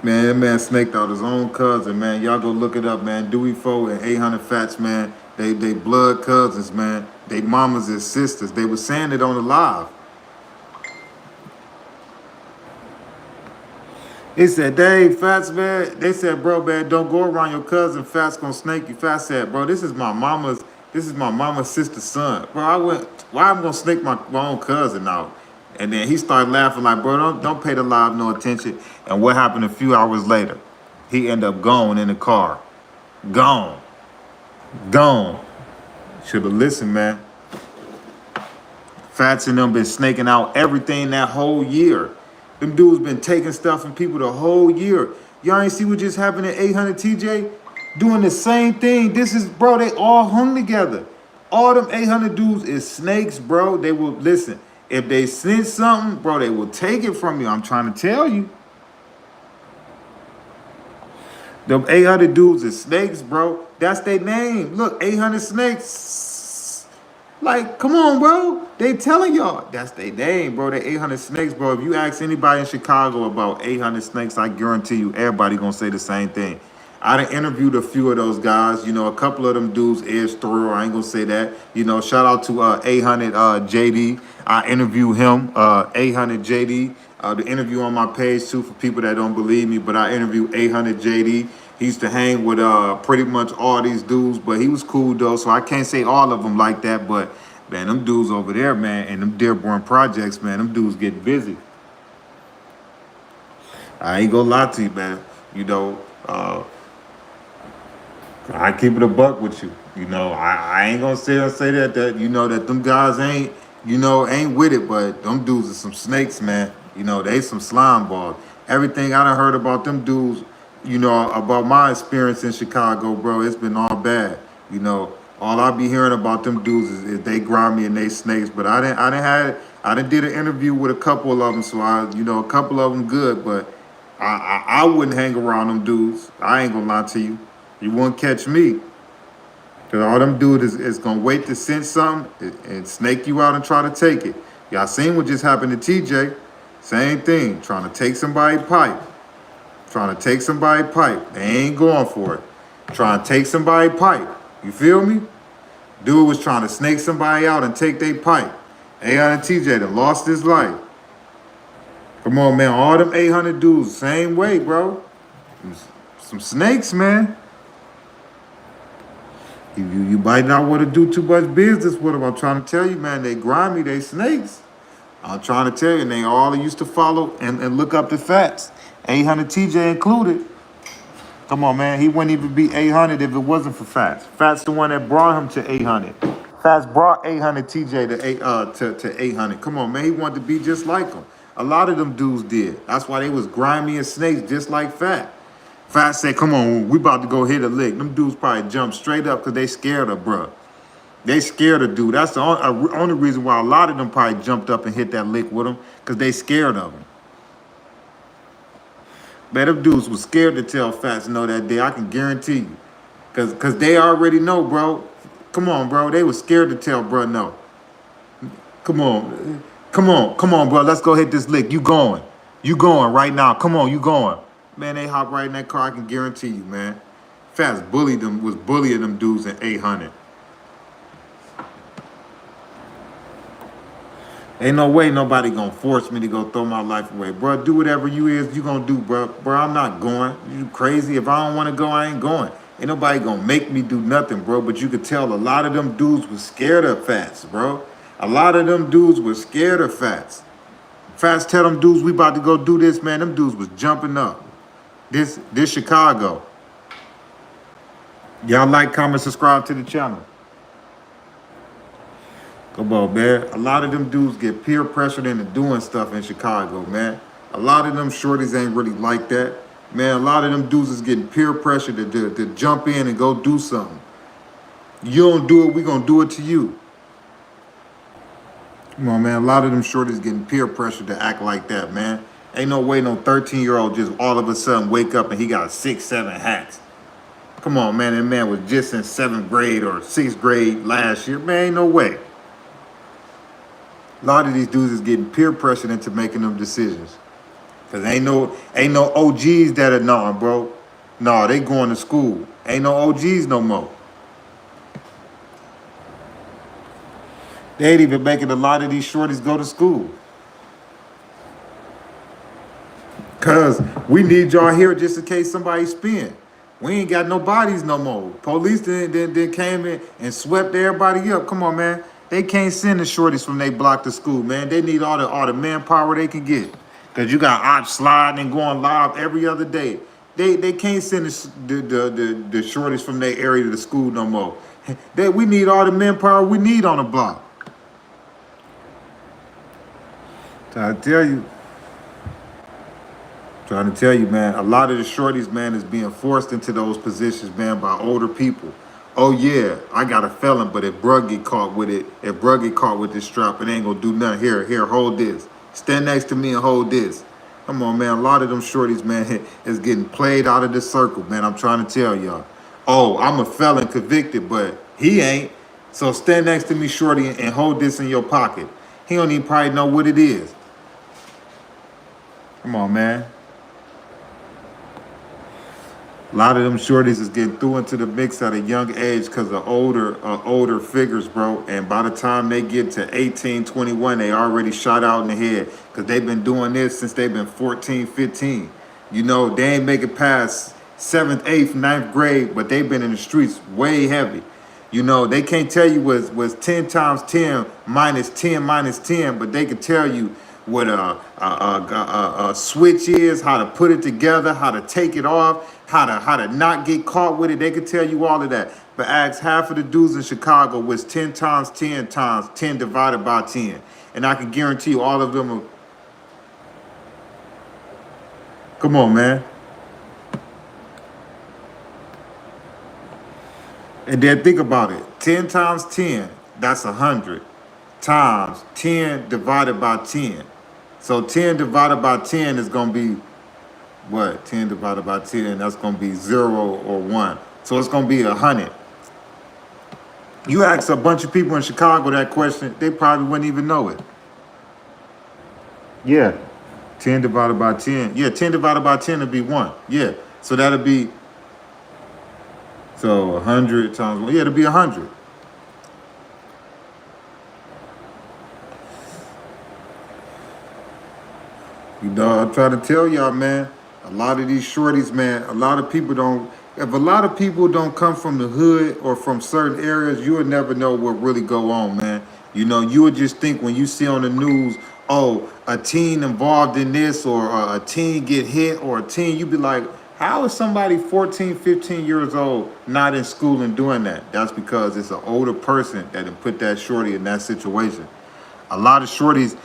Man, that man snaked out his own cousin, man. Y'all go look it up, man. Dowey4 and 800 Fatz, man. They blood cousins, man. They mamas and sisters. They were saying it on the live. He said, Dave, Fatz, man. They said, bro, man, don't go around your cousin. Fatz gonna snake you. Fatz said, bro, this is my mama's sister's son. Bro, why I'm gonna snake my own cousin out? And then he started laughing like, bro, don't pay the live no attention. And what happened a few hours later? He ended up gone in the car. Gone. Should have listened, man. Fatz and them been snaking out everything that whole year. Them dudes been taking stuff from people the whole year. Y'all ain't see what just happened at 800 TJ? Doing the same thing. This is, bro, they all hung together. All them 800 dudes is snakes, bro. They will, listen, if they snitch something, bro, they will take it from you. I'm trying to tell you. Them 800 dudes is snakes, bro. That's their name. Look, 800 snakes. Like, come on, bro. They telling y'all. That's their name, bro. They 800 snakes, bro. If you ask anybody in Chicago about 800 snakes, I guarantee you everybody gonna say the same thing. I done interviewed a few of those guys. You know, a couple of them dudes is thorough. I ain't gonna say that. You know, shout out to 800 JD. I interviewed him, 800 JD. The interview on my page, too, for people that don't believe me. But I interviewed 800 JD. He used to hang with pretty much all these dudes. But he was cool, though. So I can't say all of them like that. But, man, them dudes over there, man, and them Dearborn projects, man, them dudes get busy. I ain't gonna lie to you, man. You know, I keep it a buck with you. You know, I ain't gonna say that you know that them guys ain't with it, but them dudes are some snakes, man. You know, they some slime balls. Everything I done heard about them dudes, you know, about my experience in Chicago, bro, it's been all bad. You know, all I be hearing about them dudes is they grimy and they snakes. But I done did an interview with a couple of them, so a couple of them good, but I wouldn't hang around them dudes. I ain't gonna lie to you. You won't catch me. Because all them dudes is going to wait to sense something and snake you out and try to take it. Y'all seen what just happened to TJ. Same thing. Trying to take somebody's pipe. They ain't going for it. Trying to take somebody's pipe. You feel me? Dude was trying to snake somebody out and take their pipe. 800 TJ done lost his life. Come on, man. All them 800 dudes, same way, bro. Some snakes, man. You might not want to do too much business with them. I'm trying to tell you, man, they grimy, they snakes. I'm trying to tell you, and they all used to follow and look up the facts. 800 TJ included. Come on, man, he wouldn't even be 800 if it wasn't for Fatz. Fatz the one that brought him to 800. Fatz brought 800 TJ to 800. Come on, man, he wanted to be just like him. A lot of them dudes did. That's why they was grimy and snakes just like Fatz. Fatz said, come on, we about to go hit a lick. Them dudes probably jumped straight up because they scared of bruh. They scared of dude. That's the only reason why a lot of them probably jumped up and hit that lick with him, because they scared of him. Man, them dudes was scared to tell Fatz no that day. I can guarantee you. Because they already know, bro. Come on, bro. They was scared to tell bruh no. Come on, bro. Let's go hit this lick. You going right now. Come on, you going. Man, they hop right in that car, I can guarantee you, man. Fatz was bullying them dudes in 800. Ain't no way nobody gonna force me to go throw my life away. Bro, do whatever you gonna do, bro. Bro, I'm not going. You crazy? If I don't want to go, I ain't going. Ain't nobody gonna make me do nothing, bro. But you could tell a lot of them dudes was scared of Fatz, bro. A lot of them dudes were scared of Fatz. Fatz tell them dudes we about to go do this, man. Them dudes was jumping up. This Chicago. Y'all like, comment, subscribe to the channel. Come on, man. A lot of them dudes get peer pressured into doing stuff in Chicago, man. A lot of them shorties ain't really like that. Man, a lot of them dudes is getting peer pressured to jump in and go do something. You don't do it, we gonna do it to you. Come on, man. A lot of them shorties getting peer pressured to act like that, man. Ain't no way no 13-year-old just all of a sudden wake up and he got 6, 7 hats. Come on, man. That man was just in 7th grade or 6th grade last year. Man, ain't no way. A lot of these dudes is getting peer pressured into making them decisions. Cause ain't no OGs that are nah, bro. Nah, they going to school. Ain't no OGs no more. They ain't even making a lot of these shorties go to school. Cause we need y'all here just in case somebody spin. We ain't got no bodies no more. Police then came in and swept everybody up. Come on, man. They can't send the shorties from they block to school, man. They need all the manpower they can get. Cause you got ops sliding and going live every other day. They can't send the shorties from their area to the school no more. We need all the manpower we need on the block. Trying to tell you, man, a lot of the shorties, man, is being forced into those positions, man, by older people. Oh, yeah, I got a felon, but if bruh get caught with it, if bruh get caught with this strap, it ain't gonna do nothing. Here, hold this. Stand next to me and hold this. Come on, man, a lot of them shorties, man, is getting played out of this circle, man. I'm trying to tell y'all. Oh, I'm a felon convicted, but he ain't. So stand next to me, shorty, and hold this in your pocket. He don't even probably know what it is. Come on, man. A lot of them shorties is getting through into the mix at a young age because of older figures, bro. And by the time they get to 18, 21, they already shot out in the head because they've been doing this since they've been 14, 15. You know, they ain't make it past 7th, 8th, 9th grade, but they've been in the streets way heavy. You know, they can't tell you was 10 times 10 minus 10 minus 10, but they can tell you what a switch is, how to put it together, how to take it off, how to not get caught with it. They could tell you all of that. But ask half of the dudes in Chicago was 10 times 10 times 10 divided by 10. And I can guarantee you all of them are... Come on, man. And then think about it. 10 times 10, that's 100. Times 10 divided by 10. So 10 divided by 10 is going to be, what? 10 divided by 10, that's going to be 0 or 1. So it's going to be 100. You ask a bunch of people in Chicago that question, they probably wouldn't even know it. Yeah. 10 divided by 10. Yeah, 10 divided by 10 would be 1. Yeah. So that'll be, so 100 times 1. Yeah, it'll be 100. You know, I'm trying to tell y'all, man, a lot of these shorties, man, a lot of people don't, if a lot of people don't come from the hood or from certain areas, you would never know what really go on, man. You know, you would just think when you see on the news, oh, a teen involved in this or a teen get hit or a teen, you'd be like, how is somebody 14, 15 years old not in school and doing that? That's because it's an older person that had put that shorty in that situation. A lot of shorties,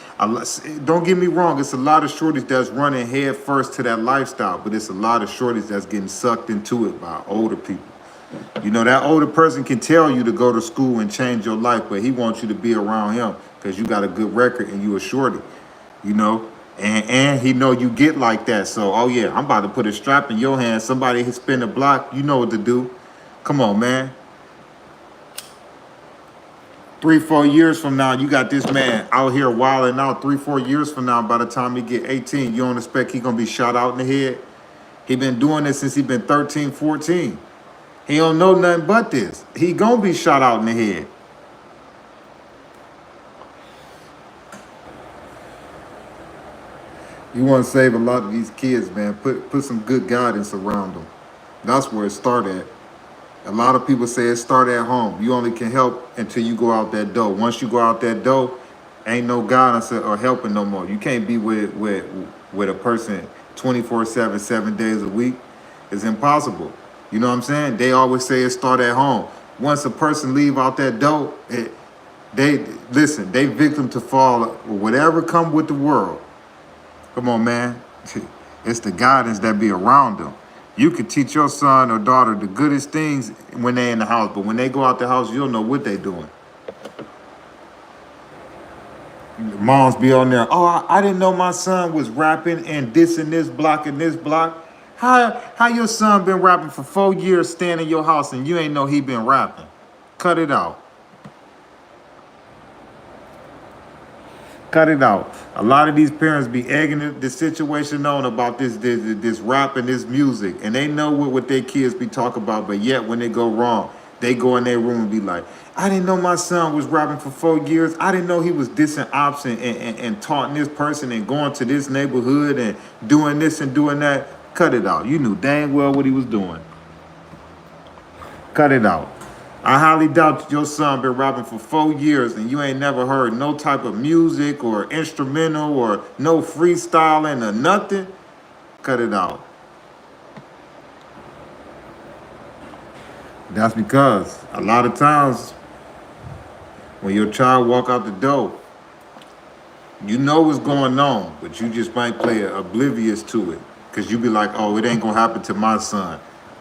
don't get me wrong, it's a lot of shorties that's running head first to that lifestyle, but it's a lot of shorties that's getting sucked into it by older people. You know, that older person can tell you to go to school and change your life, but he wants you to be around him because you got a good record and you a shorty, you know? And he know you get like that, so, oh yeah, I'm about to put a strap in your hand. Somebody hit spin the block, you know what to do. Come on, man. 3, 4 years from now, you got this man out here wilding out. 3, 4 years from now, by the time he get 18, you don't expect he gonna be shot out in the head? He been doing this since he been 13, 14. He don't know nothing but this. He gonna be shot out in the head. You want to save a lot of these kids, man. Put some good guidance around them. That's where it started at. A lot of people say it start at home. You only can help until you go out that door. Once you go out that door, ain't no guidance or helping no more. You can't be with a person 24/7, 7 days a week. It's impossible. You know what I'm saying? They always say it start at home. Once a person leave out that door, they listen. They victim to fall whatever come with the world. Come on, man. It's the guidance that be around them. You can teach your son or daughter the goodest things when they in the house, but when they go out the house, you'll know what they doing. Moms be on there. Oh, I didn't know my son was rapping and this and this block and this block. How your son been rapping for 4 years staying in your house and you ain't know he been rapping? Cut it out. Cut it out. A lot of these parents be egging the situation on about this rap and this music, and they know what their kids be talking about, but yet when they go wrong, they go in their room and be like, I didn't know my son was rapping for 4 years. I didn't know he was dissing ops and taunting this person and going to this neighborhood and doing this and doing that. Cut it out. You knew dang well what he was doing. Cut it out. I highly doubt your son been rapping for 4 years and you ain't never heard no type of music or instrumental or no freestyling or nothing. Cut it out. That's because a lot of times when your child walk out the door, you know what's going on, but you just might play oblivious to it because you be like, oh, it ain't gonna happen to my son.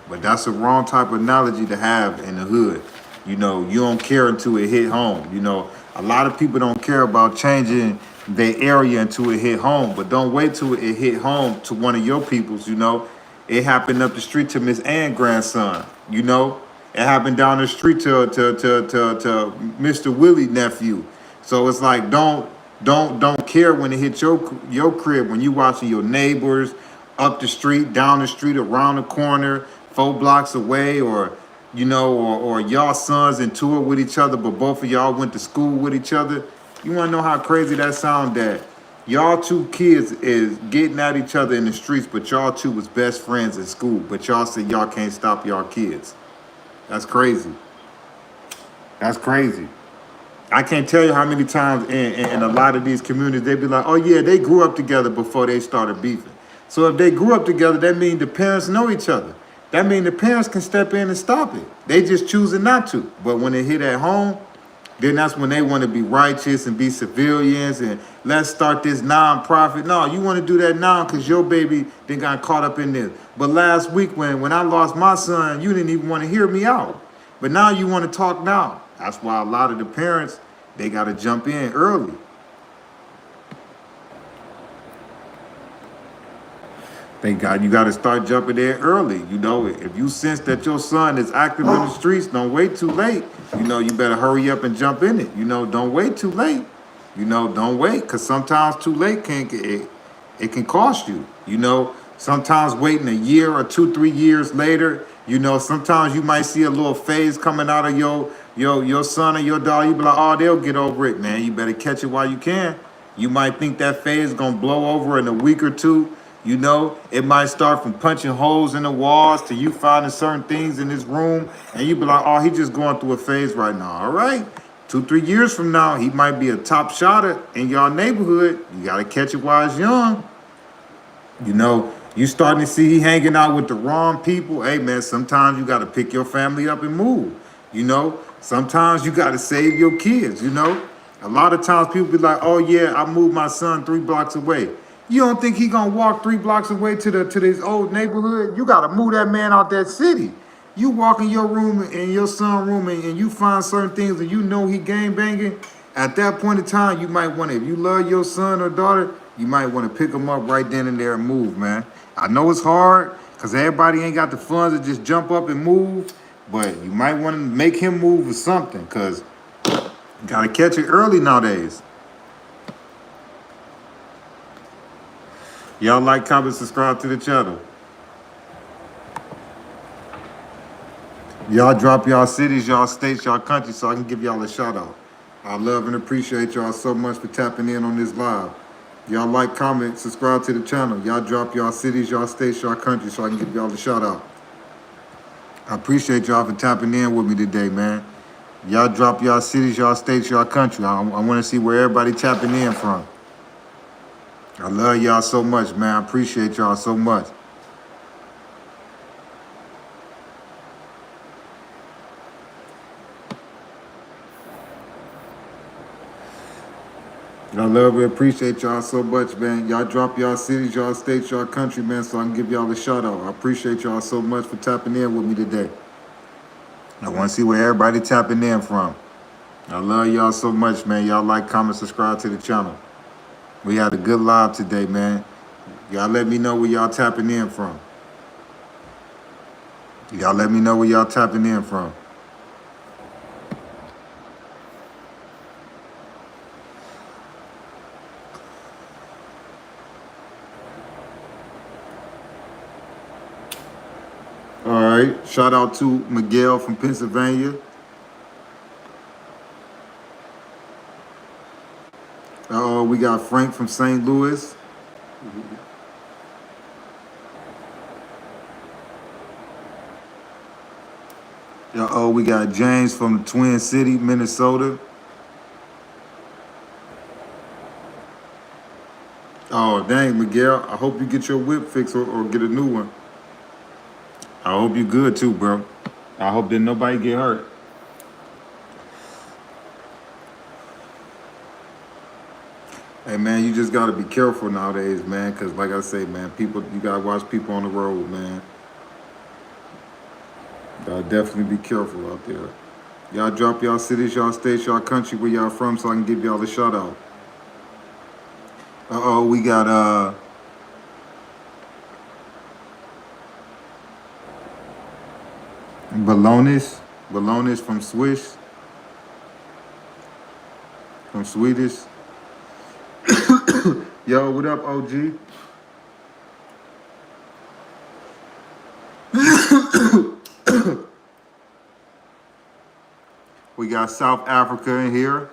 But that's a wrong type of analogy to have in the hood. You know, you don't care until it hit home. You know, a lot of people don't care about changing their area until it hit home. But don't wait till it hit home to one of your peoples, you know. It happened up the street to Miss Ann's grandson, you know. It happened down the street to Mr. Willie nephew. So it's like don't care when it hits your crib, when you watching your neighbors up the street, down the street, around the corner, 4 blocks away, or you know, or y'all sons in tour with each other, but both of y'all went to school with each other. You want to know how crazy that sound, that y'all 2 kids is getting at each other in the streets, but y'all 2 was best friends in school, but y'all said y'all can't stop y'all kids. That's crazy. That's crazy. I can't tell you how many times in a lot of these communities, they be like, oh yeah, they grew up together before they started beefing. So if they grew up together, that means the parents know each other. That means the parents can step in and stop it. They just choosing not to. But when it hit at home, then that's when they want to be righteous and be civilians and let's start this non-profit. No, you want to do that now because your baby then got caught up in this. But last week when I lost my son, you didn't even want to hear me out. But now you want to talk now. That's why a lot of the parents, they got to jump in early. You got to start jumping there early. You know, if you sense that your son is active in the streets, don't wait too late. You know, you better hurry up and jump in it. You know, don't wait too late. You know, don't wait, because sometimes too late it can cost you. You know, sometimes waiting a year or 2, 3 years later, you know, sometimes you might see a little phase coming out of your son or your daughter. You be like, oh, they'll get over it, man. You better catch it while you can. You might think that phase is going to blow over in a week or 2. You know, it might start from punching holes in the walls to you finding certain things in this room. And you be like, oh, he just going through a phase right now. All right. 2, 3 years from now, he might be a top shotter in your neighborhood. You got to catch it while it's young. You know, you starting to see he hanging out with the wrong people. Hey, man, sometimes you got to pick your family up and move. You know, sometimes you got to save your kids, you know. A lot of times people be like, oh, yeah, I moved my son 3 blocks away. You don't think he gonna walk 3 blocks away to this old neighborhood? You gotta move that man out that city. You walk in your room, in your son's room, and you find certain things and you know he gang banging. At that point in time, you might want to, if you love your son or daughter, you might want to pick them up right then and there and move, man. I know it's hard because everybody ain't got the funds to just jump up and move, but you might want to make him move or something because you gotta catch it early nowadays. Y'all like, comment, subscribe to the channel. Y'all drop y'all cities, y'all states, y'all countries so I can give y'all a shout out. I love and appreciate y'all so much for tapping in on this live. Y'all like, comment, subscribe to the channel. Y'all drop y'all cities, y'all states, y'all countries so I can give y'all a shout out. I appreciate y'all for tapping in with me today, man. Y'all drop y'all cities, y'all states, y'all country. I want to see where everybody tapping in from. I love y'all so much, man. I appreciate y'all so much. I love and appreciate y'all so much, man. Y'all drop y'all cities, y'all states, y'all country, man, so I can give y'all a shout out. I appreciate y'all so much for tapping in with me today. I want to see where everybody tapping in from. I love y'all so much, man. Y'all like, comment, subscribe to the channel. We had a good live today, man. Y'all let me know where y'all tapping in from. Y'all let me know where y'all tapping in from. All right, shout out to Miguel from Pennsylvania. We got Frank from St. Louis. We got James from the Twin City, Minnesota. Oh, dang, Miguel, I hope you get your whip fixed or get a new one. I hope you good too, bro. I hope that nobody get hurt. Hey, man, you just got to be careful nowadays, man, because like I say, man, you got to watch people on the road, man. Y'all definitely be careful out there. Y'all drop y'all cities, y'all states, y'all country, where y'all from so I can give y'all a shout out. We got Balonis from Swiss. From Swedish. Yo, what up, OG? We got South Africa in here.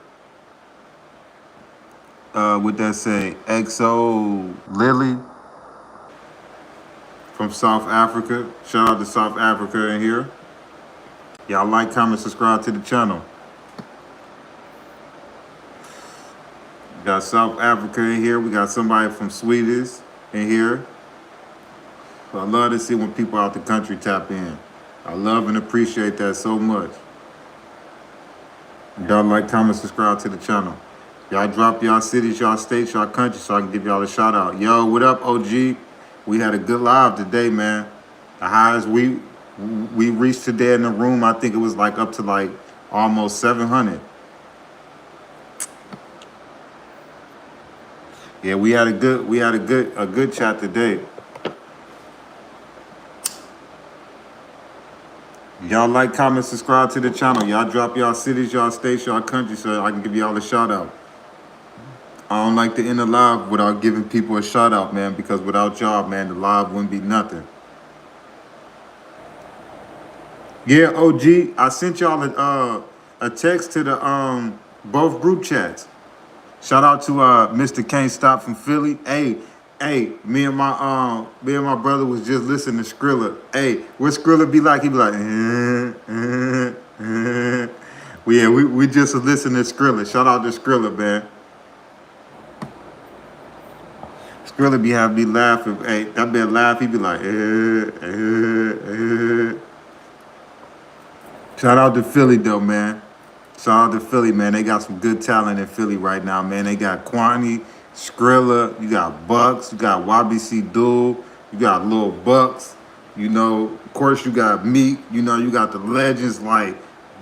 What that say? XO Lily from South Africa. Shout out to South Africa in here. Y'all like, comment, subscribe to the channel. We got South Africa in here. We got somebody from Sweden in here. So I love to see when people out the country tap in. I love and appreciate that so much. Y'all like, comment, subscribe to the channel. Y'all drop y'all cities, y'all states, y'all country so I can give y'all a shout out. Yo, what up, OG? We had a good live today, man. The highest we reached today in the room, I think it was like up to like almost 700. Yeah, we had a good chat today. Y'all like, comment, subscribe to the channel. Y'all drop y'all cities, y'all states, y'all country so I can give y'all a shout out. I don't like to end the live without giving people a shout out, man, because without y'all, man, the live wouldn't be nothing. Yeah, OG, I sent y'all a text to the both group chats. Shout out to Mr. Can't Stop from Philly. Hey, me and my brother was just listening to Skrilla. Hey, what Skrilla be like? He be like, Yeah, we just listening to Skrilla. Shout out to Skrilla, man. Skrilla be having me laughing. Hey, that man laugh, he be like, Shout out to Philly though, man. Shout out to Philly, man. They got some good talent in Philly right now, man. They got Kwani, Skrilla, you got Bucks, you got YBC Duel, you got Lil Bucks, you know, of course you got Meek, you know, you got the legends like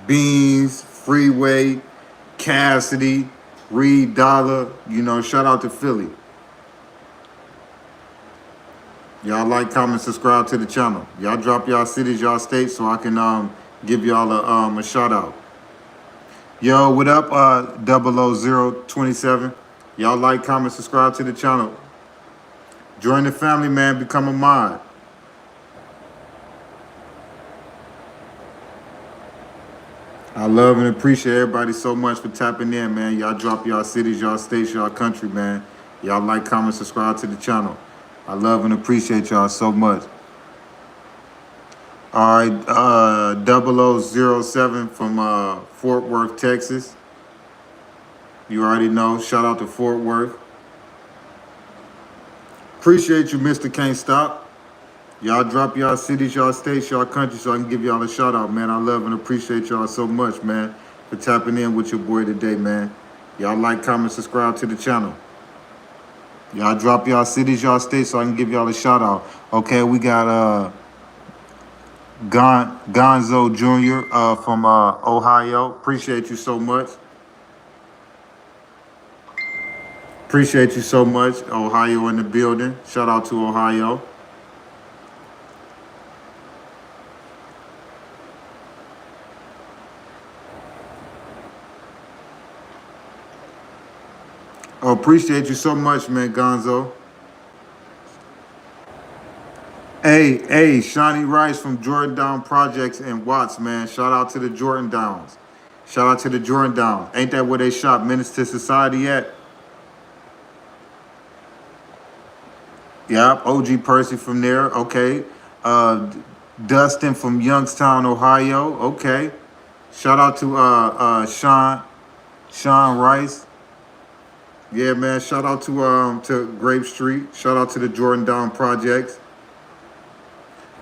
Beans, Freeway, Cassidy, Reed Dollar, you know, shout out to Philly. Y'all like, comment, subscribe to the channel. Y'all drop y'all cities, y'all states so I can give y'all a shout out. Yo, what up, 00027? Y'all like, comment, subscribe to the channel. Join the family, man. Become a mod. I love and appreciate everybody so much for tapping in, man. Y'all drop y'all cities, y'all states, y'all country, man. Y'all like, comment, subscribe to the channel. I love and appreciate y'all so much. All right, 0007 from Fort Worth, Texas. You already know. Shout out to Fort Worth. Appreciate you, Mr. Can't Stop. Y'all drop y'all cities, y'all states, y'all countries, so I can give y'all a shout out, man. I love and appreciate y'all so much, man, for tapping in with your boy today, man. Y'all like, comment, subscribe to the channel. Y'all drop y'all cities, y'all states, so I can give y'all a shout out. Okay, we got Gonzo Jr. From Ohio. Appreciate you so much. Appreciate you so much. Ohio in the building. Shout out to Ohio. Oh, appreciate you so much, man, Gonzo. Hey, Shawnee Rice from Jordan Down Projects in Watts, man. Shout out to the Jordan Downs. Shout out to the Jordan Downs. Ain't that where they shop Menace to Society at? Yep, OG Percy from there. Okay. Dustin from Youngstown, Ohio. Okay. Shout out to Sean Rice. Yeah, man. Shout out to Grape Street. Shout out to the Jordan Down Projects.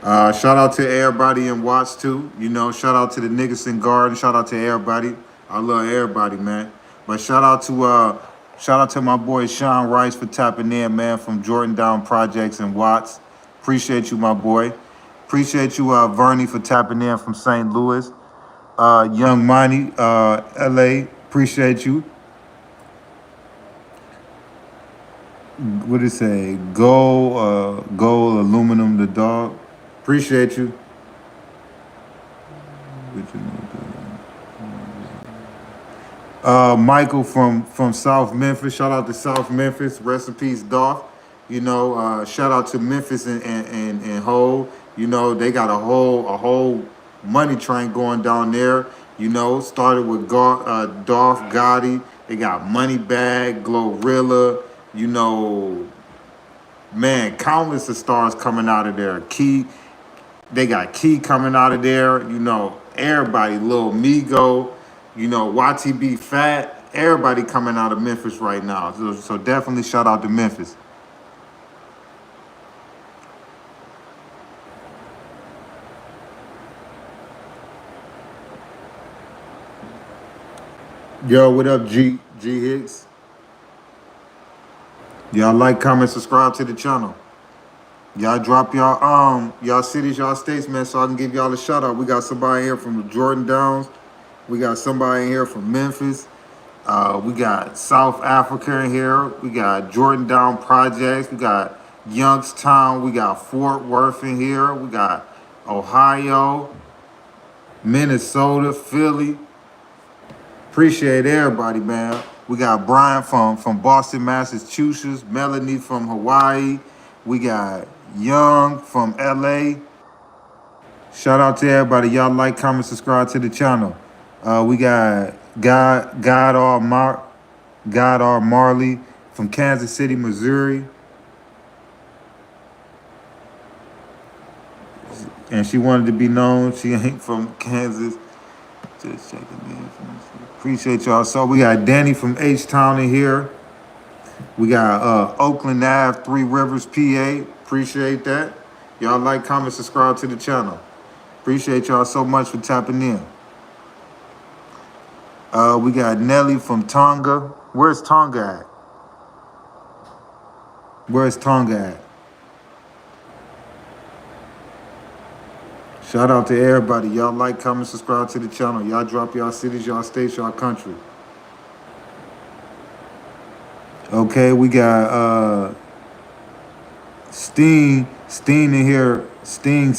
Shout out to everybody in Watts too. You know, shout out to the Nickerson Garden. Shout out to everybody. I love everybody, man. But shout out to my boy Sean Rice for tapping in, man, from Jordan Down Projects in Watts. Appreciate you, my boy. Appreciate you, Vernie, for tapping in from St. Louis. Young Money, LA. Appreciate you. What did it say? Gold aluminum the dog. Appreciate you. Michael from South Memphis. Shout out to South Memphis. Rest in peace, Dolph. You know, shout out to Memphis and Hove. You know, they got a whole money train going down there. You know, started with Dolph Gotti. They got Moneybag, Glorilla. You know, man, countless of stars coming out of there. They got Key coming out of there. You know, everybody, Lil Migo, you know, YTB Fat, everybody coming out of Memphis right now. So definitely shout out to Memphis. Yo, what up, G Hicks? Y'all like, comment, subscribe to the channel. Y'all drop y'all cities, y'all states, man, so I can give y'all a shout out. We got somebody here from the Jordan Downs. We got somebody here from Memphis. We got South Africa in here. We got Jordan Down Projects. We got Youngstown. We got Fort Worth in here. We got Ohio, Minnesota, Philly. Appreciate everybody, man. We got Brian from Boston, Massachusetts. Melanie from Hawaii. We got Young from LA. Shout out to everybody. Y'all like, comment, subscribe to the channel. We got God R. Marley from Kansas City, Missouri. And she wanted to be known. She ain't from Kansas. Just checking in. Appreciate y'all. So we got Danny from H-Town in here. We got Oakland Ave, 3 Rivers, PA. Appreciate that. Y'all like, comment, subscribe to the channel. Appreciate y'all so much for tapping in. We got Nelly from Tonga. Where's Tonga at? Where's Tonga at? Shout out to everybody. Y'all like, comment, subscribe to the channel. Y'all drop y'all cities, y'all states, y'all country. Okay, we got Sting in here. Sting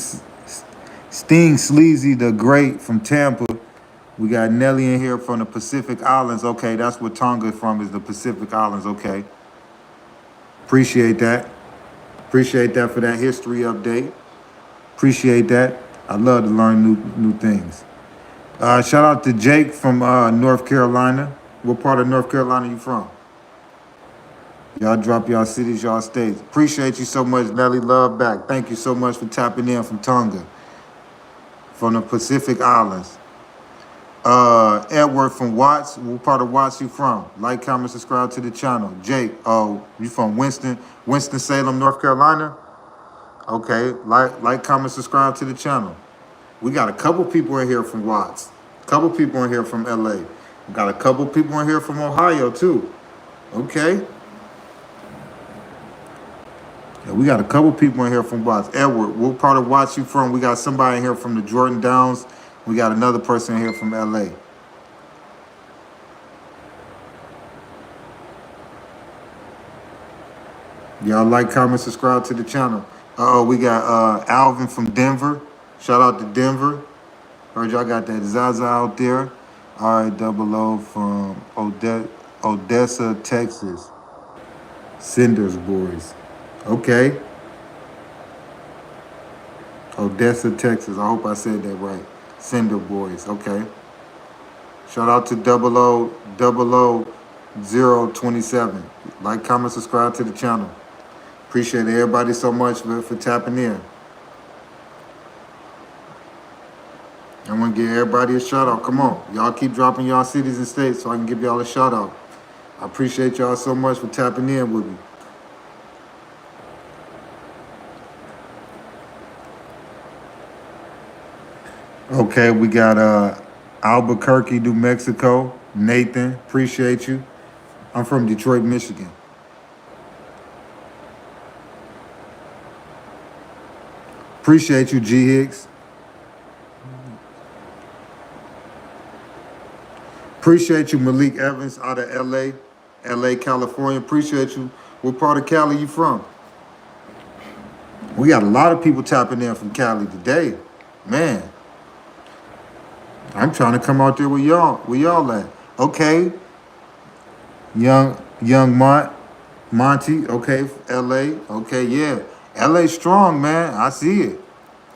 Sleazy the Great from Tampa. We got Nelly in here from the Pacific Islands. Okay, that's where Tonga is from, is the Pacific Islands. Okay. Appreciate that. Appreciate that for that history update. Appreciate that. I love to learn new things. Shout out to Jake from North Carolina. What part of North Carolina you from? Y'all drop y'all cities, y'all states. Appreciate you so much, Nelly. Love back. Thank you so much for tapping in from Tonga, from the Pacific Islands. Edward from Watts. What part of Watts you from? Like, comment, subscribe to the channel. Jake, oh, you from Winston-Salem, North Carolina? Okay, like, comment, subscribe to the channel. We got a couple people in here from Watts. A couple people in here from LA. We got a couple people in here from Ohio too. Okay. Yeah, we got a couple people in here from Watts. Edward, what part of Watts you from? We got somebody in here from the Jordan Downs. We got another person in here from LA. Y'all like, comment, subscribe to the channel. We got Alvin from Denver. Shout out to Denver. Heard y'all got that Zaza out there. RDER from Odessa, Texas. Cinders boys. Okay. Odessa, Texas. I hope I said that right. Cinder boys. Okay. Shout out to 00027. Like, comment, subscribe to the channel. Appreciate everybody so much for tapping in. I want to give everybody a shout out. Come on. Y'all keep dropping y'all cities and states so I can give y'all a shout out. I appreciate y'all so much for tapping in with me. Okay, we got Albuquerque, New Mexico. Nathan, appreciate you. I'm from Detroit, Michigan. Appreciate you, G Hicks. Appreciate you, Malik Evans out of LA, California. Appreciate you. What part of Cali you from? We got a lot of people tapping in from Cali today. Man, I'm trying to come out there with y'all. Where y'all at? Okay. Young Monty, okay, LA. Okay, yeah. LA strong, man. I see it.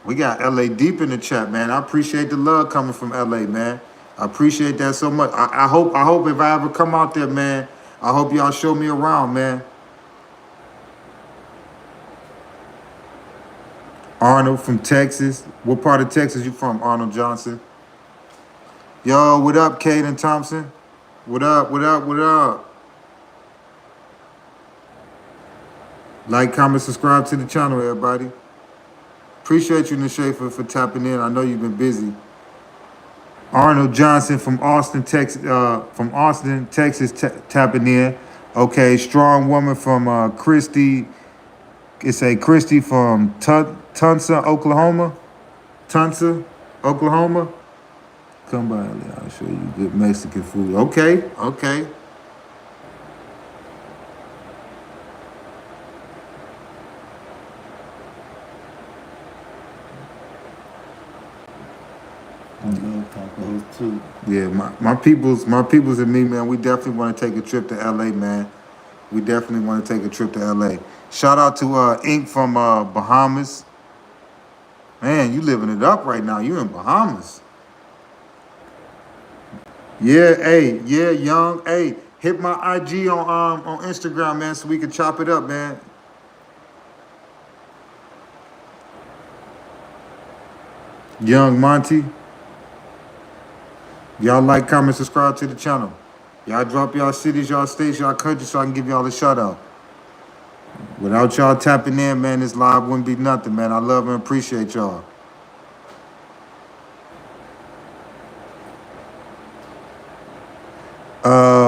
We got LA deep in the chat, man. I appreciate the love coming from LA, man. I appreciate that so much. I hope if I ever come out there, man, I hope y'all show me around, man. Arnold from Texas. What part of Texas you from, Arnold Johnson? Yo, what up, Caden Thompson? What up? Like, comment, subscribe to the channel, everybody. Appreciate you, Nishay, for tapping in. I know you've been busy. Arnold Johnson from Austin, Texas. Tapping in. Okay, strong woman from Christie. It's a Christie from Tulsa, Oklahoma. Come by, I'll show you good Mexican food. Okay. I love tacos too. Yeah, my peoples and me, man, we definitely want to take a trip to LA, man. We definitely want to take a trip to LA. Shout out to Ink from Bahamas. Man, you living it up right now. You in Bahamas. Yeah, young. Hey, hit my IG on Instagram, man, so we can chop it up, man. Young Monty. Y'all like, comment, subscribe to the channel. Y'all drop y'all cities, y'all states, y'all countries so I can give y'all a shout out. Without y'all tapping in, man, this live wouldn't be nothing, man. I love and appreciate y'all.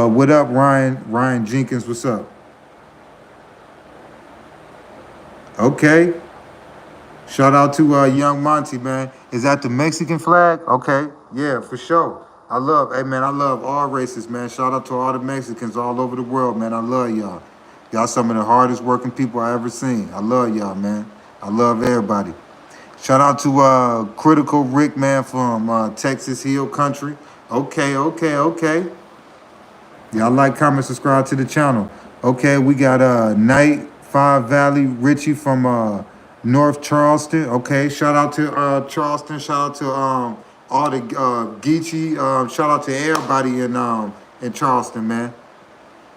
What up, Ryan? Ryan Jenkins, what's up? Okay. Shout out to Young Monty, man. Is that the Mexican flag? Okay. Yeah, for sure. I love all races, man. Shout out to all the Mexicans all over the world, man. I love y'all. Y'all some of the hardest working people I ever seen. I love y'all, man. I love everybody. Shout out to Critical Rick, man, from Texas Hill Country. Okay. Y'all like, comment, subscribe to the channel. Okay, we got Night 5 Valley Richie from North Charleston. Okay, shout out to Charleston. Shout out to all the Geechee. Shout out to everybody in Charleston, man.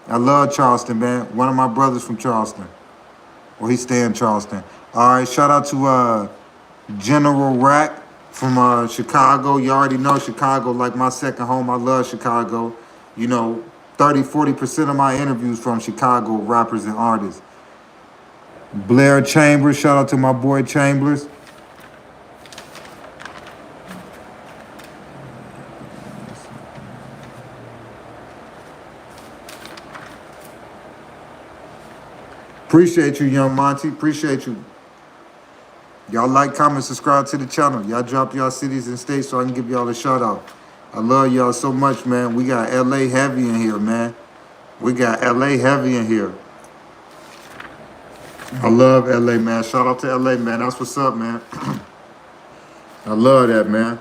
I love Charleston, man. One of my brothers from Charleston. Well, he stay in Charleston. All right, shout out to General Rack from Chicago. You already know Chicago like my second home. I love Chicago. You know, 30-40% of my interviews from Chicago rappers and artists. Blair Chambers, shout out to my boy Chambers. Appreciate you, Young Monty. Appreciate you. Y'all like, comment, subscribe to the channel. Y'all drop y'all cities and states so I can give y'all a shout out. I love y'all so much, man. We got LA heavy in here, man. We got LA heavy in here. I love LA, man. Shout out to LA, man. That's what's up, man. I love that, man.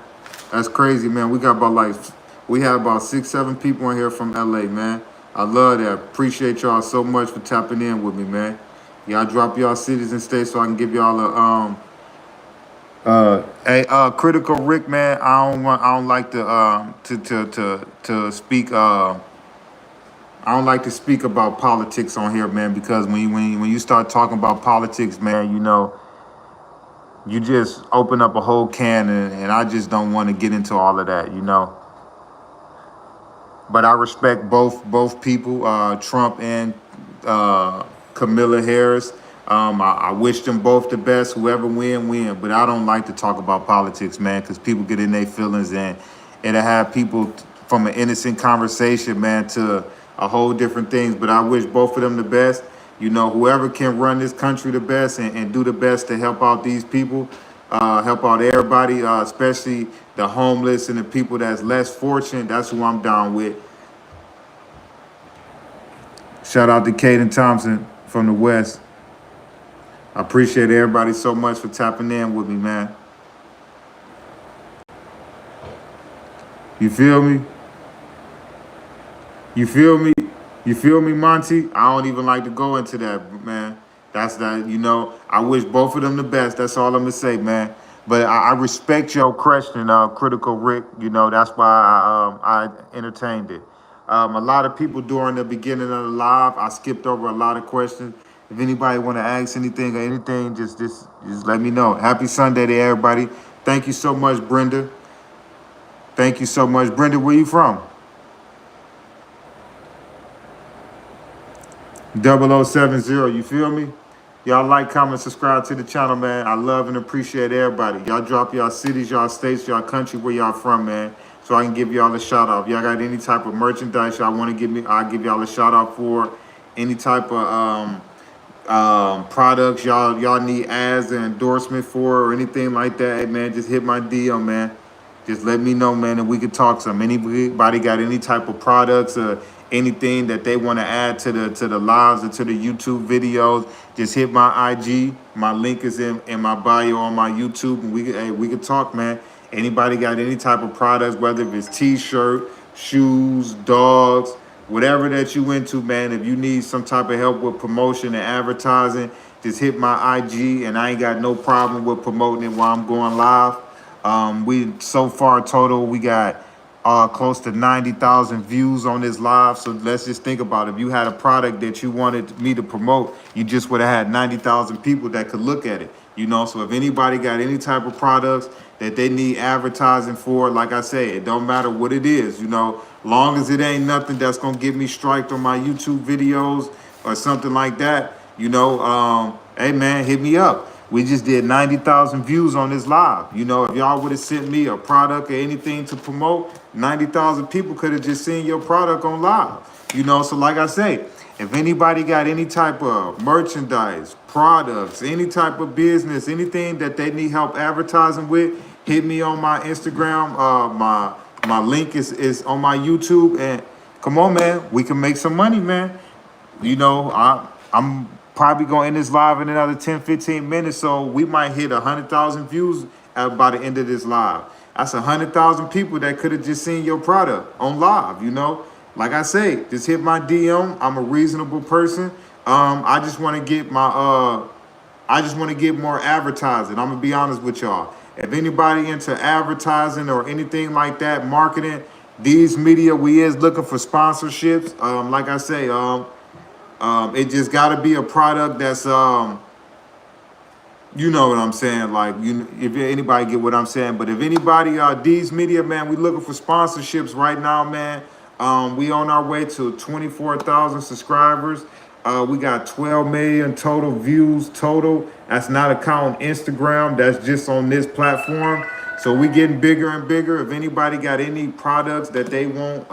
That's crazy, man. We have about 6-7 people in here from LA, man. I love that. Appreciate y'all so much for tapping in with me, man. Y'all drop y'all cities and states so I can give y'all a Critical Rick, man. I don't like to speak I don't like to speak about politics on here, man, because when you start talking about politics, man, you know, you just open up a whole can, and I just don't want to get into all of that, you know. But I respect both people, Trump and Kamala Harris. I wish them both the best. Whoever win. But I don't like to talk about politics, man, because people get in their feelings, and it'll have people from an innocent conversation, man, to a whole different things. But I wish both of them the best. You know, whoever can run this country the best and do the best to help out these people, help out everybody, especially the homeless and the people that's less fortunate. That's who I'm down with. Shout out to Caden Thompson from the West. I appreciate everybody so much for tapping in with me, man. You feel me? You feel me? You feel me, Monty? I don't even like to go into that, man. That's that, you know, I wish both of them the best. That's all I'm going to say, man. But I respect your question, Critical Rick. You know, that's why I entertained it. A lot of people during the beginning of the live, I skipped over a lot of questions. If anybody want to ask anything or anything, just let me know. Happy Sunday to everybody. Thank you so much, Brenda. Thank you so much. Brenda, where you from? 0070, you feel me? Y'all like, comment, subscribe to the channel, man. I love and appreciate everybody. Y'all drop y'all cities, y'all states, y'all country, where y'all from, man, so I can give y'all a shout out. If y'all got any type of merchandise y'all want to give me, I'll give y'all a shout out for. Any type of products y'all need ads and endorsement for or anything like that, hey, man, just hit my DM, man. Just let me know, man, and we can talk some. Anybody got any type of products or anything that they want to add to the lives or to the YouTube videos, just hit my IG. My link is in my bio on my YouTube, and we can talk, man. Anybody got any type of products, whether it's t-shirt, shoes, dogs, whatever that you into, man. If you need some type of help with promotion and advertising, just hit my IG, and I ain't got no problem with promoting it while I'm going live. We so far total, we got close to 90,000 views on this live. So let's just think about it. If you had a product that you wanted me to promote, you just would have had 90,000 people that could look at it, you know. So if anybody got any type of products that they need advertising for, like I say, it don't matter what it is, you know, long as it ain't nothing that's gonna get me striked on my YouTube videos or something like that, you know, hey man, hit me up. We just did 90,000 views on this live. You know, if y'all would have sent me a product or anything to promote, 90,000 people could have just seen your product on live. You know, so like I say, if anybody got any type of merchandise, products, any type of business, anything that they need help advertising with, hit me on my Instagram. My link is on my YouTube. And come on, man, we can make some money, man. You know, I'm probably going to end this live in another 10-15 minutes, so we might hit 100,000 views by the end of this live. That's 100,000 people that could have just seen your product on live, you know. Like I say, just hit my DM. I'm a reasonable person. I just want to get more advertising. I'm gonna be honest with y'all. If anybody into advertising or anything like that, marketing, These media, we is looking for sponsorships. Like I say, it just got to be a product that's you know what I'm saying? Like, if anybody get what I'm saying, but if anybody, D's Media, man, we looking for sponsorships right now, man. We on our way to 24,000 subscribers. We got 12 million total views total. That's not counting Instagram. That's just on this platform. So we getting bigger and bigger. If anybody got any products that they want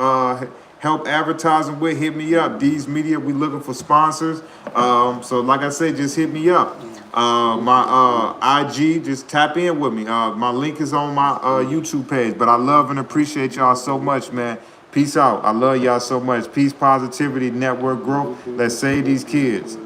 help advertising with, hit me up. D's Media, we looking for sponsors. So like I said, just hit me up. My IG, just tap in with me. My link is on my YouTube page. But I love and appreciate y'all so much, man. Peace out. I love y'all so much. Peace, positivity, network growth. Let's save these kids.